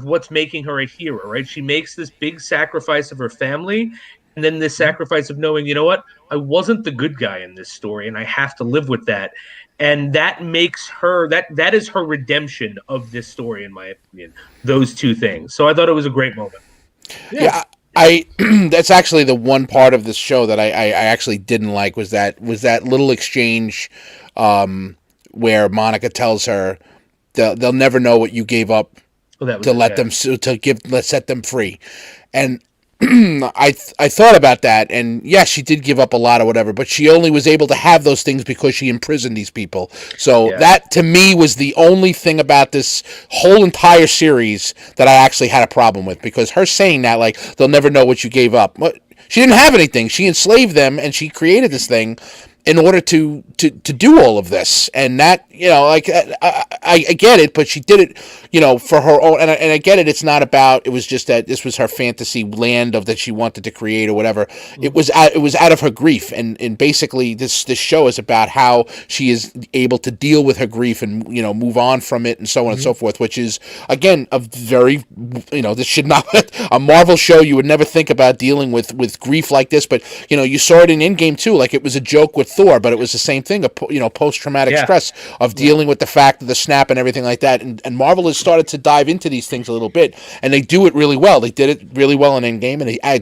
what's making her a hero, right? She makes this big sacrifice of her family. And then this sacrifice of knowing, you know what, I wasn't the good guy in this story, and I have to live with that. And that makes her that is her redemption of this story, in my opinion. Those two things. So I thought it was a great moment. Yeah, I that's actually the one part of this show that I actually didn't like was that little exchange where Monica tells her they'll never know what you gave up set them free, and I thought about that, and yes, she did give up a lot or whatever, but she only was able to have those things because she imprisoned these people. So that, to me, was the only thing about this whole entire series that I actually had a problem with, because her saying that, like, they'll never know what you gave up. She didn't have anything. She enslaved them, and she created this thing in order to do all of this. And that, I get it, but she did it, for her own, and I get it. It's not about, it was just that this was her fantasy land that she wanted to create or whatever. It was out of her grief. And basically this show is about how she is able to deal with her grief and, move on from it and so on and so forth, which is, again, a very, this should not, a Marvel show, you would never think about dealing with grief like this, but, you saw it in Endgame too, like it was a joke with Thor, but it was the same thing, post-traumatic stress of dealing with the fact of the snap and everything like that. And Marvel has started to dive into these things a little bit, and they do it really well. They did it really well in Endgame, and I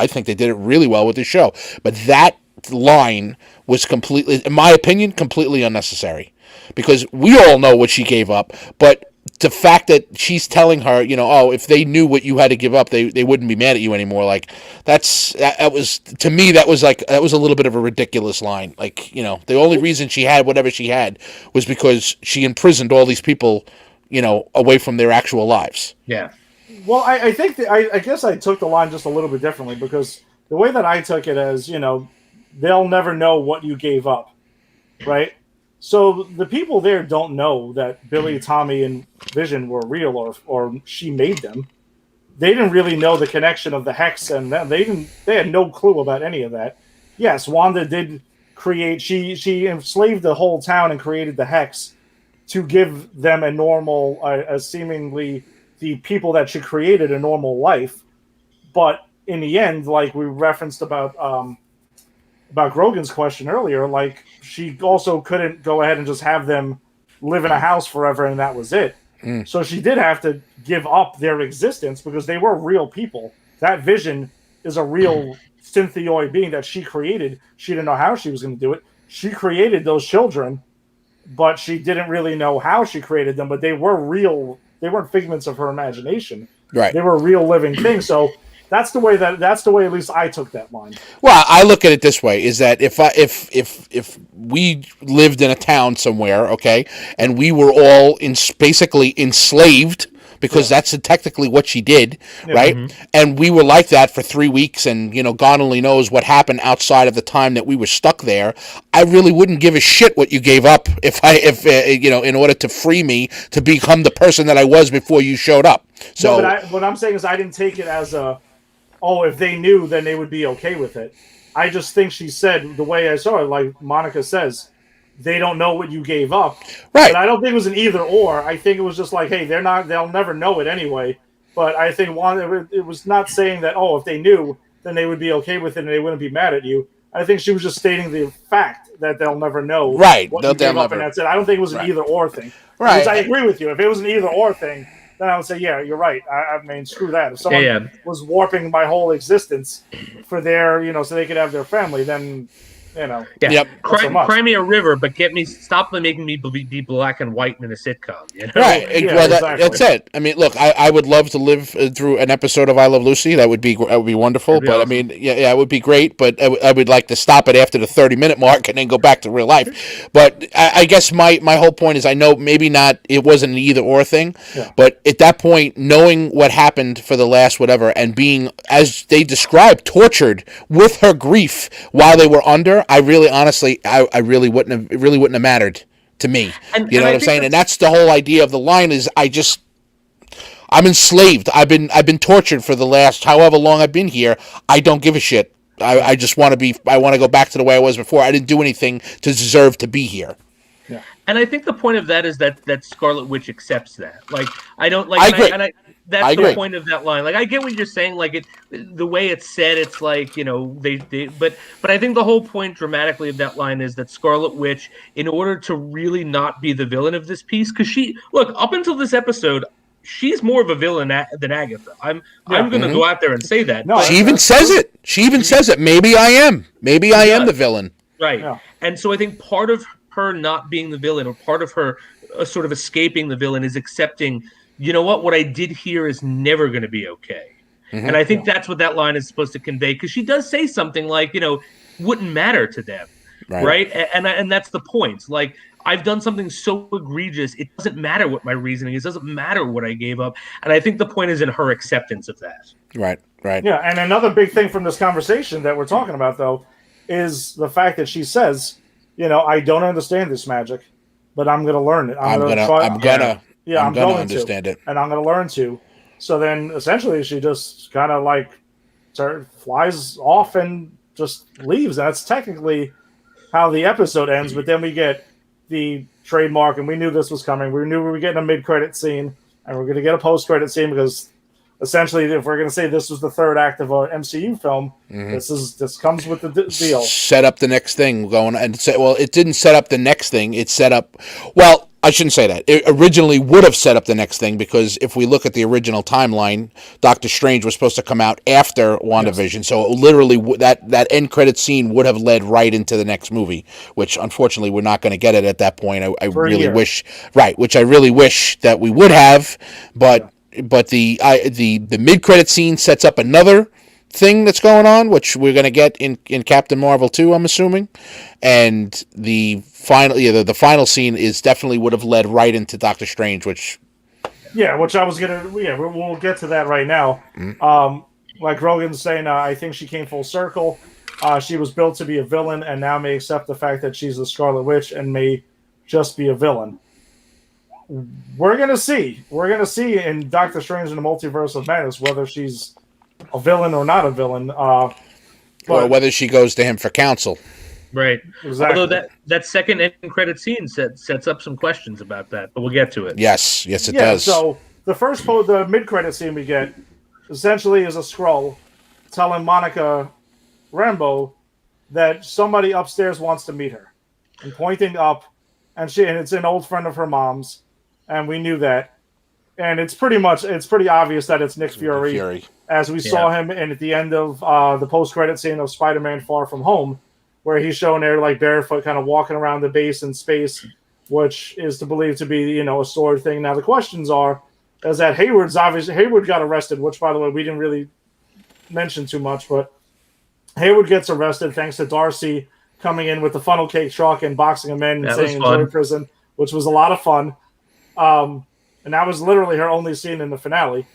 think they did it really well with the show. But that line was completely, in my opinion, completely unnecessary, because we all know what she gave up, but the fact that she's telling her, if they knew what you had to give up, they wouldn't be mad at you anymore. Like that was, to me, that was a little bit of a ridiculous line. Like, the only reason she had whatever she had was because she imprisoned all these people, away from their actual lives. Yeah. Well, I think I guess I took the line just a little bit differently, because the way that I took it as, they'll never know what you gave up, right? So the people there don't know that Billy, Tommy, and Vision were real, or she made them. They didn't really know the connection of the hex, and they had no clue about any of that. Yes, Wanda did create. She enslaved the whole town and created the hex to give them a normal, seemingly the people that she created a normal life. But in the end, like we referenced about Grogan's question earlier, like she also couldn't go ahead and just have them live in a house forever and that was it. So she did have to give up their existence because they were real people. That Vision is a real synthioid being that she created. She didn't know how she was going to do it. She created those children, but she didn't really know how she created them, but they were real. They weren't figments of her imagination. Right. They were real living things. So that's the way at least I took that line. Well, I look at it this way: is that if we lived in a town somewhere, okay, and we were all basically enslaved because that's technically what she did, right? And we were like that for 3 weeks, and God only knows what happened outside of the time that we were stuck there. I really wouldn't give a shit what you gave up if in order to free me to become the person that I was before you showed up. So what I'm saying is I didn't take it as if they knew, then they would be okay with it. I just think she said, the way I saw it, like Monica says, they don't know what you gave up. Right. But I don't think it was an either or. I think it was just like, hey, they'll never know it anyway. But I think it was not saying that, if they knew, then they would be okay with it and they wouldn't be mad at you. I think she was just stating the fact that they'll never know right. what you gave up, and that's it. I don't think it was an either or thing. Right. Because I agree with you. If it was an either or thing, then I would say, yeah, you're right. I mean, screw that. If someone was warping my whole existence for their, so they could have their family, then, Yeah. Yep. Cry me a river, but stop making me be black and white in a sitcom. Right. Yeah, well, exactly. that's it. I mean, look, I would love to live through an episode of I Love Lucy. That would be wonderful. But awesome. I mean, yeah, it would be great. But I would like to stop it after the 30-minute mark and then go back to real life. But I guess my whole point is, I know maybe not. It wasn't an either or thing. Yeah. But at that point, knowing what happened for the last whatever, and being, as they described, tortured with her grief while they were under. I really, honestly, I really wouldn't have mattered to me. You know what I'm saying? And that's the whole idea of the line is I'm enslaved. I've been tortured for the last however long I've been here. I don't give a shit. I just want to go back to the way I was before. I didn't do anything to deserve to be here. Yeah. And I think the point of that is that Scarlet Witch accepts that. Like, I don't like. I agree. That's the point of that line. Like, I get what you're saying. Like, the way it's said, it's like, but I think the whole point dramatically of that line is that Scarlet Witch, in order to really not be the villain of this piece, because up until this episode, she's more of a villain than Agatha. I'm going to go out there and say that. No, she even says it. She even says it. Maybe I am. Maybe I am the villain. Right. Yeah. And so I think part of her not being the villain, or part of her sort of escaping the villain, is accepting, you know what I did here is never going to be okay. Mm-hmm. And I think that's what that line is supposed to convey, because she does say something like, wouldn't matter to them, right? And that's the point. Like, I've done something so egregious, it doesn't matter what my reasoning is, it doesn't matter what I gave up. And I think the point is in her acceptance of that. Right. Yeah, and another big thing from this conversation that we're talking about, though, is the fact that she says, I don't understand this magic, but I'm going to learn it. I'm going to understand it, and I'm going to learn to. So then, essentially, she just kind of like flies off and just leaves. And that's technically how the episode ends. But then we get the trademark, and we knew this was coming. We knew we were getting a mid-credit scene, and we're going to get a post-credit scene, because essentially, if we're going to say this was the third act of an MCU film, this comes with the deal. Set up the next thing going, and it didn't set up the next thing. It set up, I shouldn't say that. It originally would have set up the next thing, because if we look at the original timeline, Doctor Strange was supposed to come out after WandaVision. Yes. So literally that end credit scene would have led right into the next movie, which unfortunately we're not going to get it at that point. I really wish, which I really wish that we would have, but the mid credit scene sets up another thing that's going on, which we're going to get in Captain Marvel 2, I'm assuming, and the final scene is definitely would have led right into Doctor Strange, which I was gonna we'll get to that right now. Like Rogan's saying, I think she came full circle. She was built to be a villain, and now may accept the fact that she's the Scarlet Witch and may just be a villain. We're gonna see in Doctor Strange in the Multiverse of Madness whether she's a villain or not a villain, or whether she goes to him for counsel. Right. Exactly. Although that second end credit scene sets up some questions about that, but we'll get to it. Yes, it does. So the mid credit scene we get essentially is a scroll telling Monica Rambeau that somebody upstairs wants to meet her, and pointing up, and it's an old friend of her mom's, and we knew that. And it's pretty obvious that it's Nick Fury. As we saw him at the end of the post-credit scene of Spider-Man Far From Home, where he's shown there like barefoot, kind of walking around the base in space, which is to believe to be, a sword thing. Now the questions is that Hayward got arrested, which by the way we didn't really mention too much, but Hayward gets arrested thanks to Darcy coming in with the funnel cake truck and boxing him in and saying enjoy prison, which was a lot of fun. and that was literally her only scene in the finale.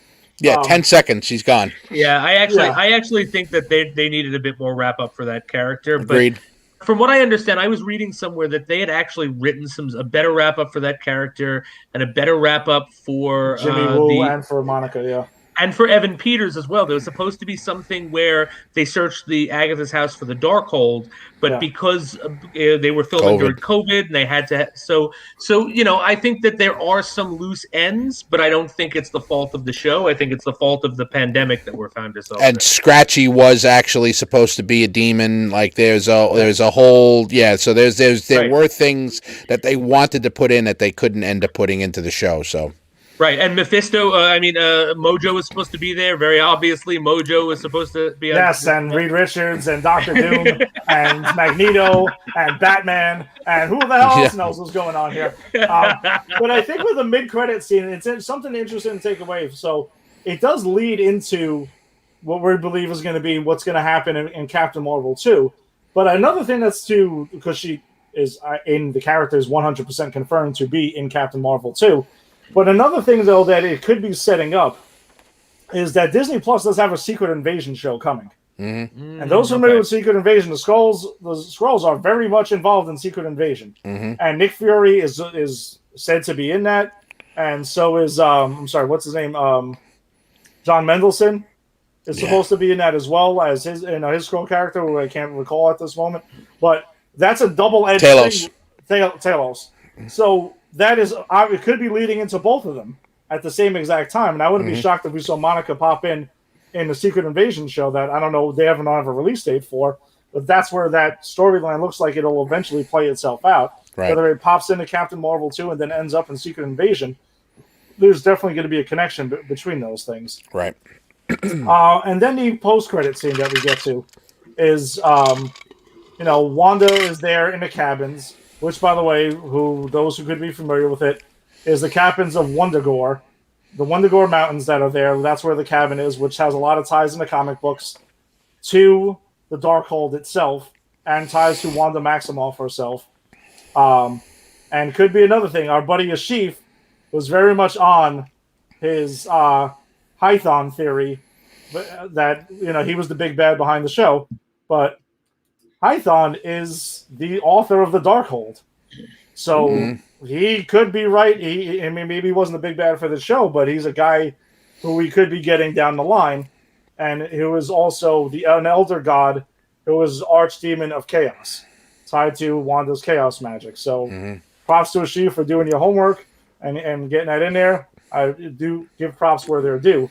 Yeah, 10 seconds, she's gone. Yeah, I actually think that they needed a bit more wrap up for that character. Agreed. But from what I understand, I was reading somewhere that they had actually written a better wrap up for that character and a better wrap up for Jimmy Woo and for Monica, yeah. And for Evan Peters as well. There was supposed to be something where they searched the Agatha's house for the Darkhold, but because they were filming during COVID and they had to, so I think that there are some loose ends, but I don't think it's the fault of the show. I think it's the fault of the pandemic that we're found ourselves. And Scratchy was actually supposed to be a demon. Like there's a whole So there were things that they wanted to put in that they couldn't end up putting into the show. So. Right, and Mephisto, Mojo was supposed to be there. Very obviously, Mojo was supposed to be. Yes, and Reed Richards and Doctor Doom and Magneto and Batman and who the hell else knows what's going on here. But I think with the mid-credit scene, it's something interesting to take away. So it does lead into what we believe is going to be what's going to happen in Captain Marvel 2. But another thing that's because she is in the character is 100% confirmed to be in Captain Marvel 2. But another thing, though, that it could be setting up is that Disney Plus does have a Secret Invasion show coming. Mm-hmm. And those familiar with Secret Invasion, the Skrulls are very much involved in Secret Invasion. Mm-hmm. And Nick Fury is said to be in that. And so is, what's his name? John Mendelsohn is supposed to be in that as well as his Skrull character, who I can't recall at this moment. But that's a double-edged thing. Talos. So that is, it could be leading into both of them at the same exact time. And I wouldn't be shocked if we saw Monica pop in the Secret Invasion show that, I don't know, they haven't have a release date for, but that's where that storyline looks like it'll eventually play itself out. Right. Whether it pops into Captain Marvel 2 and then ends up in Secret Invasion, there's definitely going to be a connection between those things. Right. And then the post-credit scene that we get to is, Wanda is there in the cabins, which, by the way, those who could be familiar with it, is the cabins of Wundagore, the Wundagore Mountains that are there. That's where the cabin is, which has a lot of ties in the comic books to the Darkhold itself and ties to Wanda Maximoff herself. And could be another thing. Our buddy Ashif was very much on his Hython theory that he was the big bad behind the show, but Hython is the author of the Darkhold, so he could be right. Maybe he wasn't the big bad for the show, but he's a guy who we could be getting down the line, and who is also an elder god who is archdemon of chaos, tied to Wanda's chaos magic. So props to Ashif for doing your homework and getting that in there. I do give props where they're due.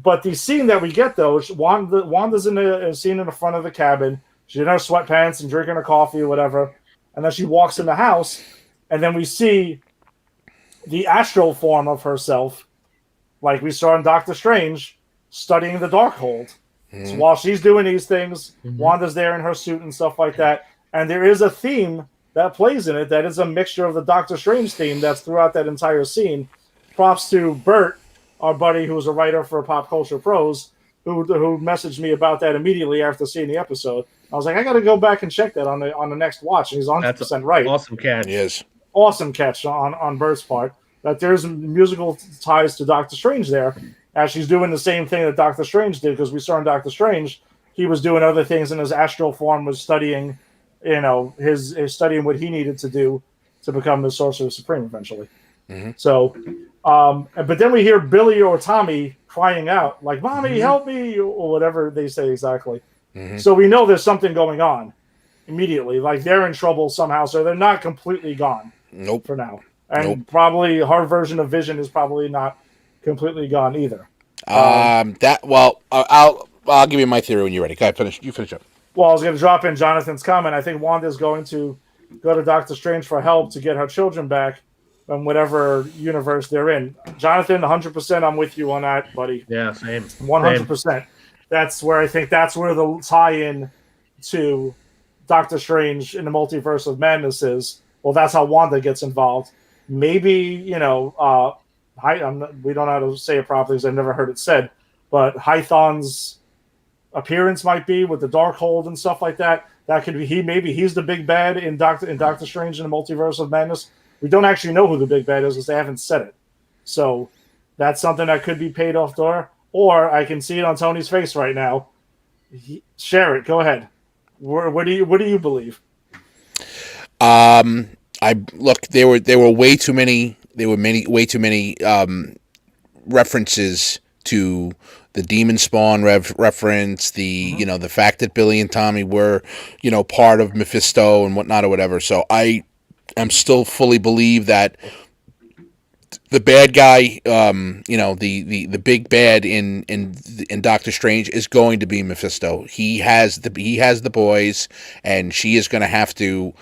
But the scene that we get, though, Wanda's in a scene in the front of the cabin. She's in her sweatpants and drinking her coffee or whatever. And then she walks in the house, and then we see the astral form of herself, like we saw in Doctor Strange, studying the Darkhold. So while she's doing these things, Wanda's there in her suit and stuff like that. And there is a theme that plays in it that is a mixture of the Doctor Strange theme that's throughout that entire scene. Props to Bert, our buddy who's a writer for Pop Culture Pros, who messaged me about that immediately after seeing the episode. I was like, I got to go back and check that on the next watch. And he's 100% right. Awesome catch. Yes. Awesome catch on Bert's part. That there's musical ties to Doctor Strange there, as she's doing the same thing that Doctor Strange did, because we saw in Doctor Strange, he was doing other things in his astral form, was studying, his studying what he needed to do to become the Sorcerer Supreme eventually. So, but then we hear Billy or Tommy crying out, like, "Mommy, help me," or whatever they say exactly. So we know there's something going on immediately. Like they're in trouble somehow, so they're not completely gone. Nope. For now. And probably her version of Vision is probably not completely gone either. I'll give you my theory when you're ready. Okay, you finish up. Well, I was going to drop in Jonathan's comment. I think Wanda's going to go to Doctor Strange for help to get her children back from whatever universe they're in. Jonathan, 100%, I'm with you on that, buddy. Yeah, same. 100%. That's where the tie-in to Doctor Strange in the Multiverse of Madness is. Well, that's how Wanda gets involved. Maybe, we don't know how to say it properly because I've never heard it said, but Hython's appearance might be with the Darkhold and stuff like that. That could be maybe he's the big bad in Doctor Strange in the Multiverse of Madness. We don't actually know who the big bad is because they haven't said it. So that's something that could be paid off door. Or I can see it on Tony's face right now. Share it. Go ahead. What do you believe? I look. There were way too many. There were way too many references to the Demon Spawn reference. The the fact that Billy and Tommy were part of Mephisto and whatnot or whatever. So I am still fully believe that the bad guy, the big bad in Doctor Strange is going to be Mephisto. He has the boys, and she is going to have to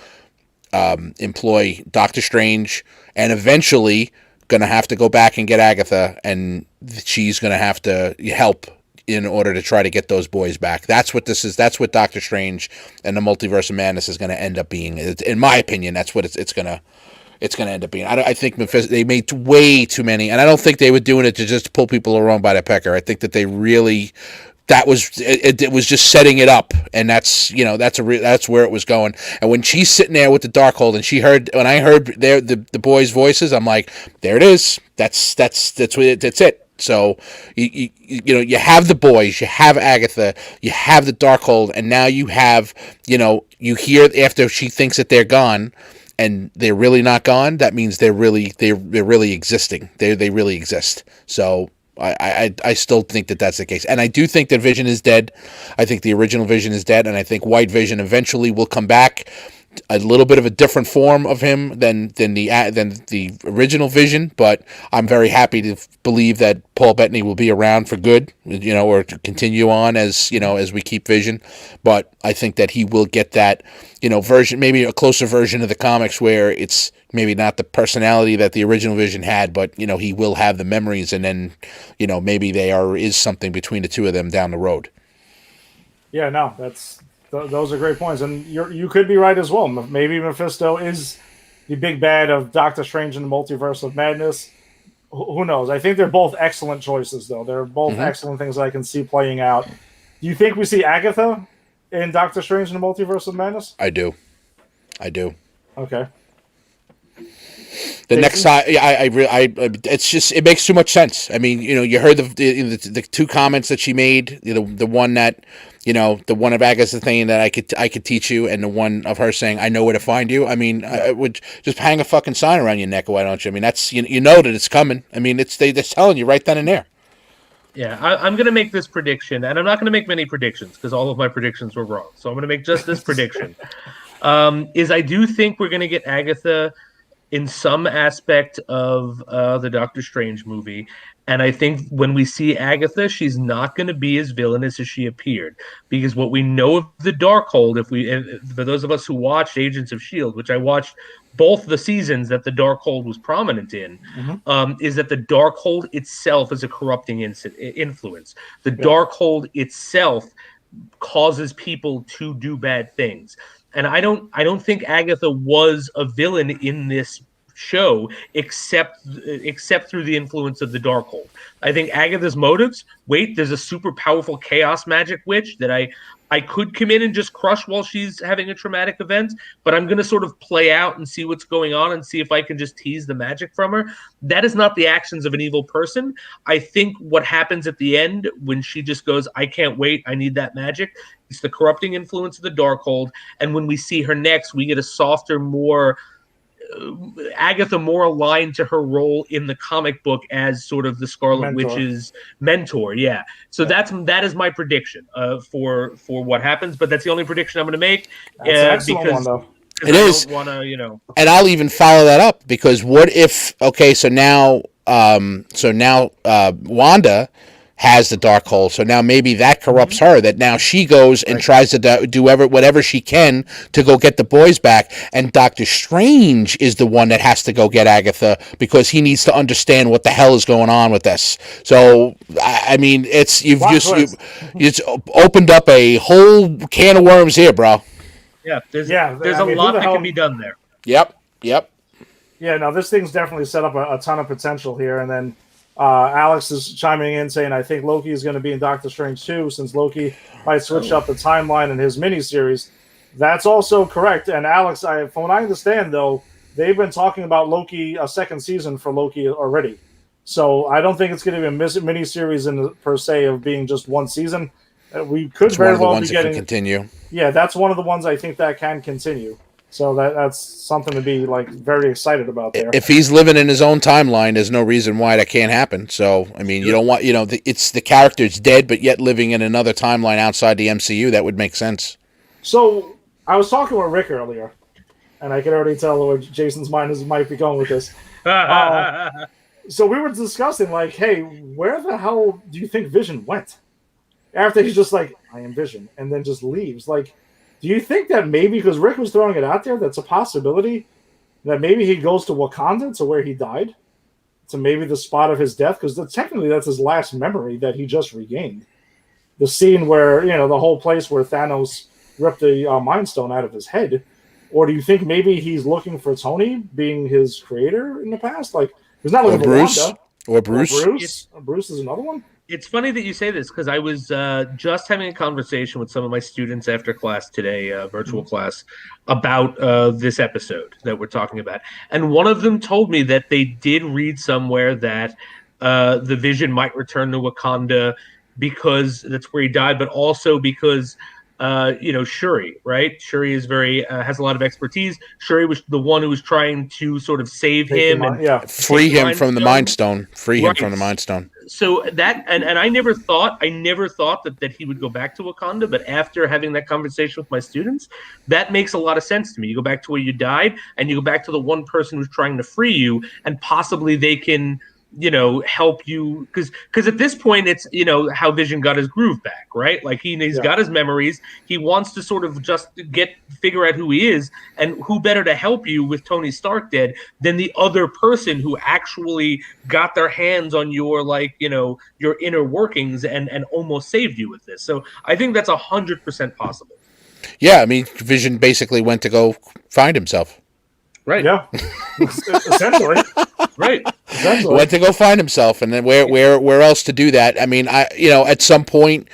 employ Doctor Strange, and eventually going to have to go back and get Agatha, and she's going to have to help in order to try to get those boys back. That's what this is. That's what Doctor Strange and the Multiverse of Madness is going to end up being. In my opinion, that's what it's going to end up being. I think they made way too many, and I don't think they were doing it to just pull people along by the pecker. I think that they really, that was it was just setting it up, and that's where it was going. And when she's sitting there with the Darkhold, and when I heard the boys' voices, I'm like, there it is. That's it. So you have the boys, you have Agatha, you have the Darkhold, and now you have you hear after she thinks that they're gone. And they're really not gone. That means they're really existing. They really exist. So I still think that that's the case. And I do think that Vision is dead. I think the original Vision is dead, and I think White Vision eventually will come back. A little bit of a different form of him than the original Vision, but I'm very happy to believe that Paul Bettany will be around for good, or to continue on as we keep Vision. But I think that he will get that, version, maybe a closer version of the comics where it's maybe not the personality that the original Vision had, but he will have the memories, and then maybe is something between the two of them down the road. Yeah, no, those are great points, and you could be right as well. Maybe Mephisto is the big bad of Doctor Strange in the Multiverse of Madness. Who knows? I think they're both excellent choices, though. They're both excellent things that I can see playing out. Do you think we see Agatha in Doctor Strange in the Multiverse of Madness? I do. Okay. The next time, it's just, it makes too much sense. I mean, you heard the two comments that she made. The one that, the one of Agatha saying that I could teach you, and the one of her saying I know where to find you. I mean, I would just hang a fucking sign around your neck. Why don't you? I mean, that's that it's coming. I mean, they're telling you right then and there. Yeah, I'm going to make this prediction, and I'm not going to make many predictions because all of my predictions were wrong. So I'm going to make just this prediction. Is I do think we're going to get Agatha in some aspect of the Doctor Strange movie. And I think when we see Agatha, she's not going to be as villainous as she appeared. Because what we know of the Darkhold, for those of us who watched Agents of S.H.I.E.L.D., which I watched both the seasons that the Darkhold was prominent in, is that the Darkhold itself is a corrupting influence. The Darkhold itself causes people to do bad things. And I don't think Agatha was a villain in this show except through the influence of the Darkhold. I think Agatha's motives, there's a super powerful chaos magic witch that I could come in and just crush while she's having a traumatic event, but I'm going to sort of play out and see what's going on and see if I can just tease the magic from her. That is not the actions of an evil person. I think what happens at the end when she just goes, I can't wait, I need that magic, it's the corrupting influence of the Darkhold. And when we see her next, we get a softer, more Agatha more aligned to her role in the comic book as sort of the Scarlet Witch's mentor. Yeah. So that is my prediction for what happens, but that's the only prediction I'm going to make. That's an excellent one, though. It is. And I'll even follow that up, because what if, so now Wanda has the Darkhold, so now maybe that corrupts her, that now she goes and tries to do whatever she can to go get the boys back, and Doctor Strange is the one that has to go get Agatha because he needs to understand what the hell is going on with this. So I mean, you've opened up a whole can of worms here, bro. Yeah, there's a lot that can be done there. Yep. Yeah, no, this thing's definitely set up a ton of potential here, and then Alex is chiming in saying, I think Loki is going to be in Doctor Strange too, since Loki might switch up the timeline in his miniseries. That's also correct. And Alex, from what I understand, though, they've been talking about Loki, a second season for Loki already. So I don't think it's going to be a mini series per se of being just one season. We could It's very one of the well ones be that can getting. continue. Yeah, that's one of the ones I think that can continue. So that's something to be like very excited about there. If he's living in his own timeline, there's no reason why that can't happen. So, I mean, you don't want, it's the character's dead, but yet living in another timeline outside the MCU. That would make sense. So I was talking with Rick earlier, and I can already tell where Jason's mind might be going with this. So we were discussing, like, hey, where the hell do you think Vision went? After he's just like, I am Vision, and then just leaves. Like, do you think that maybe, because Rick was throwing it out there, that's a possibility, that maybe he goes to Wakanda, to where he died, to maybe the spot of his death? Because technically that's his last memory that he just regained. The scene where, the whole place where Thanos ripped the Mind Stone out of his head. Or do you think maybe he's looking for Tony, being his creator in the past? Like, he's not looking for Wanda. Or Bruce. Bruce is another one? It's funny that you say this, because I was just having a conversation with some of my students after class today, virtual class, about this episode that we're talking about. And one of them told me that they did read somewhere that the Vision might return to Wakanda because that's where he died, but also because Shuri, right? Shuri is has a lot of expertise. Shuri was the one who was trying to sort of save him and free him from the Mind Stone. Free him from the Mind Stone. So that, and I never thought that he would go back to Wakanda, but after having that conversation with my students, that makes a lot of sense to me. You go back to where you died, and you go back to the one person who's trying to free you, and possibly they can help you, because at this point it's how Vision got his groove back, right? Like he's got his memories. He wants to sort of just figure out who he is, and who better to help you with Tony Stark dead than the other person who actually got their hands on your your inner workings and almost saved you with this. So I think that's 100% possible. Yeah, I mean, Vision basically went to go find himself. Right. Yeah. Essentially. Right. Essentially. Went to go find himself, and then where else to do that? I mean, at some point,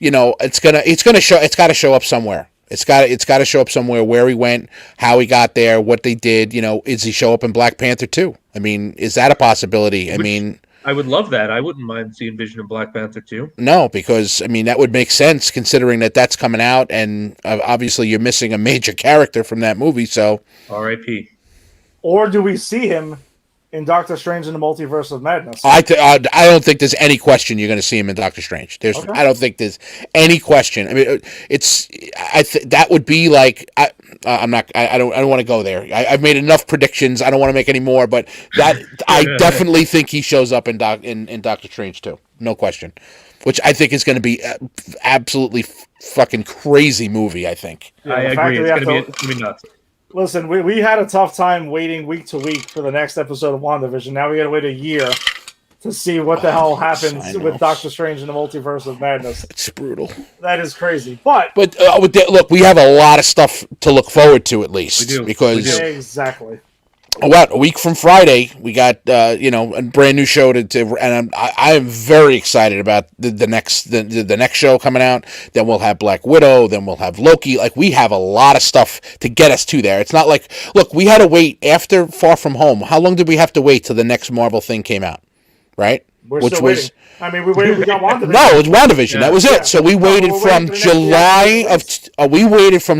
it's got to show up somewhere. It's got to show up somewhere where he went, how he got there, what they did. Is he show up in Black Panther 2? I mean, is that a possibility? I would love that. I wouldn't mind seeing Vision in Black Panther 2. No, because that would make sense considering that's coming out, and obviously you're missing a major character from that movie. So R.I.P. Or do we see him in Doctor Strange in the Multiverse of Madness? I don't think there's any question you're going to see him in Doctor Strange. I don't think there's any question. I mean, that would be like I don't want to go there. I've made enough predictions. I don't want to make any more. But that I definitely think he shows up in Doctor Strange too. No question. Which I think is going to be absolutely fucking crazy movie. I think. I agree. It's going to be nuts. Listen, we had a tough time waiting week to week for the next episode of WandaVision. Now we got to wait a year to see what the hell happens with Doctor Strange in the Multiverse of Madness. It's brutal. That is crazy. But look, we have a lot of stuff to look forward to, at least. We do. Because exactly. A week from Friday, we got a brand new show and I am very excited about the next show coming out. Then we'll have Black Widow. Then we'll have Loki. Like, we have a lot of stuff to get us to there. It's not like, look, we had to wait after Far From Home. How long did we have to wait till the next Marvel thing came out? Right? We're still waiting. I mean, we got WandaVision. No, it was WandaVision. Yeah. That was it. Yeah. So we waited from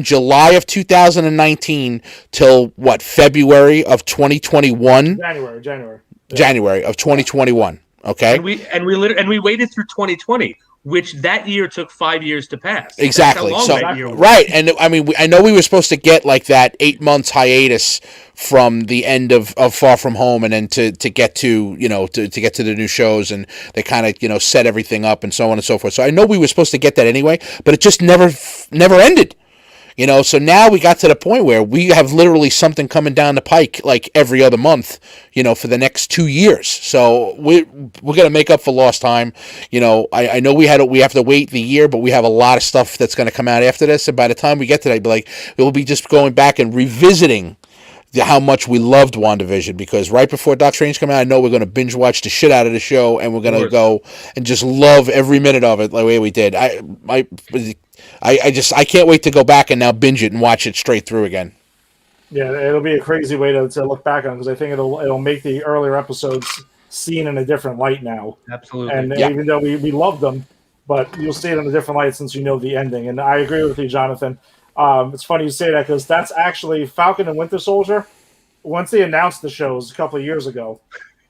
July of 2019 till what? February of 2021. January of 2021. Okay. And we waited through 2020, which that year took 5 years to pass. Exactly. Right. And I mean, I know we were supposed to get like that 8 months hiatus from the end of Far From Home, and then to get to to get to the new shows, and they kind of set everything up and so on and so forth. So I know we were supposed to get that anyway, but it just never ended. So now we got to the point where we have literally something coming down the pike like every other month, for the next 2 years. So we're gonna make up for lost time. I know we have to wait the year, but we have a lot of stuff that's gonna come out after this. And by the time we get to that, we'll be just going back and revisiting how much we loved WandaVision, because right before Doctor Strange came out, I know we're going to binge watch the shit out of the show, and we're going to go and just love every minute of it the way we did. I can't wait to go back and now binge it and watch it straight through again. Yeah, it'll be a crazy way to look back on, because I think it'll make the earlier episodes seen in a different light now. Absolutely. And even though we loved them, but you'll see it in a different light since you know the ending. And I agree with you, Jonathan. It's funny you say that because that's actually Falcon and Winter Soldier. Once they announced the shows a couple of years ago,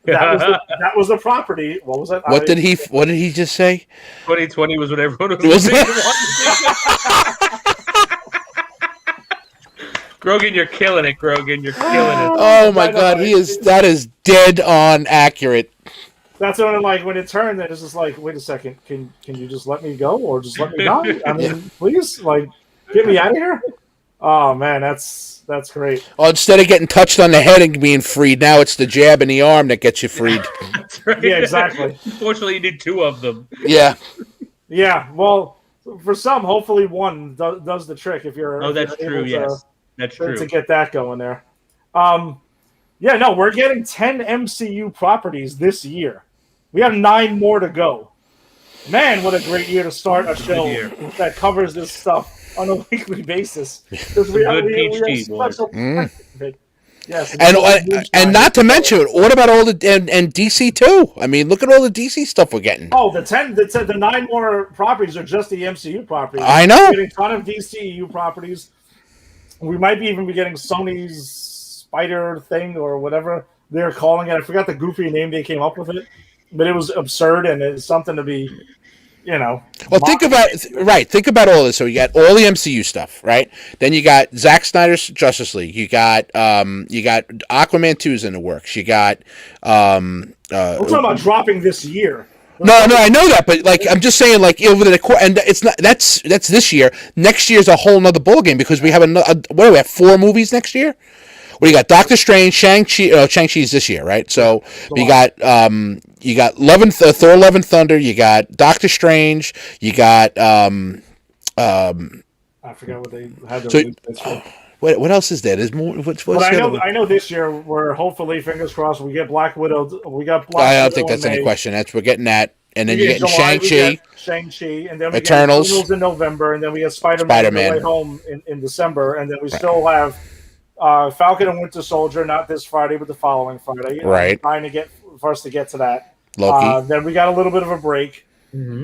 that was the property. What was that? What did he just say? 2020 was what everyone was saying. Grogan, you're killing it, Grogan. You're killing it. Oh my God, that is dead on accurate. That's when when it turned, it was just like, wait a second, can you just let me go or just let me die? I mean, please, get me out of here. Oh man, that's great. Oh, instead of getting touched on the head and being freed, now it's the jab in the arm that gets you freed. That's right. Yeah, exactly. Unfortunately, you need 2 of them. Yeah. Yeah. Well, for some, hopefully one does the trick. If you're that's true. Yes, that's true. To get that going there. Yeah. No, we're getting 10 MCU properties this year. We have 9 more to go. Man, what a great year to start a show that covers this stuff on a weekly basis. We have special yes, and not to mention, what about all the and DC too? I mean, look at all the DC stuff we're getting. Oh, the 9 more properties are just the MCU properties. I know. We're getting a ton of DCEU properties. We might even be getting Sony's Spider thing or whatever they're calling it. I forgot the goofy name they came up with it, but it was absurd and it's something to be. Well, think about all this. So you got all the MCU stuff, right? Then you got Zack Snyder's Justice League. You got Aquaman 2's in the works. You got we're talking about dropping this year. No, I know that, but I'm just saying, over the course, and it's not that's this year. Next year's a whole nother ballgame because we have what do we have 4 movies next year? Well, you got Doctor Strange, Shang-Chi. Shang-Chi's this year, right? So you got Thor: Love and Thunder. You got Doctor Strange. You got I forgot what they had to release this year. What else is there? There's more. I know this year we're hopefully, fingers crossed, we get Black Widow. We got Black I don't Widow think that's any question. We're getting that, and then you're getting Shang-Chi. And then we Eternals. get Eternals in November, and then we get Spider-Man No Way Home in December, and then we still have Falcon and Winter Soldier, not this Friday, but the following Friday. Right. Trying to for us to get to that. Loki. Then we got a little bit of a break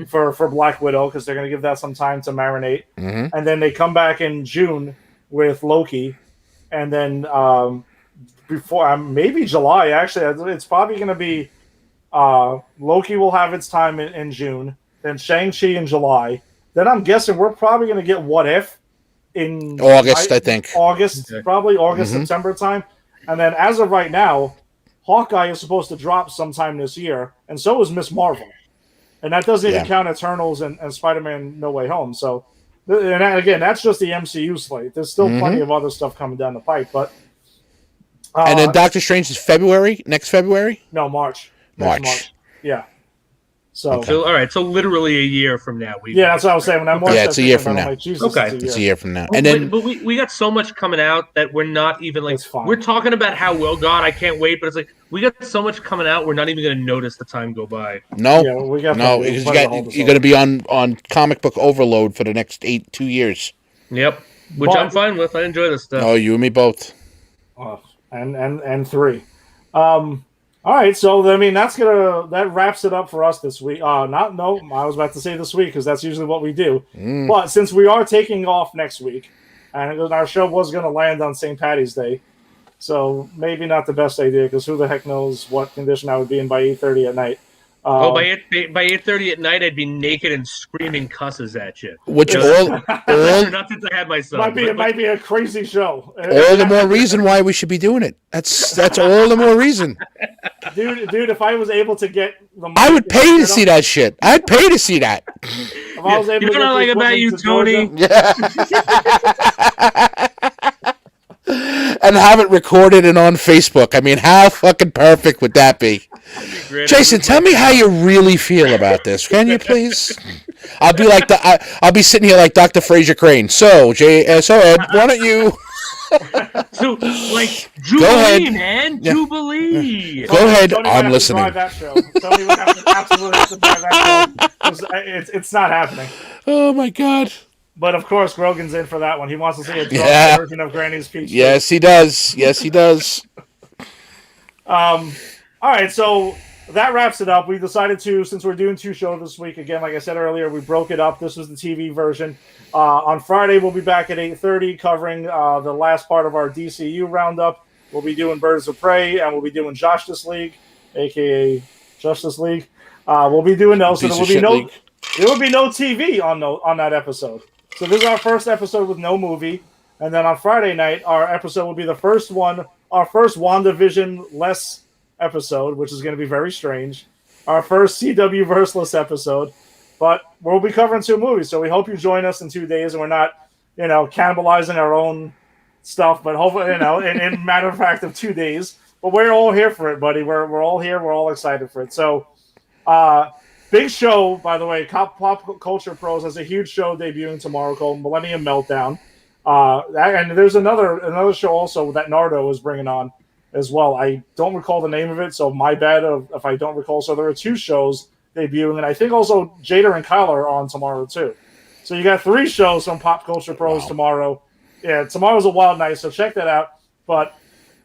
for Black Widow because they're going to give that some time to marinate. Mm-hmm. And then they come back in June with Loki. And then before maybe July, actually, it's probably going to be Loki will have its time in June. Then Shang-Chi in July. Then I'm guessing we're probably going to get What If in August, I think. Probably August, September time. And then as of right now, Hawkeye is supposed to drop sometime this year, and so is Miss Marvel. And that doesn't even count Eternals and Spider-Man No Way Home. So, and again, that's just the MCU slate. There's still plenty of other stuff coming down the pipe. But and then Doctor Strange is next February? No, March. March. Yeah. So all right, so literally a year from now. That's what I was saying. When it's a year from now. Like, it's a year from now. And then, but we got so much coming out that we're not even we're talking about how God, I can't wait, but it's we got so much coming out, we're not even going to notice the time go by. No, because you're going to be on comic book overload for the next 2 years. Yep, which I'm fine with. I enjoy this stuff. Oh, you and me both. And 3. All right, so I mean that wraps it up for us this week. I was about to say this week because that's usually what we do. But since we are taking off next week, and our show was going to land on St. Paddy's Day, so maybe not the best idea because who the heck knows what condition I would be in by 8:30 at night. By 8:30 at night, I'd be naked and screaming cusses at you. Which not since I had my son. It might be a crazy show. All the more reason why we should be doing it. That's all the more reason. Dude, if I was able to get I would pay to see that shit. I'd pay to see that. If I was able you know what I like about you, Tony? And have it recorded and on Facebook. I mean, how fucking perfect would that be? Jason, tell me how you really feel about this. Can you please? I'll be I'll be sitting here like Dr. Fraser Crane. So, Ed, why don't you? So, Jubilee, man, Jubilee. Go ahead. Tony I'm listening. That show. Tony would absolutely have to drive that show. It's not happening. Oh my God. But of course, Grogan's in for that one. He wants to see a version of Granny's Peach. Yes, he does. Yes, he does. All right, so that wraps it up. We decided to, since we're doing 2 shows this week, again, like I said earlier, we broke it up. This was the TV version. On Friday, we'll be back at 8:30 covering the last part of our DCU roundup. We'll be doing Birds of Prey, and we'll be doing Justice League, a.k.a. Justice League. We'll be doing those, so there will be no TV on that episode. So this is our first episode with no movie. And then on Friday night, our episode will be the first one, our first WandaVision-less episode, which is going to be very strange. Our first CW Verseless episode. But we'll be covering 2 movies, so we hope you join us in 2 days, and we're not, cannibalizing our own stuff, but hopefully, in matter of fact of 2 days. But we're all here for it, buddy. We're all here. We're all excited for it. So, big show, by the way. Pop Culture Pros has a huge show debuting tomorrow called Millennium Meltdown. And there's another show also that Nardo is bringing on as well. I don't recall the name of it, so my bad if I don't recall. So there are 2 shows debuting, and I think also Jada and Kyle are on tomorrow too. So you got 3 shows from Pop Culture Pros tomorrow. Yeah, tomorrow's a wild night, so check that out. But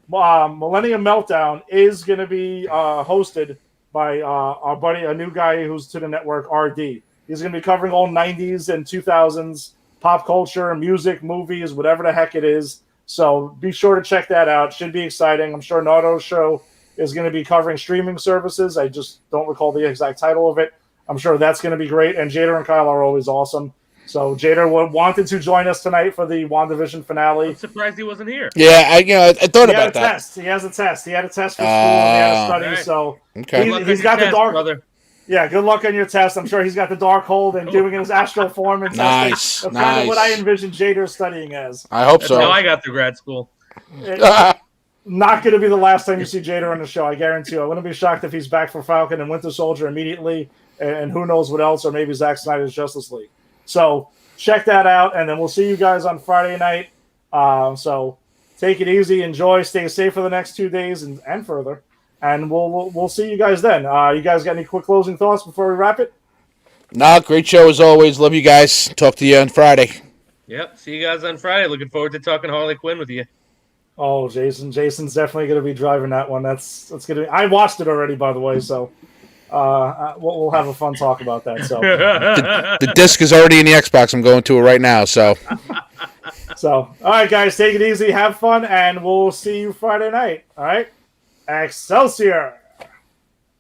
Millennium Meltdown is going to be hosted by our buddy, a new guy who's to the network, RD. He's going to be covering all 90s and 2000s pop culture, music, movies, whatever the heck it is. So be sure to check that out. Should be exciting. I'm sure Nardo's show is going to be covering streaming services. I just don't recall the exact title of it. I'm sure that's going to be great. And Jada and Kyle are always awesome. So Jada wanted to join us tonight for the WandaVision finale. I'm surprised he wasn't here. Yeah, I thought about that. Test. He has a test. He had a test for school. And he had a study. Right. So he's got the dark. Brother. Yeah, good luck on your test. I'm sure he's got the dark hold and doing his astral form and testing. That's kind of what I envision Jada studying as. I hope so. That's how I got through grad school. Not going to be the last time you see Jada on the show, I guarantee you. I wouldn't be shocked if he's back for Falcon and Winter Soldier immediately, and who knows what else, or maybe Zack Snyder's Justice League. So check that out, and then we'll see you guys on Friday night. So take it easy, enjoy, stay safe for the next 2 days and further. And we'll see you guys then. You guys got any quick closing thoughts before we wrap it? No, great show as always. Love you guys. Talk to you on Friday. Yep, see you guys on Friday. Looking forward to talking Harley Quinn with you. Oh, Jason's definitely going to be driving that one. That's going to be. I watched it already, by the way. So we'll have a fun talk about that. So the disc is already in the Xbox. I'm going to it right now. So all right, guys, take it easy, have fun, and we'll see you Friday night. All right. Excelsior!